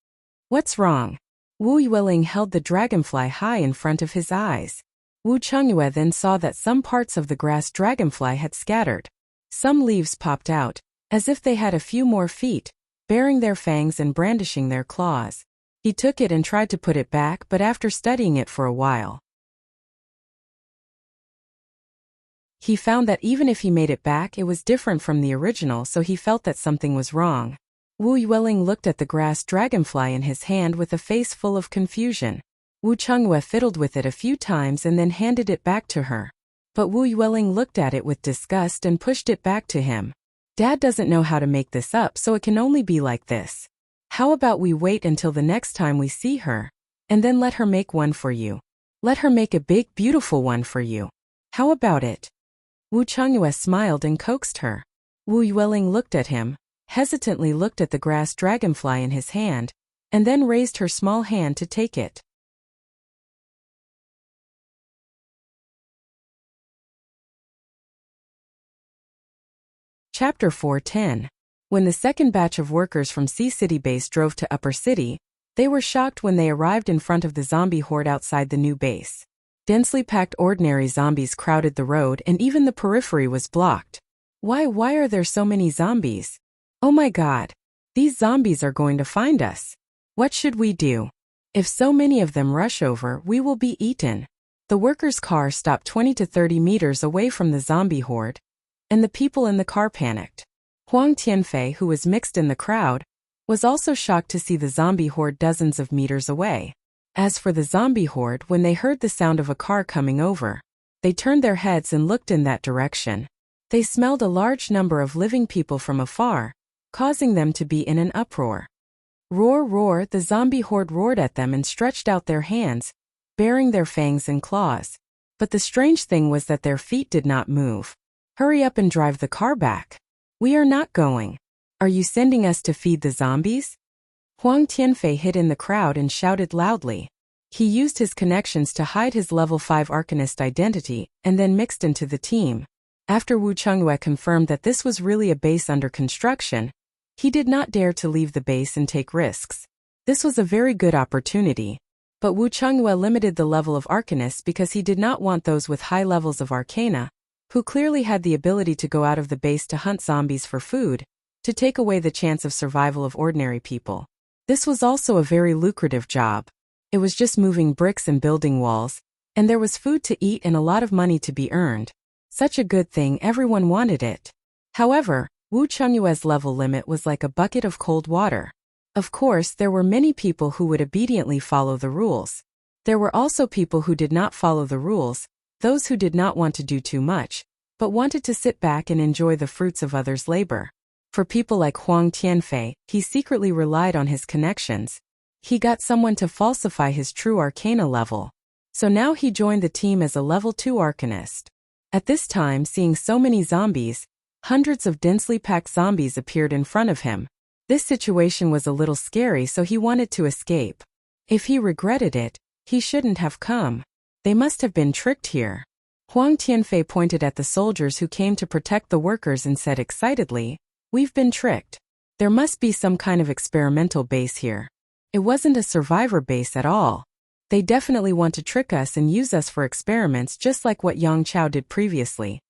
What's wrong? Wu Yueling held the dragonfly high in front of his eyes. Wu Chengyue then saw that some parts of the grass dragonfly had scattered. Some leaves popped out, as if they had a few more feet, baring their fangs and brandishing their claws. He took it and tried to put it back, but after studying it for a while, he found that even if he made it back, it was different from the original, so he felt that something was wrong. Wu Yueling looked at the grass dragonfly in his hand with a face full of confusion. Wu Chengyue fiddled with it a few times and then handed it back to her. But Wu Yueling looked at it with disgust and pushed it back to him. Dad doesn't know how to make this up, so it can only be like this. How about we wait until the next time we see her, and then let her make one for you. Let her make a big, beautiful one for you. How about it? Wu Chengyue smiled and coaxed her. Wu Yueling looked at him, hesitantly looked at the grass dragonfly in his hand, and then raised her small hand to take it. Chapter 4:10. When the second batch of workers from Sea City base drove to Upper City, they were shocked when they arrived in front of the zombie horde outside the new base. Densely packed ordinary zombies crowded the road and even the periphery was blocked. Why are there so many zombies? Oh my god. These zombies are going to find us. What should we do? If so many of them rush over, we will be eaten. The workers' car stopped 20 to 30 meters away from the zombie horde, and the people in the car panicked. Huang Tianfei, who was mixed in the crowd, was also shocked to see the zombie horde dozens of meters away. As for the zombie horde, when they heard the sound of a car coming over, they turned their heads and looked in that direction. They smelled a large number of living people from afar, causing them to be in an uproar. Roar, roar, the zombie horde roared at them and stretched out their hands, baring their fangs and claws. But the strange thing was that their feet did not move. Hurry up and drive the car back. We are not going. Are you sending us to feed the zombies? Huang Tianfei hid in the crowd and shouted loudly. He used his connections to hide his level 5 Arcanist identity and then mixed into the team. After Wu Chengyue confirmed that this was really a base under construction, he did not dare to leave the base and take risks. This was a very good opportunity. But Wu Chengyue limited the level of Arcanists because he did not want those with high levels of Arcana, who clearly had the ability to go out of the base to hunt zombies for food, to take away the chance of survival of ordinary people. This was also a very lucrative job. It was just moving bricks and building walls, and there was food to eat and a lot of money to be earned. Such a good thing, everyone wanted it. However, Wu Chengyue's level limit was like a bucket of cold water. Of course, there were many people who would obediently follow the rules. There were also people who did not follow the rules, those who did not want to do too much, but wanted to sit back and enjoy the fruits of others' labor. For people like Huang Tianfei, he secretly relied on his connections. He got someone to falsify his true Arcana level. So now he joined the team as a level 2 Arcanist. At this time, seeing so many zombies, hundreds of densely packed zombies appeared in front of him. This situation was a little scary, so he wanted to escape. If he regretted it, he shouldn't have come. They must have been tricked here. Huang Tianfei pointed at the soldiers who came to protect the workers and said excitedly, "We've been tricked. There must be some kind of experimental base here. It wasn't a survivor base at all. They definitely want to trick us and use us for experiments just like what Yang Chao did previously."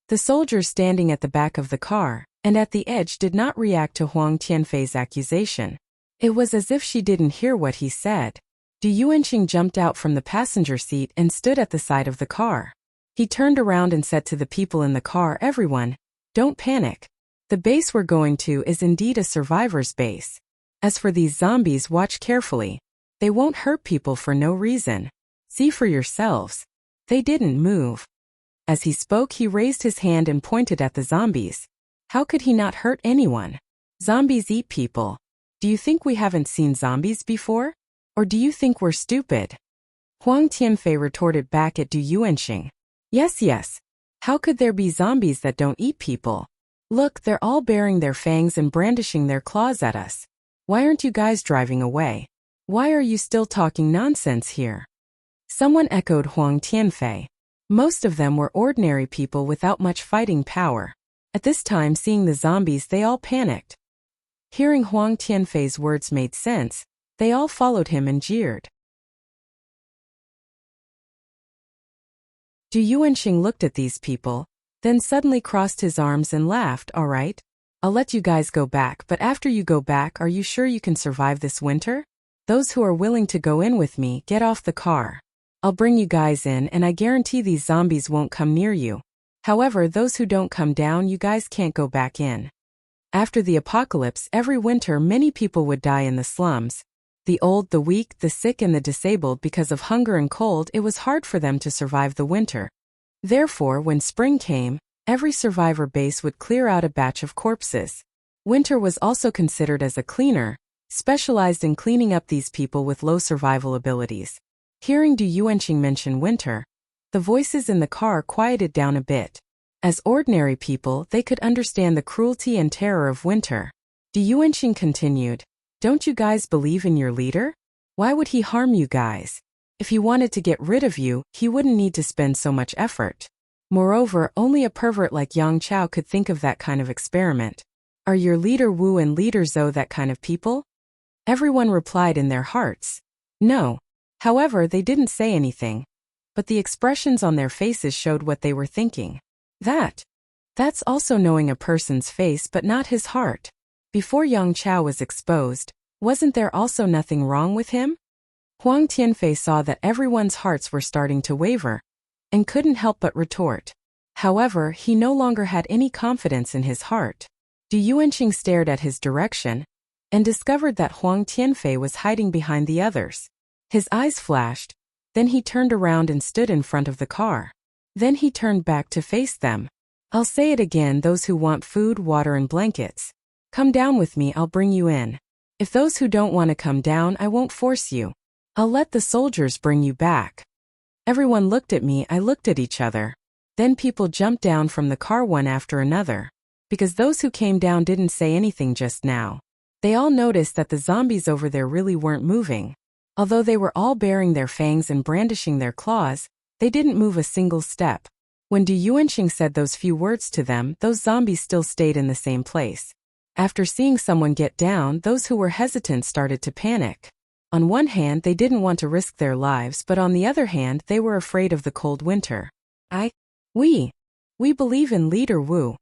The soldiers standing at the back of the car and at the edge did not react to Huang Tianfei's accusation. It was as if she didn't hear what he said. Du Yuanqing jumped out from the passenger seat and stood at the side of the car. He turned around and said to the people in the car, "Everyone, don't panic. The base we're going to is indeed a survivor's base. As for these zombies, watch carefully. They won't hurt people for no reason. See for yourselves. They didn't move." As he spoke, he raised his hand and pointed at the zombies. How could he not hurt anyone? Zombies eat people. Do you think we haven't seen zombies before? Or do you think we're stupid? Huang Tianfei retorted back at Du Yuanqing. Yes. How could there be zombies that don't eat people? Look, they're all baring their fangs and brandishing their claws at us. Why aren't you guys driving away? Why are you still talking nonsense here? Someone echoed Huang Tianfei. Most of them were ordinary people without much fighting power. At this time, seeing the zombies, they all panicked. Hearing Huang Tianfei's words made sense, they all followed him and jeered. Du Yuanqing looked at these people, then suddenly crossed his arms and laughed. "All right, I'll let you guys go back, but after you go back, are you sure you can survive this winter? Those who are willing to go in with me, get off the car. I'll bring you guys in and I guarantee these zombies won't come near you. However, those who don't come down, you guys can't go back in." After the apocalypse, every winter many people would die in the slums. The old, the weak, the sick and the disabled. Because of hunger and cold, it was hard for them to survive the winter. Therefore, when spring came, every survivor base would clear out a batch of corpses. Winter was also considered as a cleaner, specialized in cleaning up these people with low survival abilities. Hearing Du Yuanqing mention winter, the voices in the car quieted down a bit. As ordinary people, they could understand the cruelty and terror of winter. Du Yuanqing continued, "Don't you guys believe in your leader? Why would he harm you guys? If he wanted to get rid of you, he wouldn't need to spend so much effort. Moreover, only a pervert like Yang Chao could think of that kind of experiment. Are your leader Wu and leader Zhou that kind of people?" Everyone replied in their hearts, "No." However, they didn't say anything, but the expressions on their faces showed what they were thinking. That's also knowing a person's face but not his heart. Before Yang Chao was exposed, wasn't there also nothing wrong with him? Huang Tianfei saw that everyone's hearts were starting to waver, and couldn't help but retort. However, he no longer had any confidence in his heart. Du Yuanqing stared at his direction, and discovered that Huang Tianfei was hiding behind the others. His eyes flashed, then he turned around and stood in front of the car. Then he turned back to face them. "I'll say it again, those who want food, water and blankets, come down with me, I'll bring you in. If those who don't want to come down, I won't force you. I'll let the soldiers bring you back." Everyone looked at me, I looked at each other. Then people jumped down from the car one after another. Because those who came down didn't say anything just now. They all noticed that the zombies over there really weren't moving. Although they were all baring their fangs and brandishing their claws, they didn't move a single step. When Du Yuanqing said those few words to them, those zombies still stayed in the same place. After seeing someone get down, those who were hesitant started to panic. On one hand, they didn't want to risk their lives, but on the other hand, they were afraid of the cold winter. We believe in Leader Wu."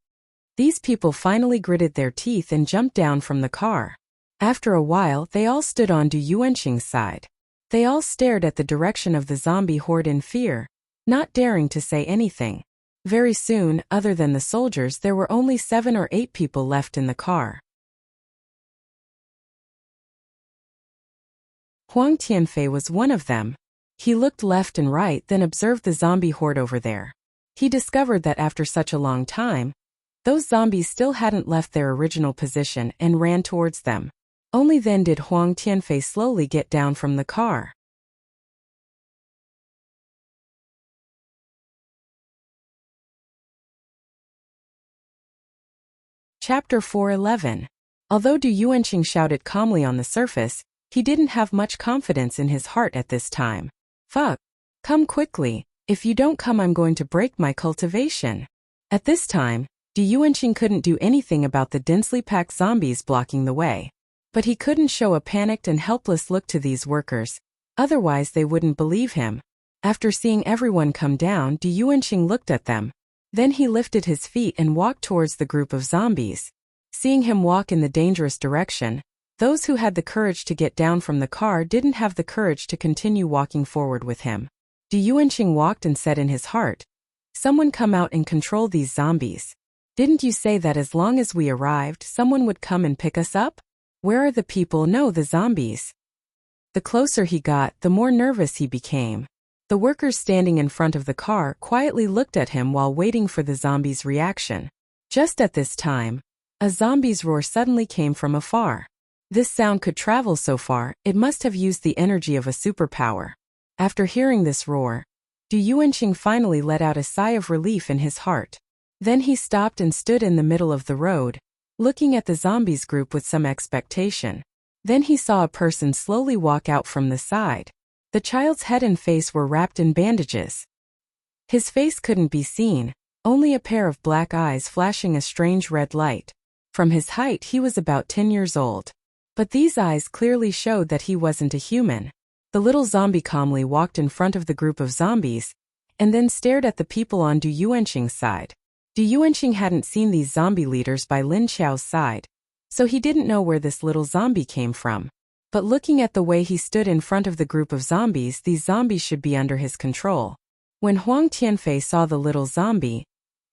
These people finally gritted their teeth and jumped down from the car. After a while, they all stood on Du Yuanqing's side. They all stared at the direction of the zombie horde in fear, not daring to say anything. Very soon, other than the soldiers, there were only 7 or 8 people left in the car. Huang Tianfei was one of them. He looked left and right, then observed the zombie horde over there. He discovered that after such a long time, those zombies still hadn't left their original position and ran towards them. Only then did Huang Tianfei slowly get down from the car. Chapter 4:11. Although Du Yuanqing shouted calmly on the surface, he didn't have much confidence in his heart at this time. "Fuck! Come quickly, If you don't come, I'm going to break my cultivation. At this time, Du Yuanqing couldn't do anything about the densely packed zombies blocking the way. But he couldn't show a panicked and helpless look to these workers, otherwise they wouldn't believe him. After seeing everyone come down, Du Yuanqing looked at them. Then he lifted his feet and walked towards the group of zombies. Seeing him walk in the dangerous direction, those who had the courage to get down from the car didn't have the courage to continue walking forward with him. Du Yuanqing walked and said in his heart, "Someone come out and control these zombies. Didn't you say that as long as we arrived, someone would come and pick us up? Where are the people? No, the zombies." The closer he got, the more nervous he became. The workers standing in front of the car quietly looked at him while waiting for the zombies' reaction. Just at this time, a zombie's roar suddenly came from afar. This sound could travel so far, it must have used the energy of a superpower. After hearing this roar, Du Yuanqing finally let out a sigh of relief in his heart. Then he stopped and stood in the middle of the road, looking at the zombies group with some expectation. Then he saw a person slowly walk out from the side. The child's head and face were wrapped in bandages. His face couldn't be seen, only a pair of black eyes flashing a strange red light. From his height he was about 10 years old. But these eyes clearly showed that he wasn't a human. The little zombie calmly walked in front of the group of zombies, and then stared at the people on Du Yuanqing's side. Du Yuanqing hadn't seen these zombie leaders by Lin Qiao's side, so he didn't know where this little zombie came from. But looking at the way he stood in front of the group of zombies, these zombies should be under his control. When Huang Tianfei saw the little zombie,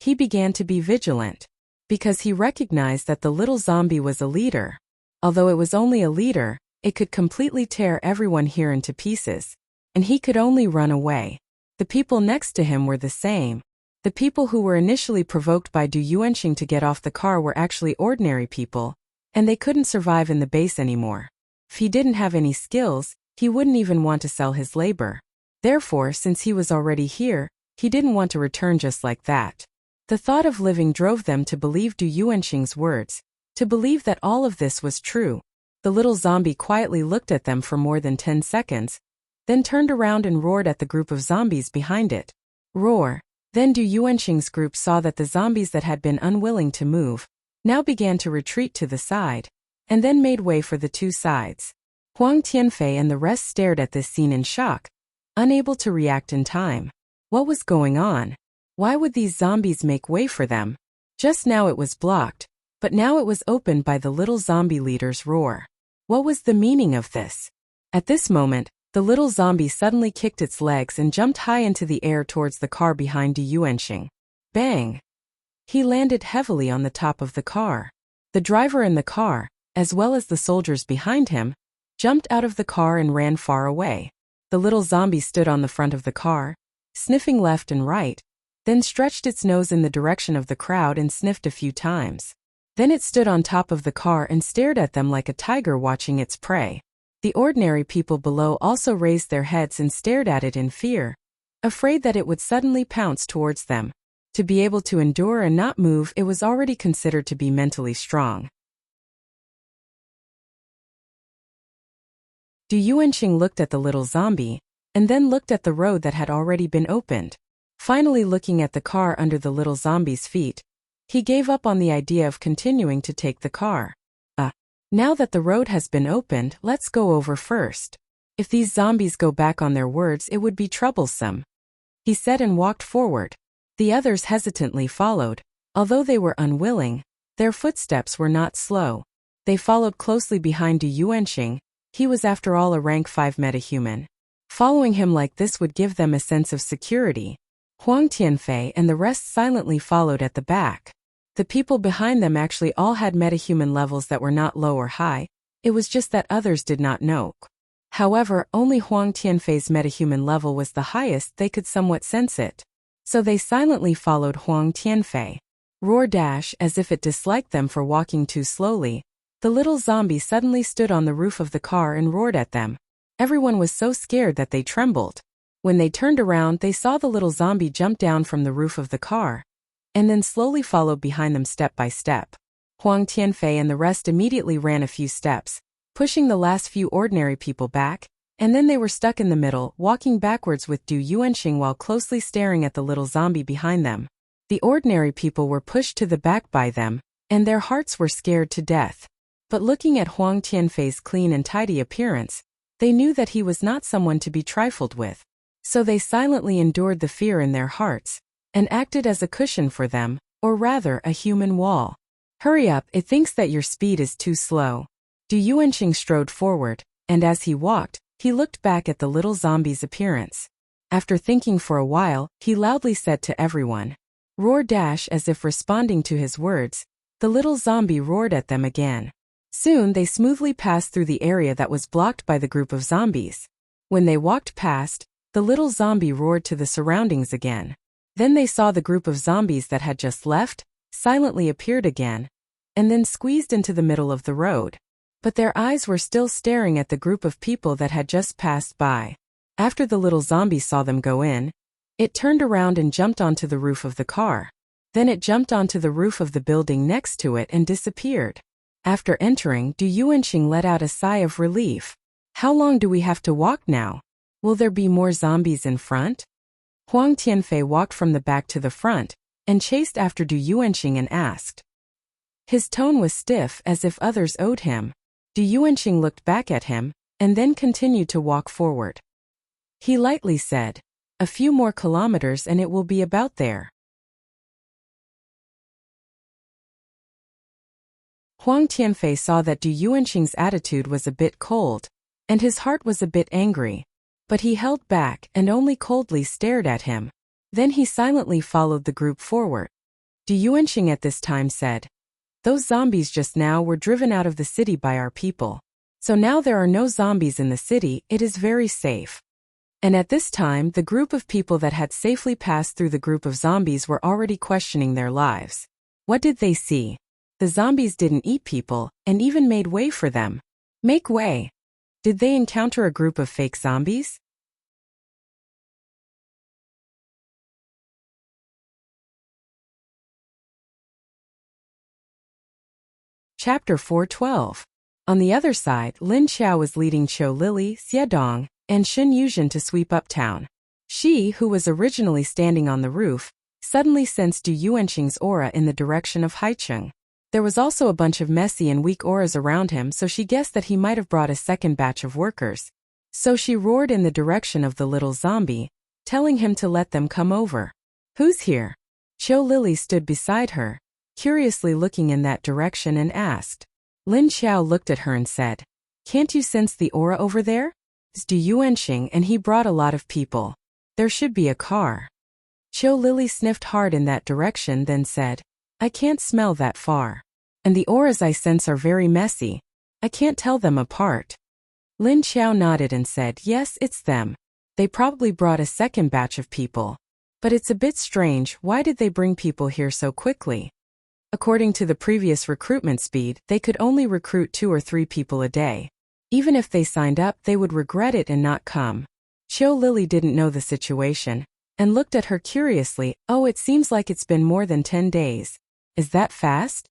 he began to be vigilant, because he recognized that the little zombie was a leader. Although it was only a leader, it could completely tear everyone here into pieces, and he could only run away. The people next to him were the same. The people who were initially provoked by Du Yuanqing to get off the car were actually ordinary people, and they couldn't survive in the base anymore. If he didn't have any skills, he wouldn't even want to sell his labor. Therefore, since he was already here, he didn't want to return just like that. The thought of living drove them to believe Du Yuanqing's words, to believe that all of this was true. The little zombie quietly looked at them for more than 10 seconds, then turned around and roared at the group of zombies behind it. Roar. Then Du Yuanqing's group saw that the zombies that had been unwilling to move now began to retreat to the side, and then made way for the two sides. Huang Tianfei and the rest stared at this scene in shock, unable to react in time. What was going on? Why would these zombies make way for them? Just now it was blocked, but now it was opened by the little zombie leader's roar. What was the meaning of this? At this moment, the little zombie suddenly kicked its legs and jumped high into the air towards the car behind Du Yuanqing. Bang! He landed heavily on the top of the car. The driver in the car, as well as the soldiers behind him, jumped out of the car and ran far away. The little zombie stood on the front of the car, sniffing left and right, then stretched its nose in the direction of the crowd and sniffed a few times. Then it stood on top of the car and stared at them like a tiger watching its prey. The ordinary people below also raised their heads and stared at it in fear, afraid that it would suddenly pounce towards them. To be able to endure and not move, it was already considered to be mentally strong. Du Yuanqing looked at the little zombie, and then looked at the road that had already been opened. Finally looking at the car under the little zombie's feet, he gave up on the idea of continuing to take the car. Now that the road has been opened, let's go over first. If these zombies go back on their words, it would be troublesome, he said and walked forward. The others hesitantly followed. Although they were unwilling, their footsteps were not slow. They followed closely behind Du Yuanqing. He was after all a rank 5 metahuman. Following him like this would give them a sense of security. Huang Tianfei and the rest silently followed at the back. The people behind them actually all had metahuman levels that were not low or high, it was just that others did not know. However, only Huang Tianfei's metahuman level was the highest, they could somewhat sense it. So they silently followed Huang Tianfei. Roar dash, as if it disliked them for walking too slowly. The little zombie suddenly stood on the roof of the car and roared at them. Everyone was so scared that they trembled. When they turned around, they saw the little zombie jump down from the roof of the car, and then slowly followed behind them step by step. Huang Tianfei and the rest immediately ran a few steps, pushing the last few ordinary people back, And then they were stuck in the middle, walking backwards with Du Yuanxing while closely staring at the little zombie behind them. The ordinary people were pushed to the back by them, and their hearts were scared to death. But looking at Huang Tianfei's clean and tidy appearance, they knew that he was not someone to be trifled with. So they silently endured the fear in their hearts, and acted as a cushion for them, or rather a human wall. Hurry up, it thinks that your speed is too slow. Du Yuanxing strode forward, and as he walked, he looked back at the little zombie's appearance. After thinking for a while, he loudly said to everyone, "Roar!" As if responding to his words, the little zombie roared at them again. Soon they smoothly passed through the area that was blocked by the group of zombies. When they walked past, the little zombie roared to the surroundings again. Then they saw the group of zombies that had just left, silently appeared again, and then squeezed into the middle of the road. But their eyes were still staring at the group of people that had just passed by. After the little zombie saw them go in, it turned around and jumped onto the roof of the car. Then it jumped onto the roof of the building next to it and disappeared. After entering, Du Yuanxing let out a sigh of relief. How long do we have to walk now? Will there be more zombies in front? Huang Tianfei walked from the back to the front, and chased after Du Yuanxing and asked. His tone was stiff as if others owed him. Du Yuanxing looked back at him, and then continued to walk forward. He lightly said, "A few more kilometers and it will be about there." Huang Tianfei saw that Du Yuanxing's attitude was a bit cold, and his heart was a bit angry, but he held back and only coldly stared at him. Then he silently followed the group forward. Du Yuanxing at this time said, "Those zombies just now were driven out of the city by our people. So now there are no zombies in the city, it is very safe." And at this time the group of people that had safely passed through the group of zombies were already questioning their lives. What did they see? The zombies didn't eat people, and even made way for them. Make way! Did they encounter a group of fake zombies? Chapter 412. On the other side, Lin Xiao was leading Qiu Lili, Xiedong, and Shun Yuzhen to sweep uptown. She, who was originally standing on the roof, suddenly sensed Du Yuanxing's aura in the direction of Haicheng. There was also a bunch of messy and weak auras around him, so she guessed that he might have brought a second batch of workers. So she roared in the direction of the little zombie, telling him to let them come over. "Who's here?" Qiu Lili stood beside her, curiously looking in that direction, and asked. Lin Xiao looked at her and said, "Can't you sense the aura over there? It's Du Yuanxing and he brought a lot of people. There should be a car." Qiu Lili sniffed hard in that direction, then said, "I can't smell that far. And the auras I sense are very messy. I can't tell them apart." Lin Xiao nodded and said, "Yes, it's them. They probably brought a second batch of people. But it's a bit strange, why did they bring people here so quickly? According to the previous recruitment speed, they could only recruit 2 or 3 people a day. Even if they signed up, they would regret it and not come." Qiu Lili didn't know the situation, and looked at her curiously. "Oh, it seems like it's been more than 10 days. Is that fast?"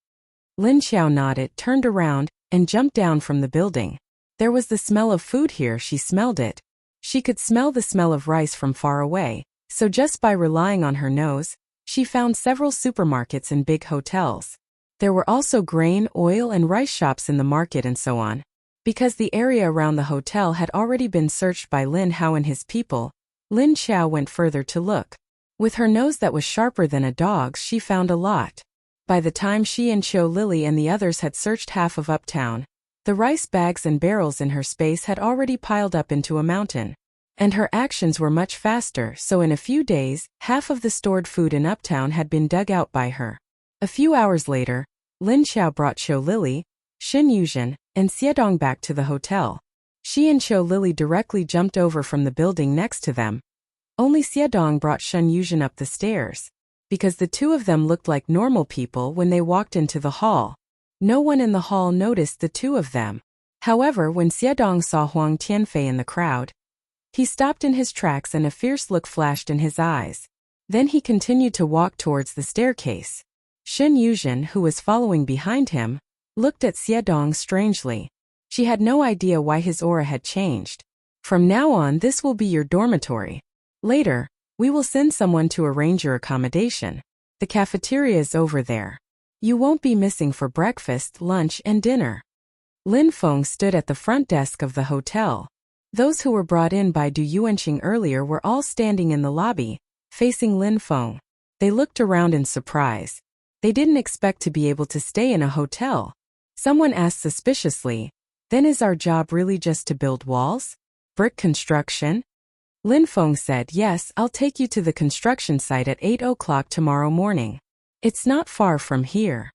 Lin Xiao nodded, turned around, and jumped down from the building. There was the smell of food here, she smelled it. She could smell the smell of rice from far away, so just by relying on her nose, she found several supermarkets and big hotels. There were also grain, oil, and rice shops in the market and so on. Because the area around the hotel had already been searched by Lin Hao and his people, Lin Xiao went further to look. With her nose that was sharper than a dog's, she found a lot. By the time she and Qiu Lili and the others had searched half of uptown, the rice bags and barrels in her space had already piled up into a mountain. And her actions were much faster, so in a few days, half of the stored food in uptown had been dug out by her. A few hours later, Lin Xiao brought Qiu Lili, Shun Yuzhen, and Xiedong back to the hotel. She and Qiu Lili directly jumped over from the building next to them. Only Xiedong brought Shun Yuzhen up the stairs. Because the two of them looked like normal people when they walked into the hall. No one in the hall noticed the two of them. However, when Xiedong saw Huang Tianfei in the crowd, he stopped in his tracks and a fierce look flashed in his eyes. Then he continued to walk towards the staircase. Shun Yuzhen, who was following behind him, looked at Xiedong strangely. She had no idea why his aura had changed. From now on, this will be your dormitory. Later, we will send someone to arrange your accommodation. The cafeteria is over there. You won't be missing for breakfast, lunch, and dinner. Lin Feng stood at the front desk of the hotel. Those who were brought in by Du Yuanqing earlier were all standing in the lobby, facing Lin Feng. They looked around in surprise. They didn't expect to be able to stay in a hotel. Someone asked suspiciously, "Then is our job really just to build walls? Brick construction?" Lin Feng said, "Yes, I'll take you to the construction site at 8 o'clock tomorrow morning. It's not far from here."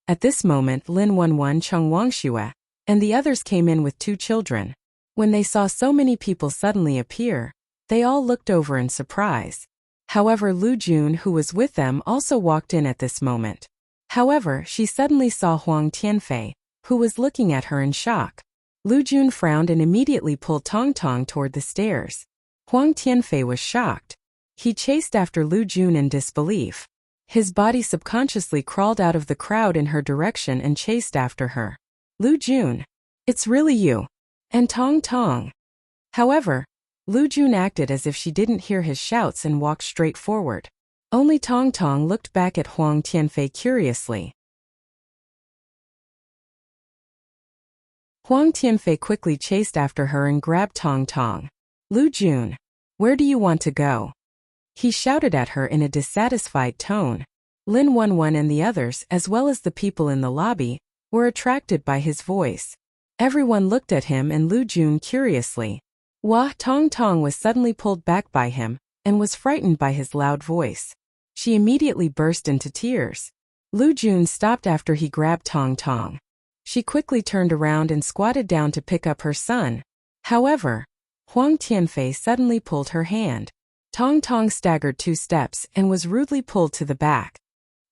At this moment, Lin Wenwen, Cheng Wangxue, and the others came in with 2 children. When they saw so many people suddenly appear, they all looked over in surprise. However, Lu Jun, who was with them, also walked in at this moment. However, she suddenly saw Huang Tianfei, who was looking at her in shock. Lu Jun frowned and immediately pulled Tong Tong toward the stairs. Huang Tianfei was shocked. He chased after Lu Jun in disbelief. His body subconsciously crawled out of the crowd in her direction and chased after her. "Lu Jun, it's really you." And Tong Tong. However, Lu Jun acted as if she didn't hear his shouts and walked straight forward. Only Tong Tong looked back at Huang Tianfei curiously. Huang Tianfei quickly chased after her and grabbed Tong Tong. "Lu Jun, where do you want to go?" He shouted at her in a dissatisfied tone. Lin Wenwen and the others, as well as the people in the lobby, were attracted by his voice. Everyone looked at him and Lu Jun curiously. Tong Tong was suddenly pulled back by him and was frightened by his loud voice. She immediately burst into tears. Lu Jun stopped after he grabbed Tong Tong. She quickly turned around and squatted down to pick up her son. However, Huang Tianfei suddenly pulled her hand. Tong Tong staggered 2 steps and was rudely pulled to the back.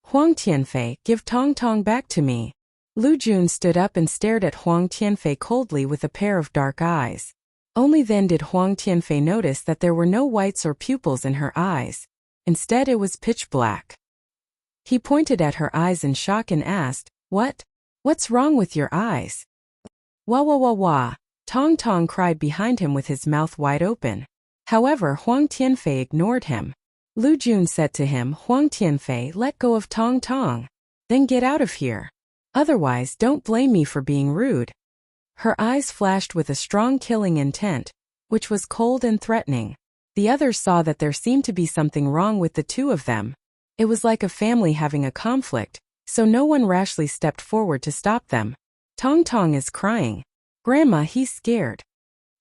"Huang Tianfei, give Tong Tong back to me." Lu Jun stood up and stared at Huang Tianfei coldly with a pair of dark eyes. Only then did Huang Tianfei notice that there were no whites or pupils in her eyes. Instead, it was pitch black. He pointed at her eyes in shock and asked, What's wrong with your eyes?" "Wah wah wah wah," Tong Tong cried behind him with his mouth wide open. However, Huang Tianfei ignored him. Lu Jun said to him, "Huang Tianfei, let go of Tong Tong. Then get out of here. Otherwise, don't blame me for being rude." Her eyes flashed with a strong killing intent, which was cold and threatening. The others saw that there seemed to be something wrong with the 2 of them. It was like a family having a conflict, so no one rashly stepped forward to stop them. "Tong Tong is crying. Grandma, he's scared."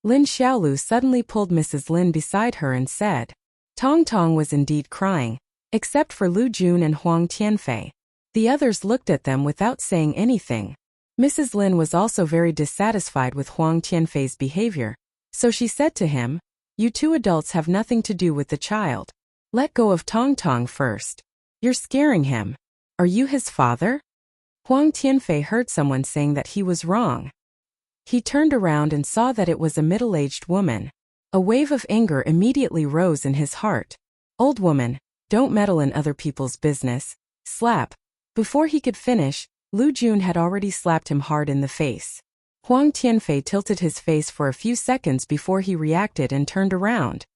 Lin Xiaolu suddenly pulled Mrs. Lin beside her and said. Tong Tong was indeed crying, except for Lu Jun and Huang Tianfei. The others looked at them without saying anything. Mrs. Lin was also very dissatisfied with Huang Tianfei's behavior, so she said to him, "You 2 adults have nothing to do with the child. Let go of Tong Tong first. You're scaring him. Are you his father?" Huang Tianfei heard someone saying that he was wrong. He turned around and saw that it was a middle-aged woman. A wave of anger immediately rose in his heart. "Old woman, don't meddle in other people's business." Slap. Before he could finish, Lu Jun had already slapped him hard in the face. Huang Tianfei tilted his face for a few seconds before he reacted and turned around.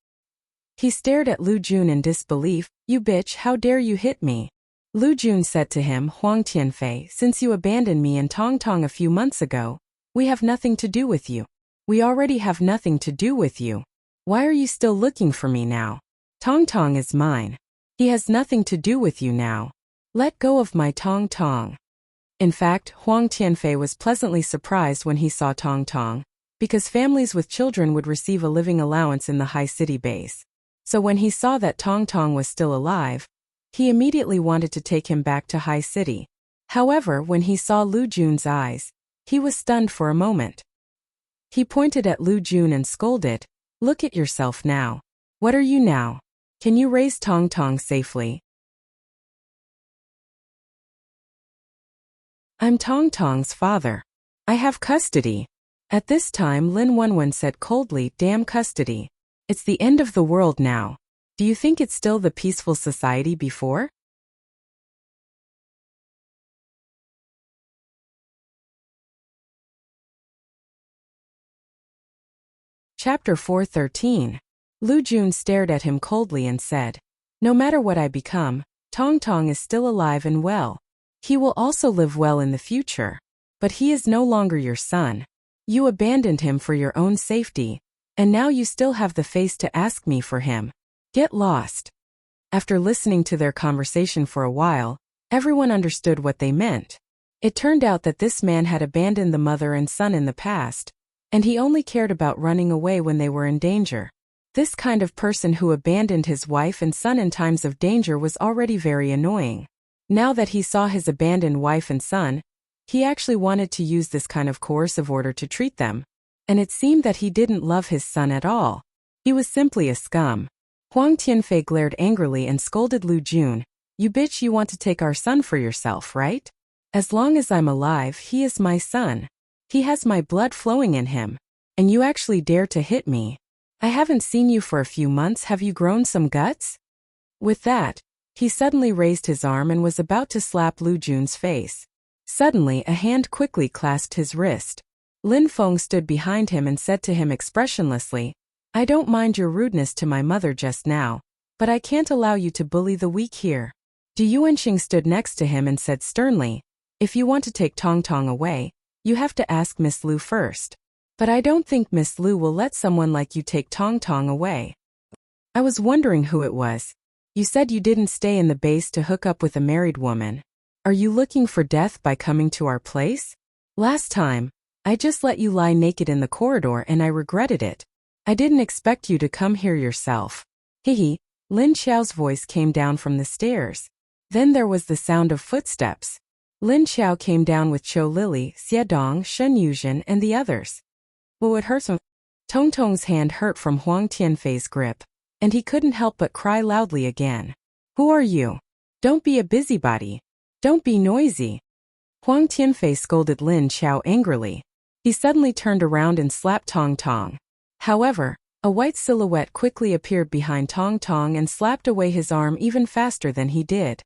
He stared at Lu Jun in disbelief. "You bitch, how dare you hit me?" Lu Jun said to him, "Huang Tianfei, since you abandoned me and Tong Tong a few months ago, we have nothing to do with you. We already have nothing to do with you. Why are you still looking for me now? Tong Tong is mine. He has nothing to do with you now. Let go of my Tong Tong." In fact, Huang Tianfei was pleasantly surprised when he saw Tong Tong, because families with children would receive a living allowance in the high city base. So when he saw that Tong Tong was still alive, he immediately wanted to take him back to high city. However, when he saw Lu Jun's eyes, he was stunned for a moment. He pointed at Lu Jun and scolded, "Look at yourself now. What are you now? Can you raise Tong Tong safely?" "I'm Tong Tong's father. I have custody." At this time, Lin Wenwen said coldly, "Damn custody. It's the end of the world now. Do you think it's still the peaceful society before?" Chapter 413. Lu Jun stared at him coldly and said, "No matter what I become, Tong Tong is still alive and well. He will also live well in the future. But he is no longer your son. You abandoned him for your own safety, and now you still have the face to ask me for him. Get lost." After listening to their conversation for a while, everyone understood what they meant. It turned out that this man had abandoned the mother and son in the past, and he only cared about running away when they were in danger. This kind of person who abandoned his wife and son in times of danger was already very annoying. Now that he saw his abandoned wife and son, he actually wanted to use this kind of coercive order to treat them. And it seemed that he didn't love his son at all. He was simply a scum. Huang Tianfei glared angrily and scolded Lu Jun. "You bitch, you want to take our son for yourself, right? As long as I'm alive, he is my son. He has my blood flowing in him. And you actually dare to hit me. I haven't seen you for a few months, have you grown some guts?" With that, he suddenly raised his arm and was about to slap Lu Jun's face. Suddenly, a hand quickly clasped his wrist. Lin Feng stood behind him and said to him expressionlessly, "I don't mind your rudeness to my mother just now, but I can't allow you to bully the weak here." Du Yuanxing stood next to him and said sternly, "If you want to take Tong Tong away, you have to ask Miss Lu first. But I don't think Miss Lu will let someone like you take Tong Tong away." "I was wondering who it was. You said you didn't stay in the base to hook up with a married woman. Are you looking for death by coming to our place? Last time, I just let you lie naked in the corridor and I regretted it. I didn't expect you to come here yourself." Hehe, Lin Xiao's voice came down from the stairs. Then there was the sound of footsteps. Lin Xiao came down with Chou Lily, Xie Dong, Shen Yuzhen, and the others. "Well, it hurts him." Tong Tong's hand hurt from Huang Tianfei's grip, and he couldn't help but cry loudly again. "Who are you? Don't be a busybody. Don't be noisy." Huang Tianfei scolded Lin Xiao angrily. He suddenly turned around and slapped Tong Tong. However, a white silhouette quickly appeared behind Tong Tong and slapped away his arm even faster than he did.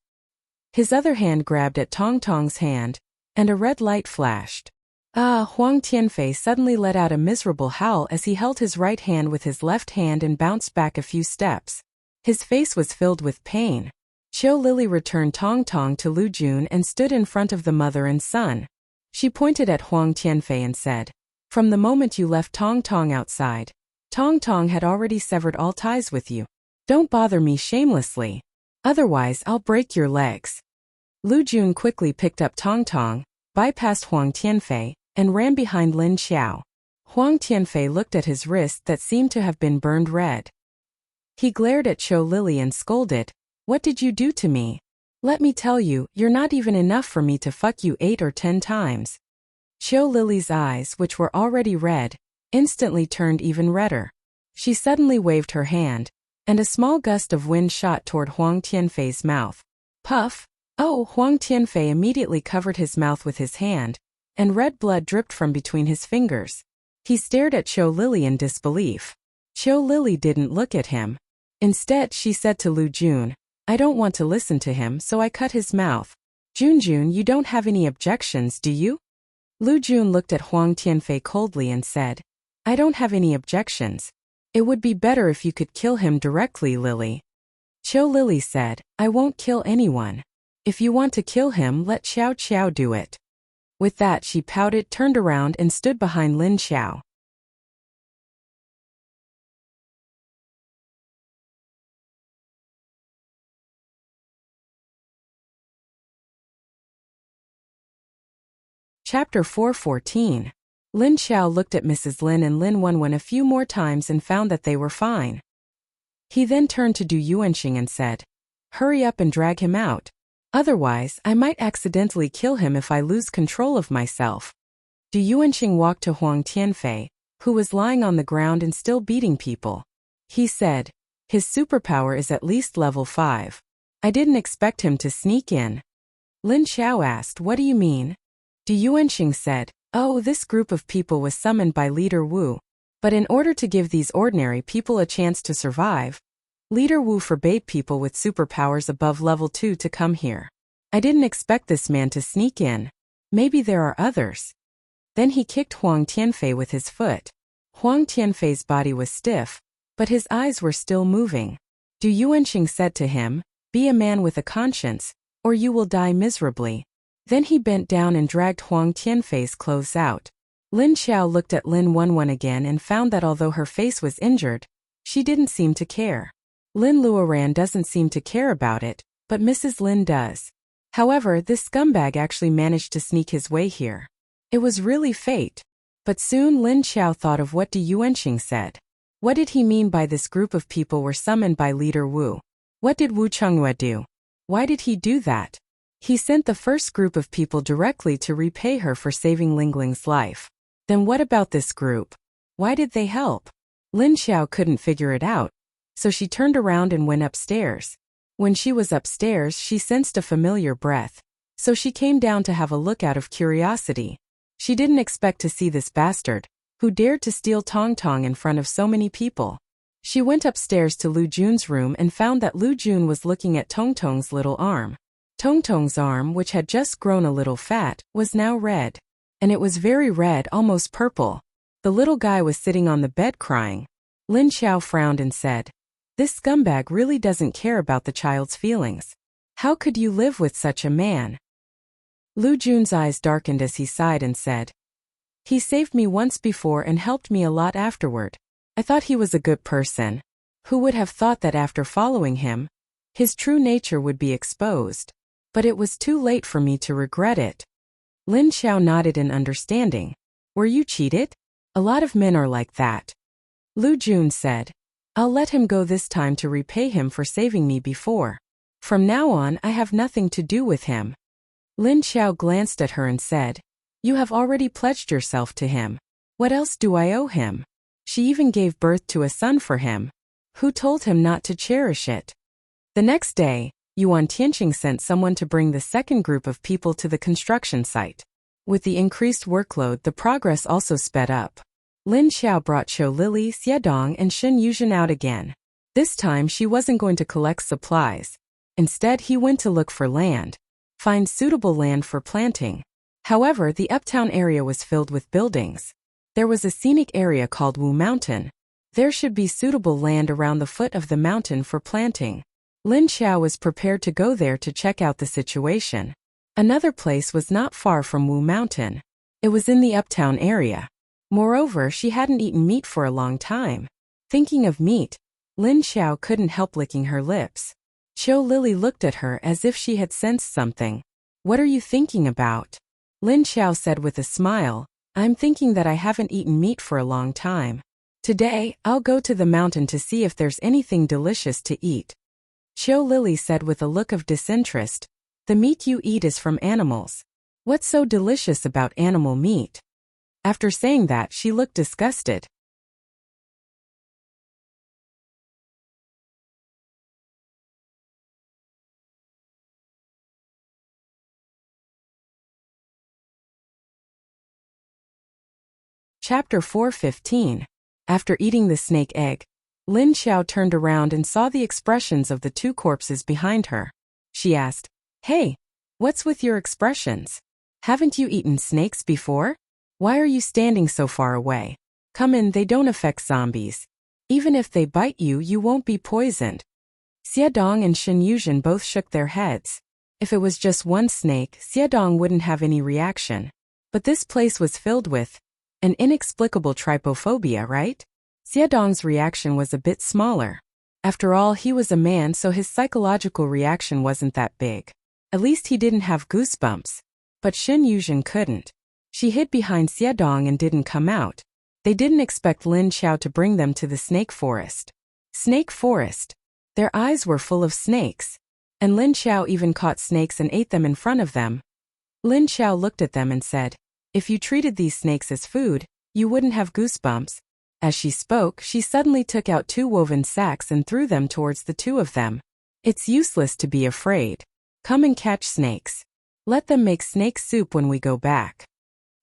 His other hand grabbed at Tong Tong's hand, and a red light flashed. Huang Tianfei suddenly let out a miserable howl as he held his right hand with his left hand and bounced back a few steps. His face was filled with pain. Chou Lily returned Tong Tong to Lu Jun and stood in front of the mother and son. She pointed at Huang Tianfei and said, "From the moment you left Tong Tong outside, Tong Tong had already severed all ties with you. Don't bother me shamelessly. Otherwise I'll break your legs." Lu Jun quickly picked up Tong Tong, bypassed Huang Tianfei, and ran behind Lin Xiao. Huang Tianfei looked at his wrist that seemed to have been burned red. He glared at Chou Lily and scolded, "What did you do to me? Let me tell you, you're not even enough for me to fuck you 8 or 10 times. Chou Lily's eyes, which were already red, instantly turned even redder. She suddenly waved her hand, and a small gust of wind shot toward Huang Tianfei's mouth. Puff! Oh! Huang Tianfei immediately covered his mouth with his hand, and red blood dripped from between his fingers. He stared at Chou Lily in disbelief. Chou Lily didn't look at him. Instead, she said to Lu Jun, "I don't want to listen to him, so I cut his mouth. Junjun, you don't have any objections, do you?" Lu Jun looked at Huang Tianfei coldly and said, "I don't have any objections. It would be better if you could kill him directly, Lily." Chou Lily said, "I won't kill anyone. If you want to kill him, let Xiao Xiao do it." With that, she pouted, turned around, and stood behind Lin Xiao. Chapter 414. Lin Xiao looked at Mrs. Lin and Lin Wenwen a few more times and found that they were fine. He then turned to Du Yuanxing and said, "Hurry up and drag him out. Otherwise, I might accidentally kill him if I lose control of myself." Du Yuanxing walked to Huang Tianfei, who was lying on the ground and still beating people. He said, "His superpower is at least level 5. I didn't expect him to sneak in." Lin Xiao asked, "What do you mean?" Du Yuanxing said, "Oh, this group of people was summoned by Leader Wu. But in order to give these ordinary people a chance to survive, Leader Wu forbade people with superpowers above level 2 to come here. I didn't expect this man to sneak in. Maybe there are others." Then he kicked Huang Tianfei with his foot. Huang Tianfei's body was stiff, but his eyes were still moving. Du Yuanqing said to him, "Be a man with a conscience, or you will die miserably." Then he bent down and dragged Huang Tianfei's clothes out. Lin Xiao looked at Lin Wenwen again and found that although her face was injured, she didn't seem to care. Lin Luoran doesn't seem to care about it, but Mrs. Lin does. However, this scumbag actually managed to sneak his way here. It was really fate. But soon Lin Xiao thought of what Du Yuanqing said. What did he mean by this group of people were summoned by leader Wu? What did Wu Chonghua do? Why did he do that? He sent the first group of people directly to repay her for saving Lingling's life. Then what about this group? Why did they help? Lin Xiao couldn't figure it out, so she turned around and went upstairs. When she was upstairs, she sensed a familiar breath, so she came down to have a look out of curiosity. She didn't expect to see this bastard, who dared to steal Tong Tong in front of so many people. She went upstairs to Lu Jun's room and found that Lu Jun was looking at Tong Tong's little arm. Tong Tong's arm, which had just grown a little fat, was now red. And it was very red, almost purple. The little guy was sitting on the bed crying. Lin Xiao frowned and said, "This scumbag really doesn't care about the child's feelings. How could you live with such a man?" Lu Jun's eyes darkened as he sighed and said, "He saved me once before and helped me a lot afterward. I thought he was a good person. Who would have thought that after following him, his true nature would be exposed? But it was too late for me to regret it." Lin Xiao nodded in understanding. "Were you cheated? A lot of men are like that." Lu Jun said, "I'll let him go this time to repay him for saving me before. From now on, I have nothing to do with him." Lin Xiao glanced at her and said, "You have already pledged yourself to him. What else do I owe him? She even gave birth to a son for him. Who told him not to cherish it?" The next day, Yuan Tianqing sent someone to bring the second group of people to the construction site. With the increased workload, the progress also sped up. Lin Xiao brought Qiu Lili, Xiedong, and Shen Yuzhen out again. This time she wasn't going to collect supplies. Instead, he went to look for land. Find suitable land for planting. However, the uptown area was filled with buildings. There was a scenic area called Wu Mountain. There should be suitable land around the foot of the mountain for planting. Lin Xiao was prepared to go there to check out the situation. Another place was not far from Wu Mountain. It was in the uptown area. Moreover, she hadn't eaten meat for a long time. Thinking of meat, Lin Xiao couldn't help licking her lips. Qiu Lili looked at her as if she had sensed something. "What are you thinking about?" Lin Xiao said with a smile, "I'm thinking that I haven't eaten meat for a long time. Today, I'll go to the mountain to see if there's anything delicious to eat." Qiu Lili said with a look of disinterest, "The meat you eat is from animals. What's so delicious about animal meat?" After saying that, she looked disgusted. Chapter 4:15. After eating the snake egg, Lin Xiao turned around and saw the expressions of the two corpses behind her. She asked, "Hey, what's with your expressions? Haven't you eaten snakes before? Why are you standing so far away? Come in, they don't affect zombies. Even if they bite you, you won't be poisoned." Xiedong and Shen Yuzhen both shook their heads. If it was just one snake, Xiedong wouldn't have any reaction. But this place was filled with an inexplicable trypophobia, right? Xiedong's reaction was a bit smaller. After all, he was a man, so his psychological reaction wasn't that big. At least he didn't have goosebumps. But Shen Yuzhen couldn't. She hid behind Xiedong and didn't come out. They didn't expect Lin Xiao to bring them to the snake forest. Snake forest. Their eyes were full of snakes. And Lin Xiao even caught snakes and ate them in front of them. Lin Xiao looked at them and said, "If you treated these snakes as food, you wouldn't have goosebumps." As she spoke, she suddenly took out 2 woven sacks and threw them towards the two of them. "It's useless to be afraid. Come and catch snakes. Let them make snake soup when we go back."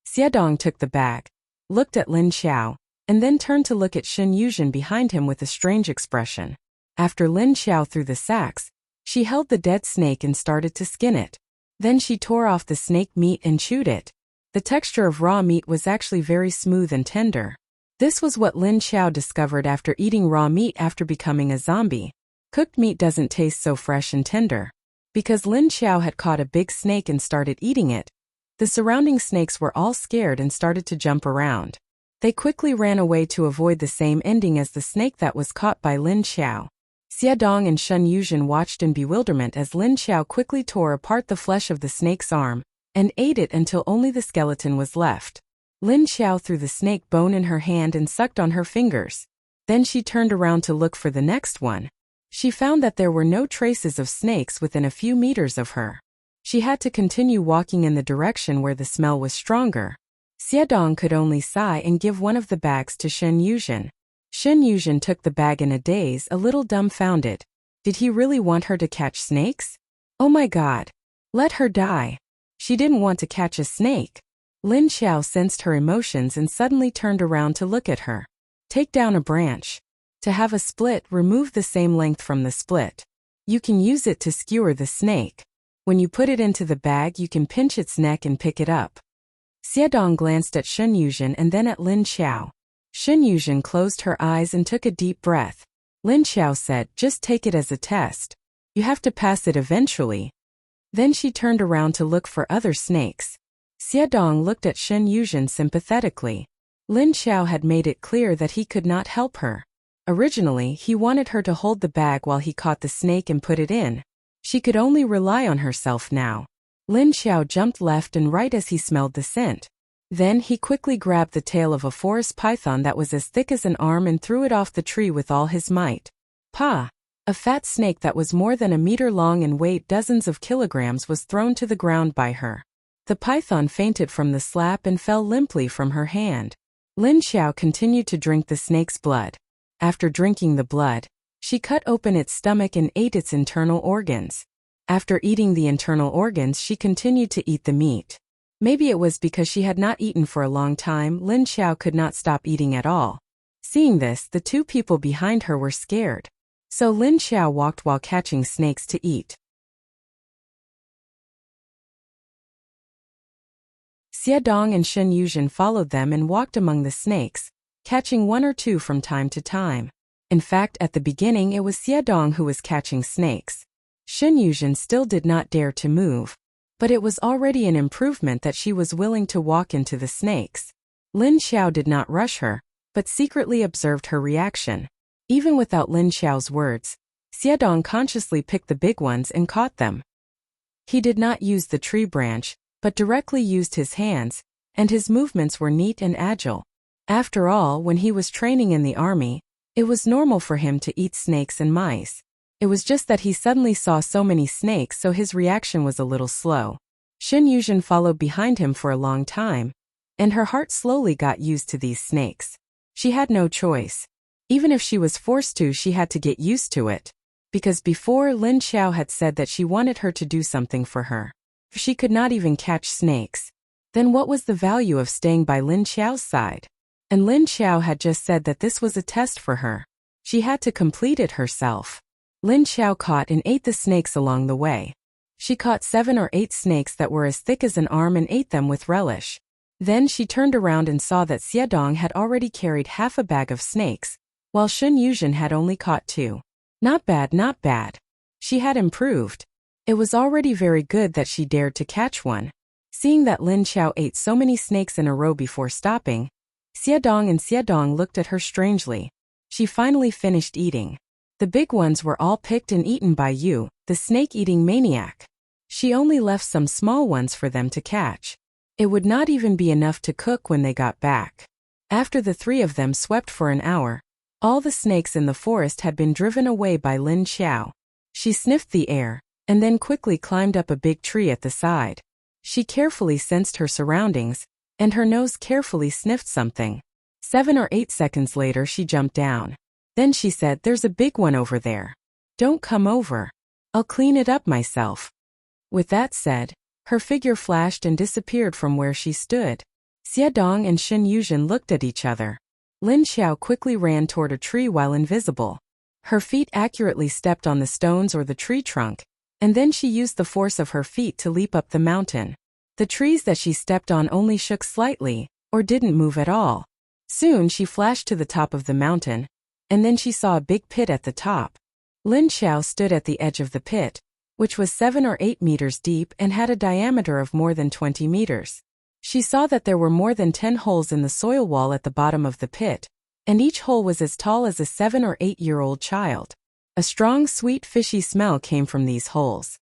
Xiedong took the bag, looked at Lin Xiao, and then turned to look at Shen Yuzhen behind him with a strange expression. After Lin Xiao threw the sacks, she held the dead snake and started to skin it. Then she tore off the snake meat and chewed it. The texture of raw meat was actually very smooth and tender. This was what Lin Xiao discovered after eating raw meat after becoming a zombie. Cooked meat doesn't taste so fresh and tender. Because Lin Xiao had caught a big snake and started eating it, the surrounding snakes were all scared and started to jump around. They quickly ran away to avoid the same ending as the snake that was caught by Lin Xiao. Xie Dong and Shen Yuzhen watched in bewilderment as Lin Xiao quickly tore apart the flesh of the snake's arm and ate it until only the skeleton was left. Lin Xiao threw the snake bone in her hand and sucked on her fingers. Then she turned around to look for the next one. She found that there were no traces of snakes within a few meters of her. She had to continue walking in the direction where the smell was stronger. Xie Dong could only sigh and give one of the bags to Shen Yuzhen. Shen Yuzhen took the bag in a daze, a little dumbfounded. Did he really want her to catch snakes? Oh my god. Let her die. She didn't want to catch a snake. Lin Xiao sensed her emotions and suddenly turned around to look at her. Take down a branch. To have a split, remove the same length from the split. You can use it to skewer the snake. When you put it into the bag, you can pinch its neck and pick it up. Xie Dong glanced at Shen Yuzhen and then at Lin Xiao. Shen Yuzhen closed her eyes and took a deep breath. Lin Xiao said, just take it as a test. You have to pass it eventually. Then she turned around to look for other snakes. Xie Dong looked at Shen Yuzhen sympathetically. Lin Xiao had made it clear that he could not help her. Originally, he wanted her to hold the bag while he caught the snake and put it in. She could only rely on herself now. Lin Xiao jumped left and right as he smelled the scent. Then he quickly grabbed the tail of a forest python that was as thick as an arm and threw it off the tree with all his might. Pa! A fat snake that was more than a meter long and weighed dozens of kilograms was thrown to the ground by her. The python fainted from the slap and fell limply from her hand. Lin Xiao continued to drink the snake's blood. After drinking the blood, she cut open its stomach and ate its internal organs. After eating the internal organs, she continued to eat the meat. Maybe it was because she had not eaten for a long time, Lin Xiao could not stop eating at all. Seeing this, the two people behind her were scared. So Lin Xiao walked while catching snakes to eat. Xie Dong and Shen Yuzhen followed them and walked among the snakes, catching one or two from time to time. In fact, at the beginning it was Xie Dong who was catching snakes. Shen Yuzhen still did not dare to move. But it was already an improvement that she was willing to walk into the snakes. Lin Xiao did not rush her, but secretly observed her reaction. Even without Lin Xiao's words, Xie Dong consciously picked the big ones and caught them. He did not use the tree branch, but directly used his hands, and his movements were neat and agile. After all, when he was training in the army, it was normal for him to eat snakes and mice. It was just that he suddenly saw so many snakes, so his reaction was a little slow. Shen Yuzhen followed behind him for a long time, and her heart slowly got used to these snakes. She had no choice. Even if she was forced to, she had to get used to it. Because before, Lin Xiao had said that she wanted her to do something for her. If she could not even catch snakes, then what was the value of staying by Lin Xiao's side? And Lin Xiao had just said that this was a test for her. She had to complete it herself. Lin Xiao caught and ate the snakes along the way. She caught 7 or 8 snakes that were as thick as an arm and ate them with relish. Then she turned around and saw that Xie Dong had already carried half a bag of snakes, while Shen Yuzhen had only caught 2. Not bad, not bad. She had improved. It was already very good that she dared to catch one. Seeing that Lin Xiao ate so many snakes in a row before stopping, Xie Dong looked at her strangely. She finally finished eating. The big ones were all picked and eaten by you, the snake-eating maniac. She only left some small ones for them to catch. It would not even be enough to cook when they got back. After the 3 of them swept for an hour, all the snakes in the forest had been driven away by Lin Xiao. She sniffed the air, and then quickly climbed up a big tree at the side. She carefully sensed her surroundings, and her nose carefully sniffed something. 7 or 8 seconds later she jumped down. Then she said, "There's a big one over there. Don't come over. I'll clean it up myself." With that said, her figure flashed and disappeared from where she stood. Xie Dong and Shen Yuzhen looked at each other. Lin Xiao quickly ran toward a tree while invisible. Her feet accurately stepped on the stones or the tree trunk, and then she used the force of her feet to leap up the mountain. The trees that she stepped on only shook slightly, or didn't move at all. Soon she flashed to the top of the mountain, and then she saw a big pit at the top. Lin Xiao stood at the edge of the pit, which was 7 or 8 meters deep and had a diameter of more than 20 meters. She saw that there were more than 10 holes in the soil wall at the bottom of the pit, and each hole was as tall as a 7 or 8-year-old child. A strong, sweet, fishy smell came from these holes.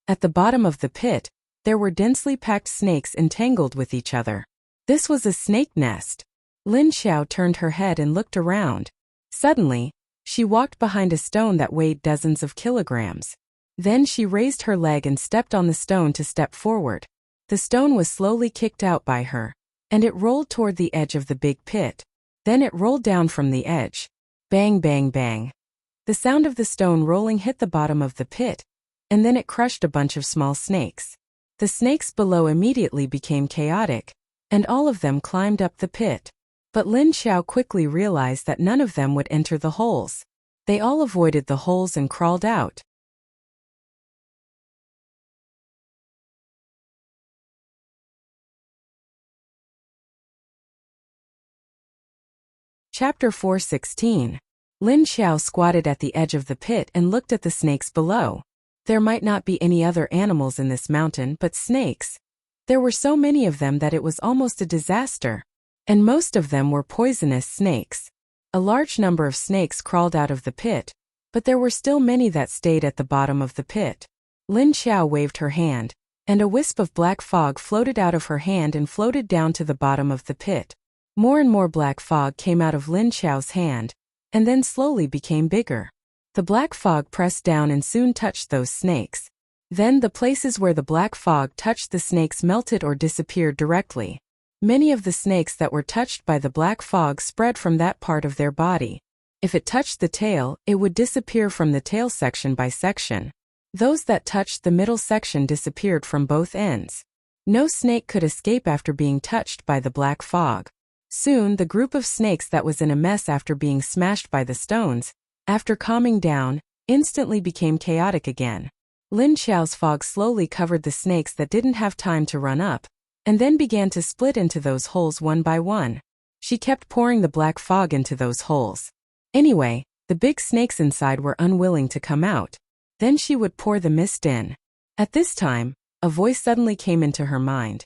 At the bottom of the pit, there were densely packed snakes entangled with each other. This was a snake nest. Lin Xiao turned her head and looked around. Suddenly, she walked behind a stone that weighed dozens of kilograms. Then she raised her leg and stepped on the stone to step forward. The stone was slowly kicked out by her, and it rolled toward the edge of the big pit. Then it rolled down from the edge. Bang, bang, bang. The sound of the stone rolling hit the bottom of the pit, and then it crushed a bunch of small snakes. The snakes below immediately became chaotic, and all of them climbed up the pit. But Lin Xiao quickly realized that none of them would enter the holes. They all avoided the holes and crawled out. Chapter 4:16. Lin Xiao squatted at the edge of the pit and looked at the snakes below. There might not be any other animals in this mountain but snakes. There were so many of them that it was almost a disaster. And most of them were poisonous snakes. A large number of snakes crawled out of the pit, but there were still many that stayed at the bottom of the pit. Lin Xiao waved her hand, and a wisp of black fog floated out of her hand and floated down to the bottom of the pit. More and more black fog came out of Lin Xiao's hand, and then slowly became bigger. The black fog pressed down and soon touched those snakes. Then the places where the black fog touched the snakes melted or disappeared directly. Many of the snakes that were touched by the black fog spread from that part of their body. If it touched the tail, it would disappear from the tail section by section. Those that touched the middle section disappeared from both ends. No snake could escape after being touched by the black fog. Soon the group of snakes that was in a mess after being smashed by the stones, after calming down, instantly became chaotic again. Lin Xiao's fog slowly covered the snakes that didn't have time to run up, and then began to split into those holes one by one. She kept pouring the black fog into those holes. Anyway, the big snakes inside were unwilling to come out. Then she would pour the mist in. At this time, a voice suddenly came into her mind.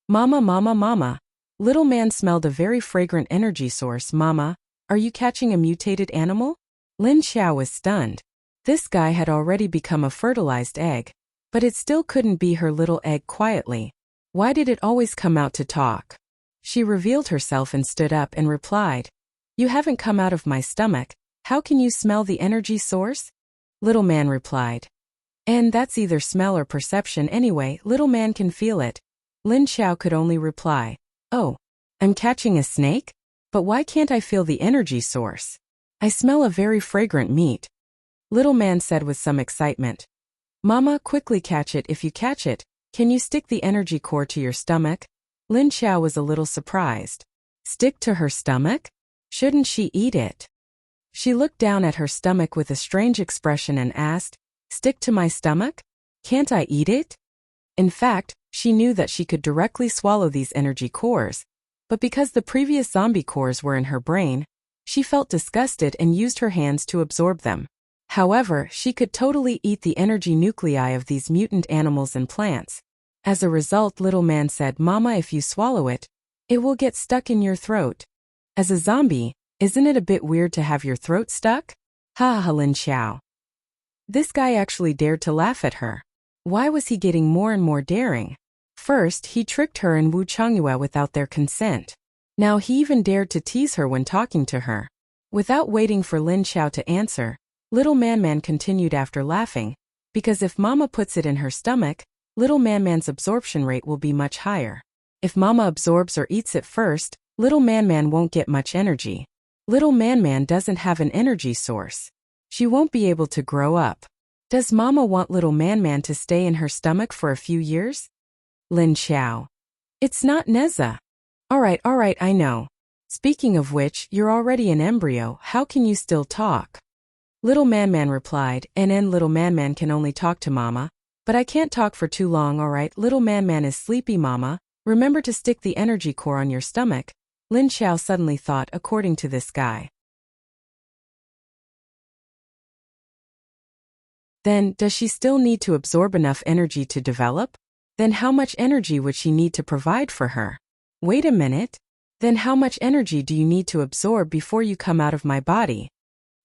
Mama, mama, mama. Little man smelled a very fragrant energy source. Mama, are you catching a mutated animal? Lin Xiao was stunned. This guy had already become a fertilized egg, but it still couldn't be her little egg quietly. Why did it always come out to talk? She revealed herself and stood up and replied, You haven't come out of my stomach. How can you smell the energy source? Little man replied, And that's either smell or perception anyway. Little man can feel it. Lin Xiao could only reply, Oh, I'm catching a snake? But why can't I feel the energy source? I smell a very fragrant meat. Little man said with some excitement, Mama, quickly catch it. If you catch it, can you stick the energy core to your stomach? Lin Xiao was a little surprised. Stick to her stomach? Shouldn't she eat it? She looked down at her stomach with a strange expression and asked, Stick to my stomach? Can't I eat it? In fact, she knew that she could directly swallow these energy cores, but because the previous zombie cores were in her brain, she felt disgusted and used her hands to absorb them. However, she could totally eat the energy nuclei of these mutant animals and plants. As a result, little man said, Mama, if you swallow it, it will get stuck in your throat. As a zombie, isn't it a bit weird to have your throat stuck? Ha ha, Lin Xiao. This guy actually dared to laugh at her. Why was he getting more and more daring? First, he tricked her and Wu Changyue without their consent. Now he even dared to tease her when talking to her. Without waiting for Lin Xiao to answer, Little Man continued after laughing, because if Mama puts it in her stomach, Little Man's absorption rate will be much higher. If Mama absorbs or eats it first, Little Man won't get much energy. Little Man doesn't have an energy source. She won't be able to grow up. Does Mama want Little Man to stay in her stomach for a few years? Lin Xiao. It's not Neza. Alright, I know. Speaking of which, you're already an embryo, how can you still talk? Little Man replied, Little Man can only talk to Mama. But I can't talk for too long, alright? Little Man is sleepy, mama. Remember to stick the energy core on your stomach. Lin Xiao suddenly thought, according to this guy. Then, does she still need to absorb enough energy to develop? Then how much energy would she need to provide for her? Wait a minute. Then how much energy do you need to absorb before you come out of my body?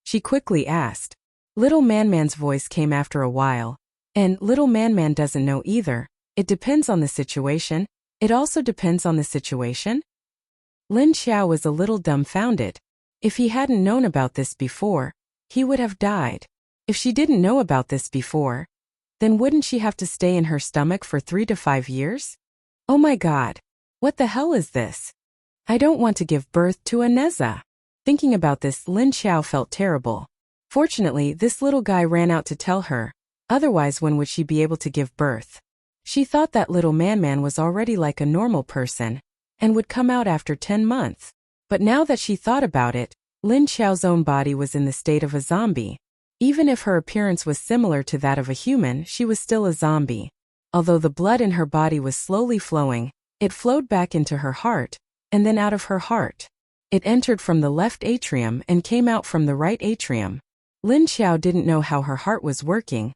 She quickly asked. Little Man's voice came after a while. And Little Man doesn't know either. It depends on the situation. It also depends on the situation. Lin Xiao was a little dumbfounded. If he hadn't known about this before, he would have died. If she didn't know about this before, then wouldn't she have to stay in her stomach for 3 to 5 years? Oh my God. What the hell is this? I don't want to give birth to a Neza. Thinking about this, Lin Xiao felt terrible. Fortunately, this little guy ran out to tell her. Otherwise, when would she be able to give birth? She thought that Little Man was already like a normal person and would come out after 10 months. But now that she thought about it, Lin Xiao's own body was in the state of a zombie. Even if her appearance was similar to that of a human, she was still a zombie. Although the blood in her body was slowly flowing, it flowed back into her heart, and then out of her heart. It entered from the left atrium and came out from the right atrium. Lin Xiao didn't know how her heart was working,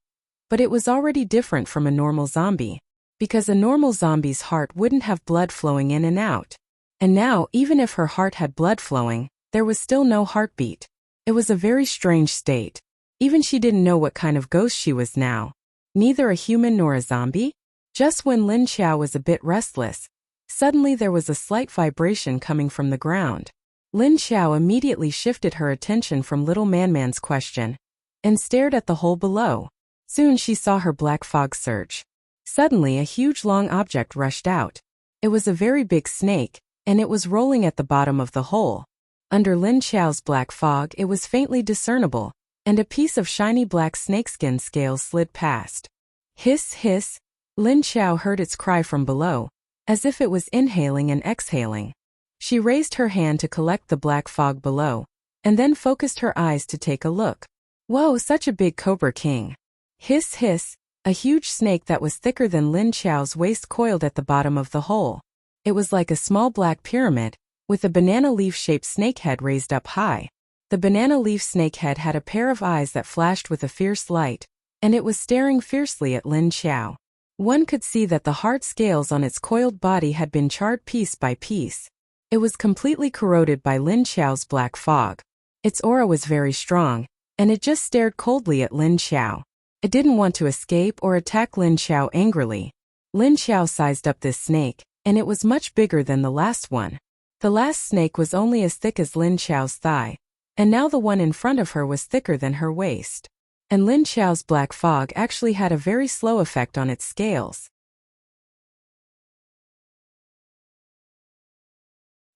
but it was already different from a normal zombie, because a normal zombie's heart wouldn't have blood flowing in and out. And now, even if her heart had blood flowing, there was still no heartbeat. It was a very strange state. Even she didn't know what kind of ghost she was now. Neither a human nor a zombie. Just when Lin Xiao was a bit restless, suddenly there was a slight vibration coming from the ground. Lin Xiao immediately shifted her attention from Little Man's question and stared at the hole below. Soon she saw her black fog surge. Suddenly a huge long object rushed out. It was a very big snake, and it was rolling at the bottom of the hole. Under Lin Xiao's black fog it was faintly discernible, and a piece of shiny black snakeskin scales slid past. Hiss, hiss. Lin Xiao heard its cry from below, as if it was inhaling and exhaling. She raised her hand to collect the black fog below, and then focused her eyes to take a look. Whoa, such a big Cobra King. Hiss, hiss. A huge snake that was thicker than Lin Xiao's waist coiled at the bottom of the hole. It was like a small black pyramid, with a banana leaf-shaped snake head raised up high. The banana leaf snake head had a pair of eyes that flashed with a fierce light, and it was staring fiercely at Lin Xiao. One could see that the hard scales on its coiled body had been charred piece by piece. It was completely corroded by Lin Xiao's black fog. Its aura was very strong, and it just stared coldly at Lin Xiao. It didn't want to escape or attack Lin Xiao angrily. Lin Xiao sized up this snake, and it was much bigger than the last one. The last snake was only as thick as Lin Xiao's thigh, and now the one in front of her was thicker than her waist. And Lin Xiao's black fog actually had a very slow effect on its scales.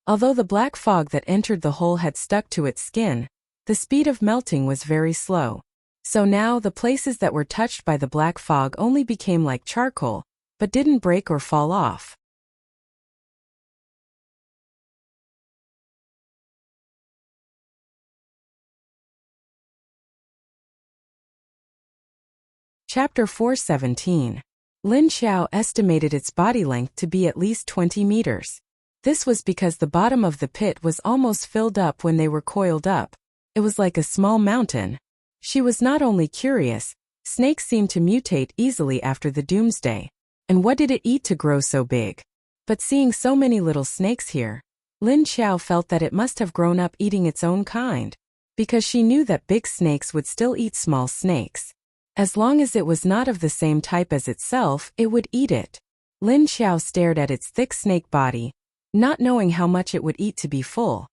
Although the black fog that entered the hole had stuck to its skin, the speed of melting was very slow. So now the places that were touched by the black fog only became like charcoal, but didn't break or fall off. Chapter 417. Lin Xiao estimated its body length to be at least 20 meters. This was because the bottom of the pit was almost filled up when they were coiled up. It was like a small mountain. She was not only curious, snakes seemed to mutate easily after the doomsday. And what did it eat to grow so big? But seeing so many little snakes here, Lin Xiao felt that it must have grown up eating its own kind, because she knew that big snakes would still eat small snakes. As long as it was not of the same type as itself, it would eat it. Lin Xiao stared at its thick snake body, not knowing how much it would eat to be full.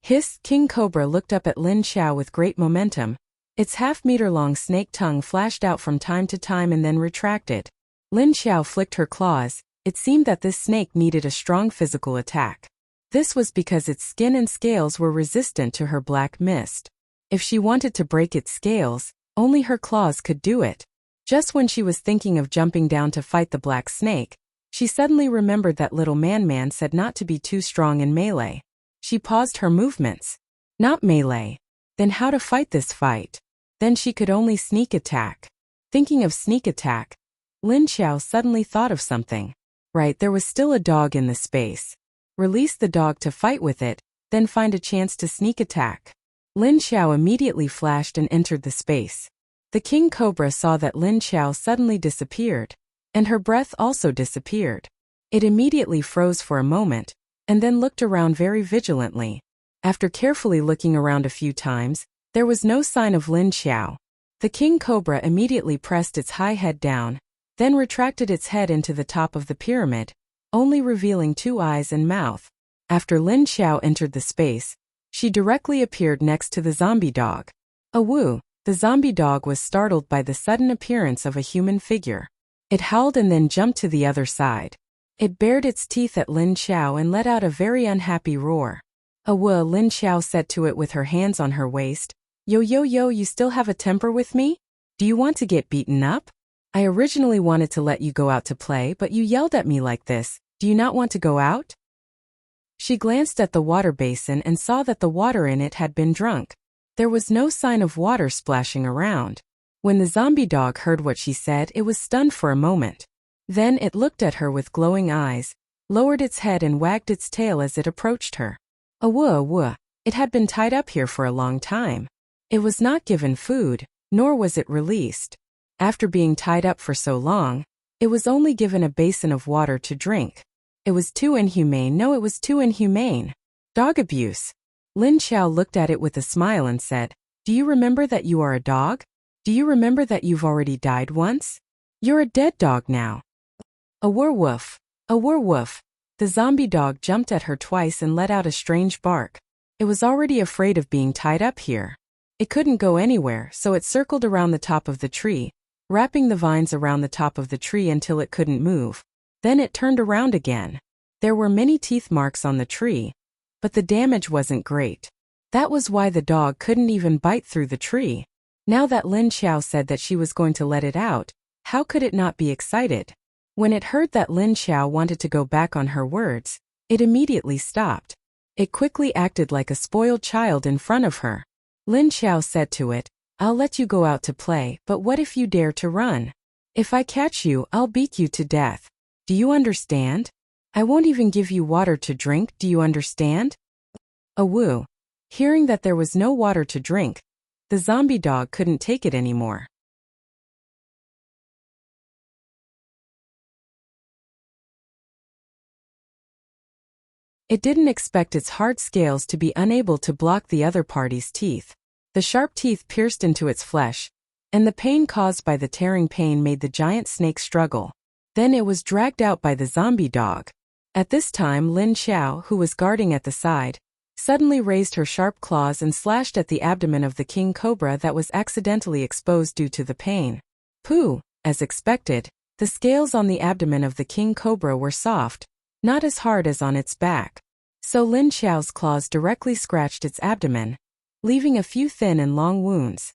Hiss! King Cobra looked up at Lin Xiao with great momentum. Its half-meter-long snake tongue flashed out from time to time and then retracted. Lin Xiao flicked her claws. It seemed that this snake needed a strong physical attack. This was because its skin and scales were resistant to her black mist. If she wanted to break its scales, only her claws could do it. Just when she was thinking of jumping down to fight the black snake, she suddenly remembered that Little Man said not to be too strong in melee. She paused her movements. Not melee. Then how to fight this fight? Then she could only sneak attack. Thinking of sneak attack, Lin Xiao suddenly thought of something. Right, there was still a dog in the space. Release the dog to fight with it, then find a chance to sneak attack. Lin Xiao immediately flashed and entered the space. The king cobra saw that Lin Xiao suddenly disappeared, and her breath also disappeared. It immediately froze for a moment, and then looked around very vigilantly. After carefully looking around a few times, there was no sign of Lin Xiao. The king cobra immediately pressed its high head down, then retracted its head into the top of the pyramid, only revealing 2 eyes and mouth. After Lin Xiao entered the space, she directly appeared next to the zombie dog. Awoo! The zombie dog was startled by the sudden appearance of a human figure. It howled and then jumped to the other side. It bared its teeth at Lin Xiao and let out a very unhappy roar. Awoo! Lin Xiao said to it with her hands on her waist. Yo, you still have a temper with me? Do you want to get beaten up? I originally wanted to let you go out to play, but you yelled at me like this. Do you not want to go out? She glanced at the water basin and saw that the water in it had been drunk. There was no sign of water splashing around. When the zombie dog heard what she said, it was stunned for a moment. Then it looked at her with glowing eyes, lowered its head and wagged its tail as it approached her. Awoo! It had been tied up here for a long time. It was not given food, nor was it released. After being tied up for so long, it was only given a basin of water to drink. It was too inhumane. No, it was too inhumane. Dog abuse. Lin Xiao looked at it with a smile and said, Do you remember that you are a dog? Do you remember that you've already died once? You're a dead dog now. A werewolf. A werewolf. The zombie dog jumped at her twice and let out a strange bark. It was already afraid of being tied up here. It couldn't go anywhere, so it circled around the top of the tree, wrapping the vines around the top of the tree until it couldn't move. Then it turned around again. There were many teeth marks on the tree, but the damage wasn't great. That was why the dog couldn't even bite through the tree. Now that Lin Xiao said that she was going to let it out, how could it not be excited? When it heard that Lin Xiao wanted to go back on her words, it immediately stopped. It quickly acted like a spoiled child in front of her. Lin Xiao said to it, I'll let you go out to play, but what if you dare to run? If I catch you, I'll beat you to death. Do you understand? I won't even give you water to drink, do you understand? Awoo! Hearing that there was no water to drink, the zombie dog couldn't take it anymore. It didn't expect its hard scales to be unable to block the other party's teeth. The sharp teeth pierced into its flesh, and the pain caused by the tearing pain made the giant snake struggle. Then it was dragged out by the zombie dog. At this time Lin Xiao, who was guarding at the side, suddenly raised her sharp claws and slashed at the abdomen of the king cobra that was accidentally exposed due to the pain. Pooh! As expected, the scales on the abdomen of the king cobra were soft, not as hard as on its back. So Lin Xiao's claws directly scratched its abdomen, leaving a few thin and long wounds.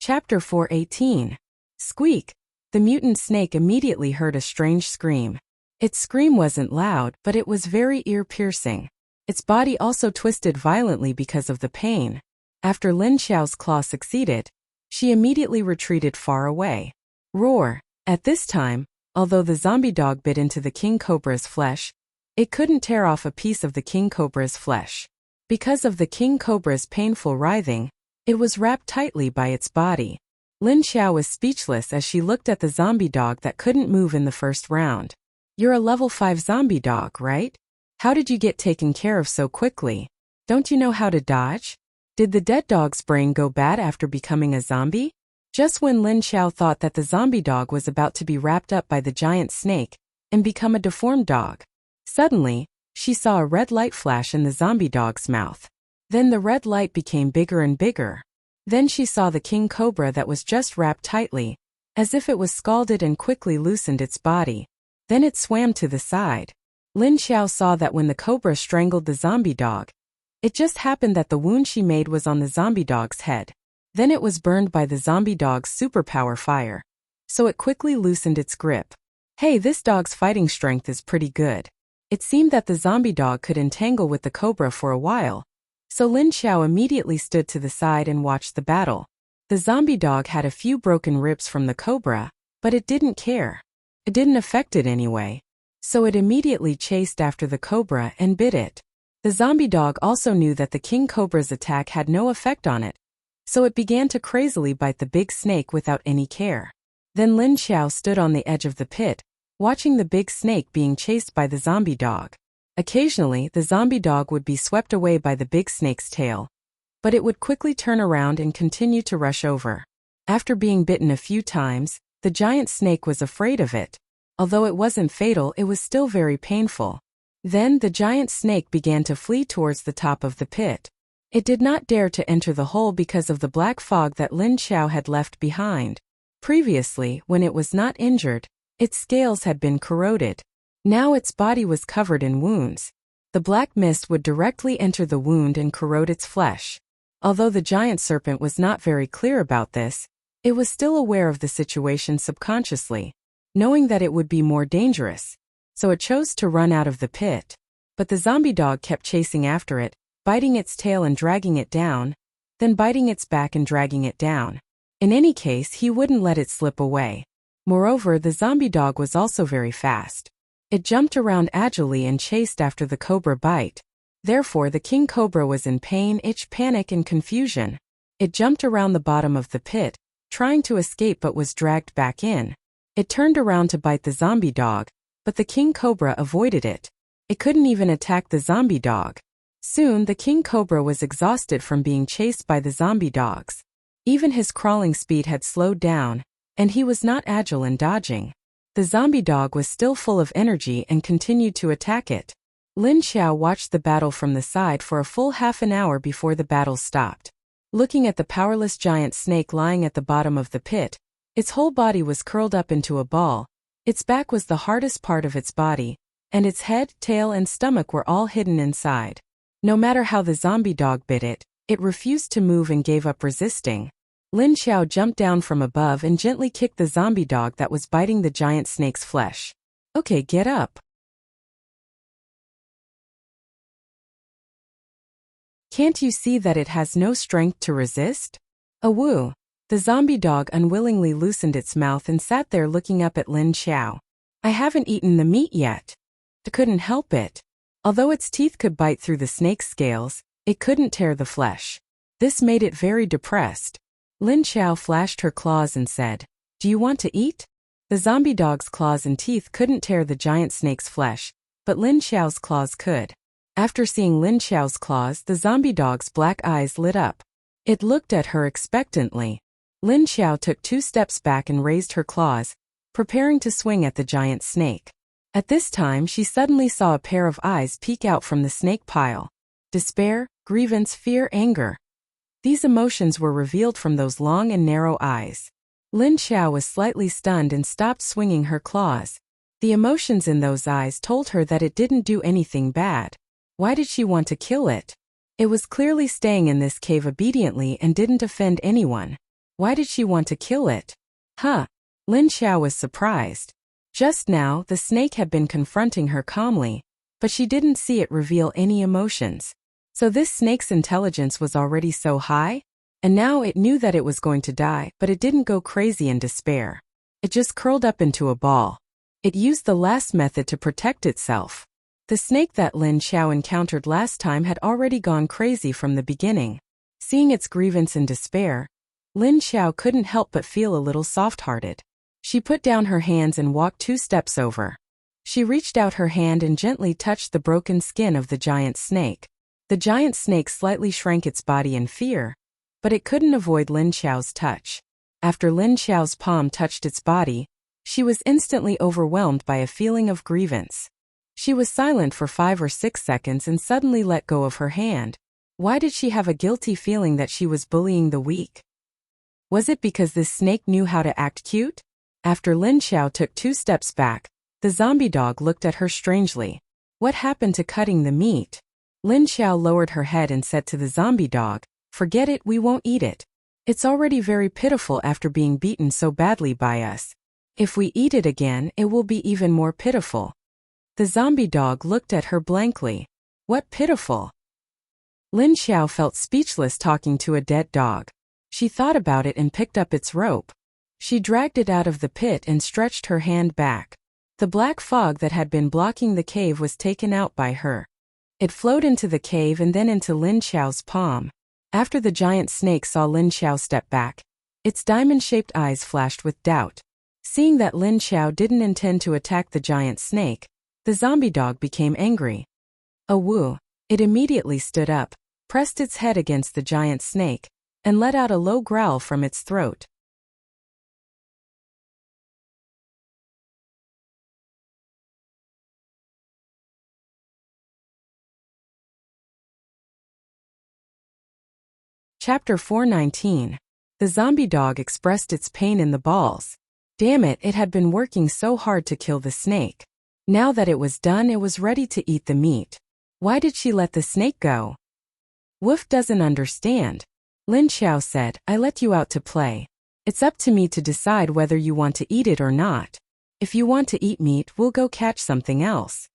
Chapter 418. Squeak! The mutant snake immediately heard a strange scream. Its scream wasn't loud, but it was very ear-piercing. Its body also twisted violently because of the pain. After Lin Xiao's claw succeeded, she immediately retreated far away. Roar! At this time, although the zombie dog bit into the king cobra's flesh, it couldn't tear off a piece of the king cobra's flesh. Because of the king cobra's painful writhing, it was wrapped tightly by its body. Lin Xiao was speechless as she looked at the zombie dog that couldn't move in the first round. You're a level 5 zombie dog, right? How did you get taken care of so quickly? Don't you know how to dodge? Did the dead dog's brain go bad after becoming a zombie? Just when Lin Xiao thought that the zombie dog was about to be wrapped up by the giant snake and become a deformed dog, suddenly, she saw a red light flash in the zombie dog's mouth. Then the red light became bigger and bigger. Then she saw the king cobra that was just wrapped tightly, as if it was scalded, and quickly loosened its body. Then it swam to the side. Lin Xiao saw that when the cobra strangled the zombie dog, it just happened that the wound she made was on the zombie dog's head. Then it was burned by the zombie dog's superpower fire. So it quickly loosened its grip. Hey, this dog's fighting strength is pretty good. It seemed that the zombie dog could entangle with the cobra for a while, so Lin Xiao immediately stood to the side and watched the battle. The zombie dog had a few broken ribs from the cobra, but it didn't care. It didn't affect it anyway. So it immediately chased after the cobra and bit it. The zombie dog also knew that the king cobra's attack had no effect on it, so it began to crazily bite the big snake without any care. Then Lin Xiao stood on the edge of the pit, watching the big snake being chased by the zombie dog. Occasionally, the zombie dog would be swept away by the big snake's tail, but it would quickly turn around and continue to rush over. After being bitten a few times, the giant snake was afraid of it. Although it wasn't fatal, it was still very painful. Then the giant snake began to flee towards the top of the pit. It did not dare to enter the hole because of the black fog that Lin Xiao had left behind. Previously, when it was not injured, its scales had been corroded. Now its body was covered in wounds. The black mist would directly enter the wound and corrode its flesh. Although the giant serpent was not very clear about this, it was still aware of the situation subconsciously, knowing that it would be more dangerous, so it chose to run out of the pit. But the zombie dog kept chasing after it, biting its tail and dragging it down, then biting its back and dragging it down. In any case, he wouldn't let it slip away. Moreover, the zombie dog was also very fast. It jumped around agilely and chased after the cobra bite. Therefore, the king cobra was in pain, itch, panic, and confusion. It jumped around the bottom of the pit, trying to escape but was dragged back in. It turned around to bite the zombie dog, but the king cobra avoided it. It couldn't even attack the zombie dog. Soon, the king cobra was exhausted from being chased by the zombie dogs. Even his crawling speed had slowed down, and he was not agile in dodging. The zombie dog was still full of energy and continued to attack it. Lin Xiao watched the battle from the side for a full half an hour before the battle stopped. Looking at the powerless giant snake lying at the bottom of the pit, its whole body was curled up into a ball. Its back was the hardest part of its body, and its head, tail, and stomach were all hidden inside. No matter how the zombie dog bit it, it refused to move and gave up resisting. Lin Xiao jumped down from above and gently kicked the zombie dog that was biting the giant snake's flesh. Okay, get up. Can't you see that it has no strength to resist? Awoo! The zombie dog unwillingly loosened its mouth and sat there looking up at Lin Xiao. I haven't eaten the meat yet. It couldn't help it. Although its teeth could bite through the snake's scales, it couldn't tear the flesh. This made it very depressed. Lin Xiao flashed her claws and said, "Do you want to eat?" The zombie dog's claws and teeth couldn't tear the giant snake's flesh, but Lin Xiao's claws could. After seeing Lin Xiao's claws, the zombie dog's black eyes lit up. It looked at her expectantly. Lin Xiao took 2 steps back and raised her claws, preparing to swing at the giant snake. At this time, she suddenly saw a pair of eyes peek out from the snake pile. Despair, grievance, fear, anger. These emotions were revealed from those long and narrow eyes. Lin Xiao was slightly stunned and stopped swinging her claws. The emotions in those eyes told her that it didn't do anything bad. Why did she want to kill it? It was clearly staying in this cave obediently and didn't offend anyone. Why did she want to kill it? Lin Xiao was surprised. Just now, the snake had been confronting her calmly, but she didn't see it reveal any emotions. So this snake's intelligence was already so high? And now it knew that it was going to die, but it didn't go crazy in despair. It just curled up into a ball. It used the last method to protect itself. The snake that Lin Xiao encountered last time had already gone crazy from the beginning. Seeing its grievance and despair, Lin Xiao couldn't help but feel a little soft-hearted. She put down her hands and walked 2 steps over. She reached out her hand and gently touched the broken skin of the giant snake. The giant snake slightly shrank its body in fear, but it couldn't avoid Lin Xiao's touch. After Lin Xiao's palm touched its body, she was instantly overwhelmed by a feeling of grievance. She was silent for 5 or 6 seconds and suddenly let go of her hand. Why did she have a guilty feeling that she was bullying the weak? Was it because this snake knew how to act cute? After Lin Xiao took 2 steps back, the zombie dog looked at her strangely. What happened to cutting the meat? Lin Xiao lowered her head and said to the zombie dog, "Forget it, we won't eat it. It's already very pitiful after being beaten so badly by us. If we eat it again, it will be even more pitiful." The zombie dog looked at her blankly. What pitiful. Lin Xiao felt speechless talking to a dead dog. She thought about it and picked up its rope. She dragged it out of the pit and stretched her hand back. The black fog that had been blocking the cave was taken out by her. It flowed into the cave and then into Lin Xiao's palm. After the giant snake saw Lin Xiao step back, its diamond-shaped eyes flashed with doubt. Seeing that Lin Xiao didn't intend to attack the giant snake, the zombie dog became angry. Woo! It immediately stood up, pressed its head against the giant snake, and let out a low growl from its throat. Chapter 419. The zombie dog expressed its pain in the balls. Damn it, it had been working so hard to kill the snake. Now that it was done, it was ready to eat the meat. Why did she let the snake go? Wolf doesn't understand. Lin Xiao said, I let you out to play. It's up to me to decide whether you want to eat it or not. If you want to eat meat, we'll go catch something else.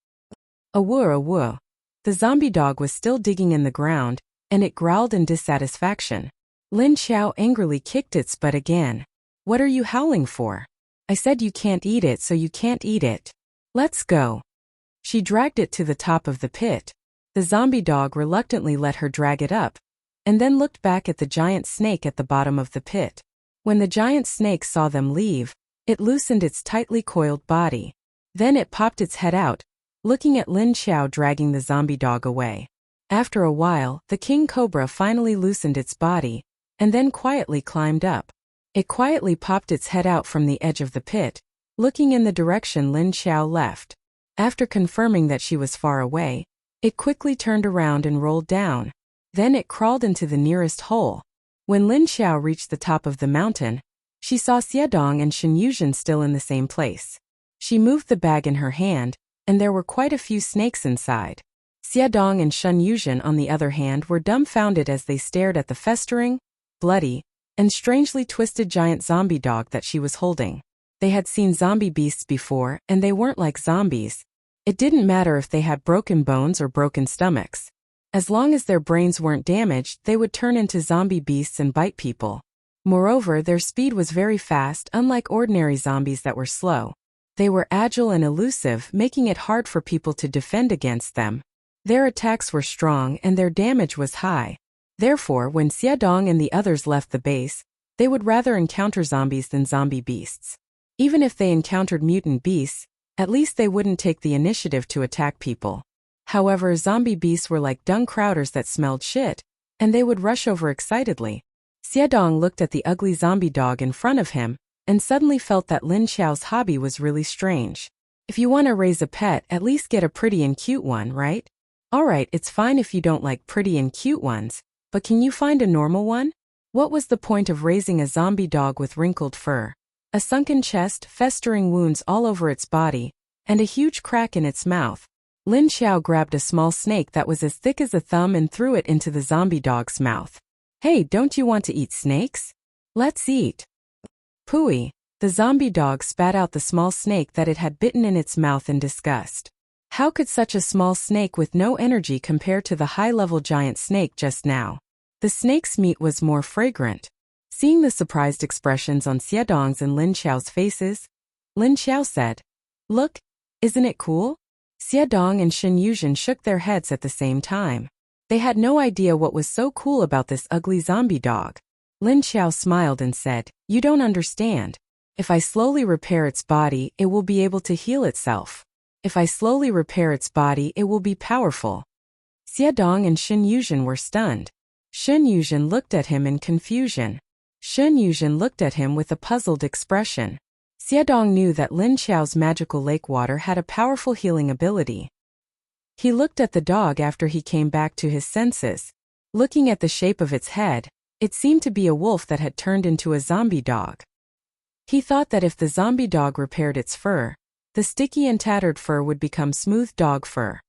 Awoo. The zombie dog was still digging in the ground, and it growled in dissatisfaction. Lin Xiao angrily kicked its butt again. What are you howling for? I said you can't eat it, so you can't eat it. Let's go. She dragged it to the top of the pit. The zombie dog reluctantly let her drag it up, and then looked back at the giant snake at the bottom of the pit. When the giant snake saw them leave, it loosened its tightly coiled body. Then it popped its head out, looking at Lin Xiao dragging the zombie dog away. After a while, the king cobra finally loosened its body, and then quietly climbed up. It quietly popped its head out from the edge of the pit, looking in the direction Lin Xiao left. After confirming that she was far away, it quickly turned around and rolled down. Then it crawled into the nearest hole. When Lin Xiao reached the top of the mountain, she saw Xiedong and Shen Yuzhen still in the same place. She moved the bag in her hand, and there were quite a few snakes inside. Xiedong and Shen Yuzhen, on the other hand, were dumbfounded as they stared at the festering, bloody, and strangely twisted giant zombie dog that she was holding. They had seen zombie beasts before, and they weren't like zombies. It didn't matter if they had broken bones or broken stomachs. As long as their brains weren't damaged, they would turn into zombie beasts and bite people. Moreover, their speed was very fast, unlike ordinary zombies that were slow. They were agile and elusive, making it hard for people to defend against them. Their attacks were strong and their damage was high. Therefore, when Xiedong and the others left the base, they would rather encounter zombies than zombie beasts. Even if they encountered mutant beasts, at least they wouldn't take the initiative to attack people. However, zombie beasts were like dung crowders that smelled shit, and they would rush over excitedly. Xiedong looked at the ugly zombie dog in front of him, and suddenly felt that Lin Xiao's hobby was really strange. If you want to raise a pet, at least get a pretty and cute one, right? Alright, it's fine if you don't like pretty and cute ones, but can you find a normal one? What was the point of raising a zombie dog with wrinkled fur, a sunken chest, festering wounds all over its body, and a huge crack in its mouth? Lin Xiao grabbed a small snake that was as thick as a thumb and threw it into the zombie dog's mouth. Hey, don't you want to eat snakes? Let's eat. Pooey. The zombie dog spat out the small snake that it had bitten in its mouth in disgust. How could such a small snake with no energy compare to the high-level giant snake just now? The snake's meat was more fragrant. Seeing the surprised expressions on Xiedong's and Lin Xiao's faces, Lin Xiao said, Look, isn't it cool? Xiedong and Shen Yuzhen shook their heads at the same time. They had no idea what was so cool about this ugly zombie dog. Lin Xiao smiled and said, You don't understand. If I slowly repair its body, it will be able to heal itself. If I slowly repair its body, it will be powerful. Xiedong and Shen Yuzhen were stunned. Shen Yuzhen looked at him in confusion. Shen Yuzhen looked at him with a puzzled expression. Xiedong knew that Lin Xiao's magical lake water had a powerful healing ability. He looked at the dog after he came back to his senses. Looking at the shape of its head, it seemed to be a wolf that had turned into a zombie dog. He thought that if the zombie dog repaired its fur, the sticky and tattered fur would become smooth dog fur.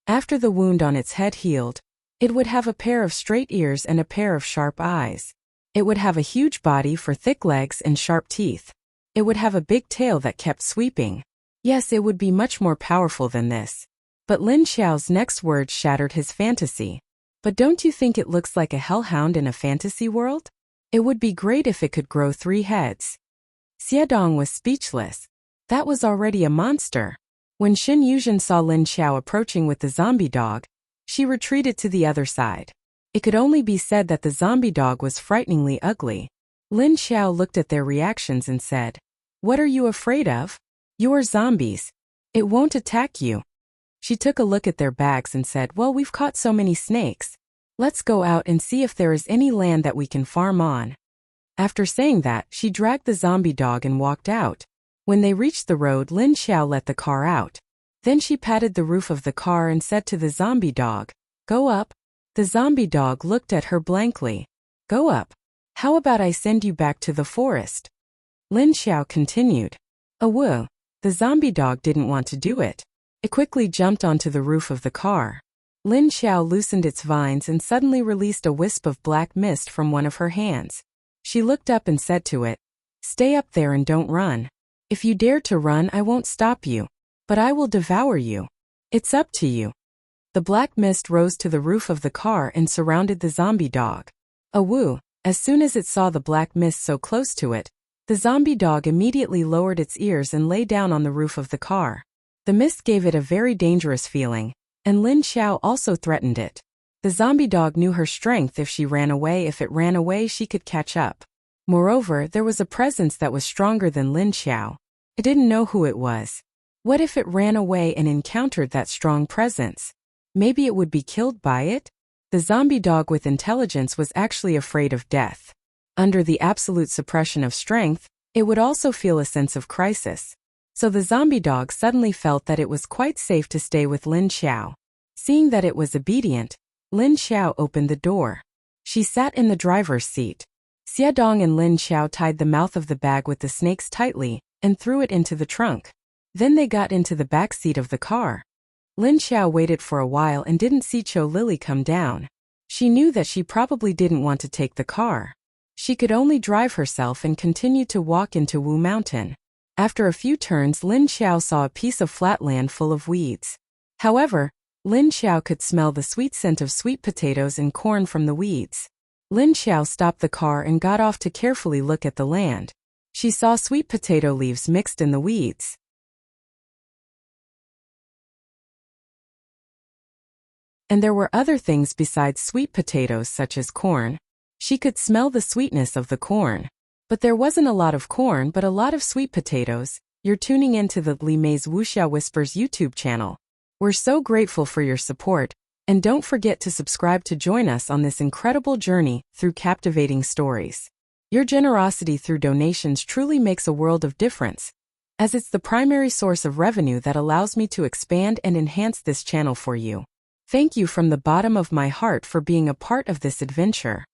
After the wound on its head healed, it would have a pair of straight ears and a pair of sharp eyes. It would have a huge body for thick legs and sharp teeth. It would have a big tail that kept sweeping. Yes, it would be much more powerful than this. But Lin Xiao's next words shattered his fantasy. But don't you think it looks like a hellhound in a fantasy world? It would be great if it could grow 3 heads. Xiaodong was speechless. That was already a monster. When Xin Yuzhen saw Lin Xiao approaching with the zombie dog, she retreated to the other side. It could only be said that the zombie dog was frighteningly ugly. Lin Xiao looked at their reactions and said, "What are you afraid of? You're zombies. It won't attack you." She took a look at their bags and said, "Well, we've caught so many snakes. Let's go out and see if there is any land that we can farm on." After saying that, she dragged the zombie dog and walked out. When they reached the road, Lin Xiao let the car out. Then she patted the roof of the car and said to the zombie dog, "Go up." The zombie dog looked at her blankly. "Go up? How about I send you back to the forest?" Lin Xiao continued. "Woo." The zombie dog didn't want to do it. It quickly jumped onto the roof of the car. Lin Xiao loosened its vines and suddenly released a wisp of black mist from one of her hands. She looked up and said to it, "Stay up there and don't run. If you dare to run, I won't stop you. But I will devour you. It's up to you." The black mist rose to the roof of the car and surrounded the zombie dog. Woo! As soon as it saw the black mist so close to it, the zombie dog immediately lowered its ears and lay down on the roof of the car. The mist gave it a very dangerous feeling, and Lin Xiao also threatened it. The zombie dog knew her strength. If she ran away, she could catch up. Moreover, there was a presence that was stronger than Lin Xiao. It didn't know who it was. What if it ran away and encountered that strong presence? Maybe it would be killed by it? The zombie dog with intelligence was actually afraid of death. Under the absolute suppression of strength, it would also feel a sense of crisis. So the zombie dog suddenly felt that it was quite safe to stay with Lin Xiao. Seeing that it was obedient, Lin Xiao opened the door. She sat in the driver's seat. Xiaodong and Lin Xiao tied the mouth of the bag with the snakes tightly and threw it into the trunk. Then they got into the back seat of the car. Lin Xiao waited for a while and didn't see Cho Lily come down. She knew that she probably didn't want to take the car. She could only drive herself and continue to walk into Wu Mountain. After a few turns, Lin Xiao saw a piece of flat land full of weeds. However, Lin Xiao could smell the sweet scent of sweet potatoes and corn from the weeds. Lin Xiao stopped the car and got off to carefully look at the land. She saw sweet potato leaves mixed in the weeds. And there were other things besides sweet potatoes such as corn. She could smell the sweetness of the corn. But there wasn't a lot of corn but a lot of sweet potatoes. You're tuning into the Li Mei's Wuxia Whispers YouTube channel. We're so grateful for your support, and don't forget to subscribe to join us on this incredible journey through captivating stories. Your generosity through donations truly makes a world of difference, as it's the primary source of revenue that allows me to expand and enhance this channel for you. Thank you from the bottom of my heart for being a part of this adventure.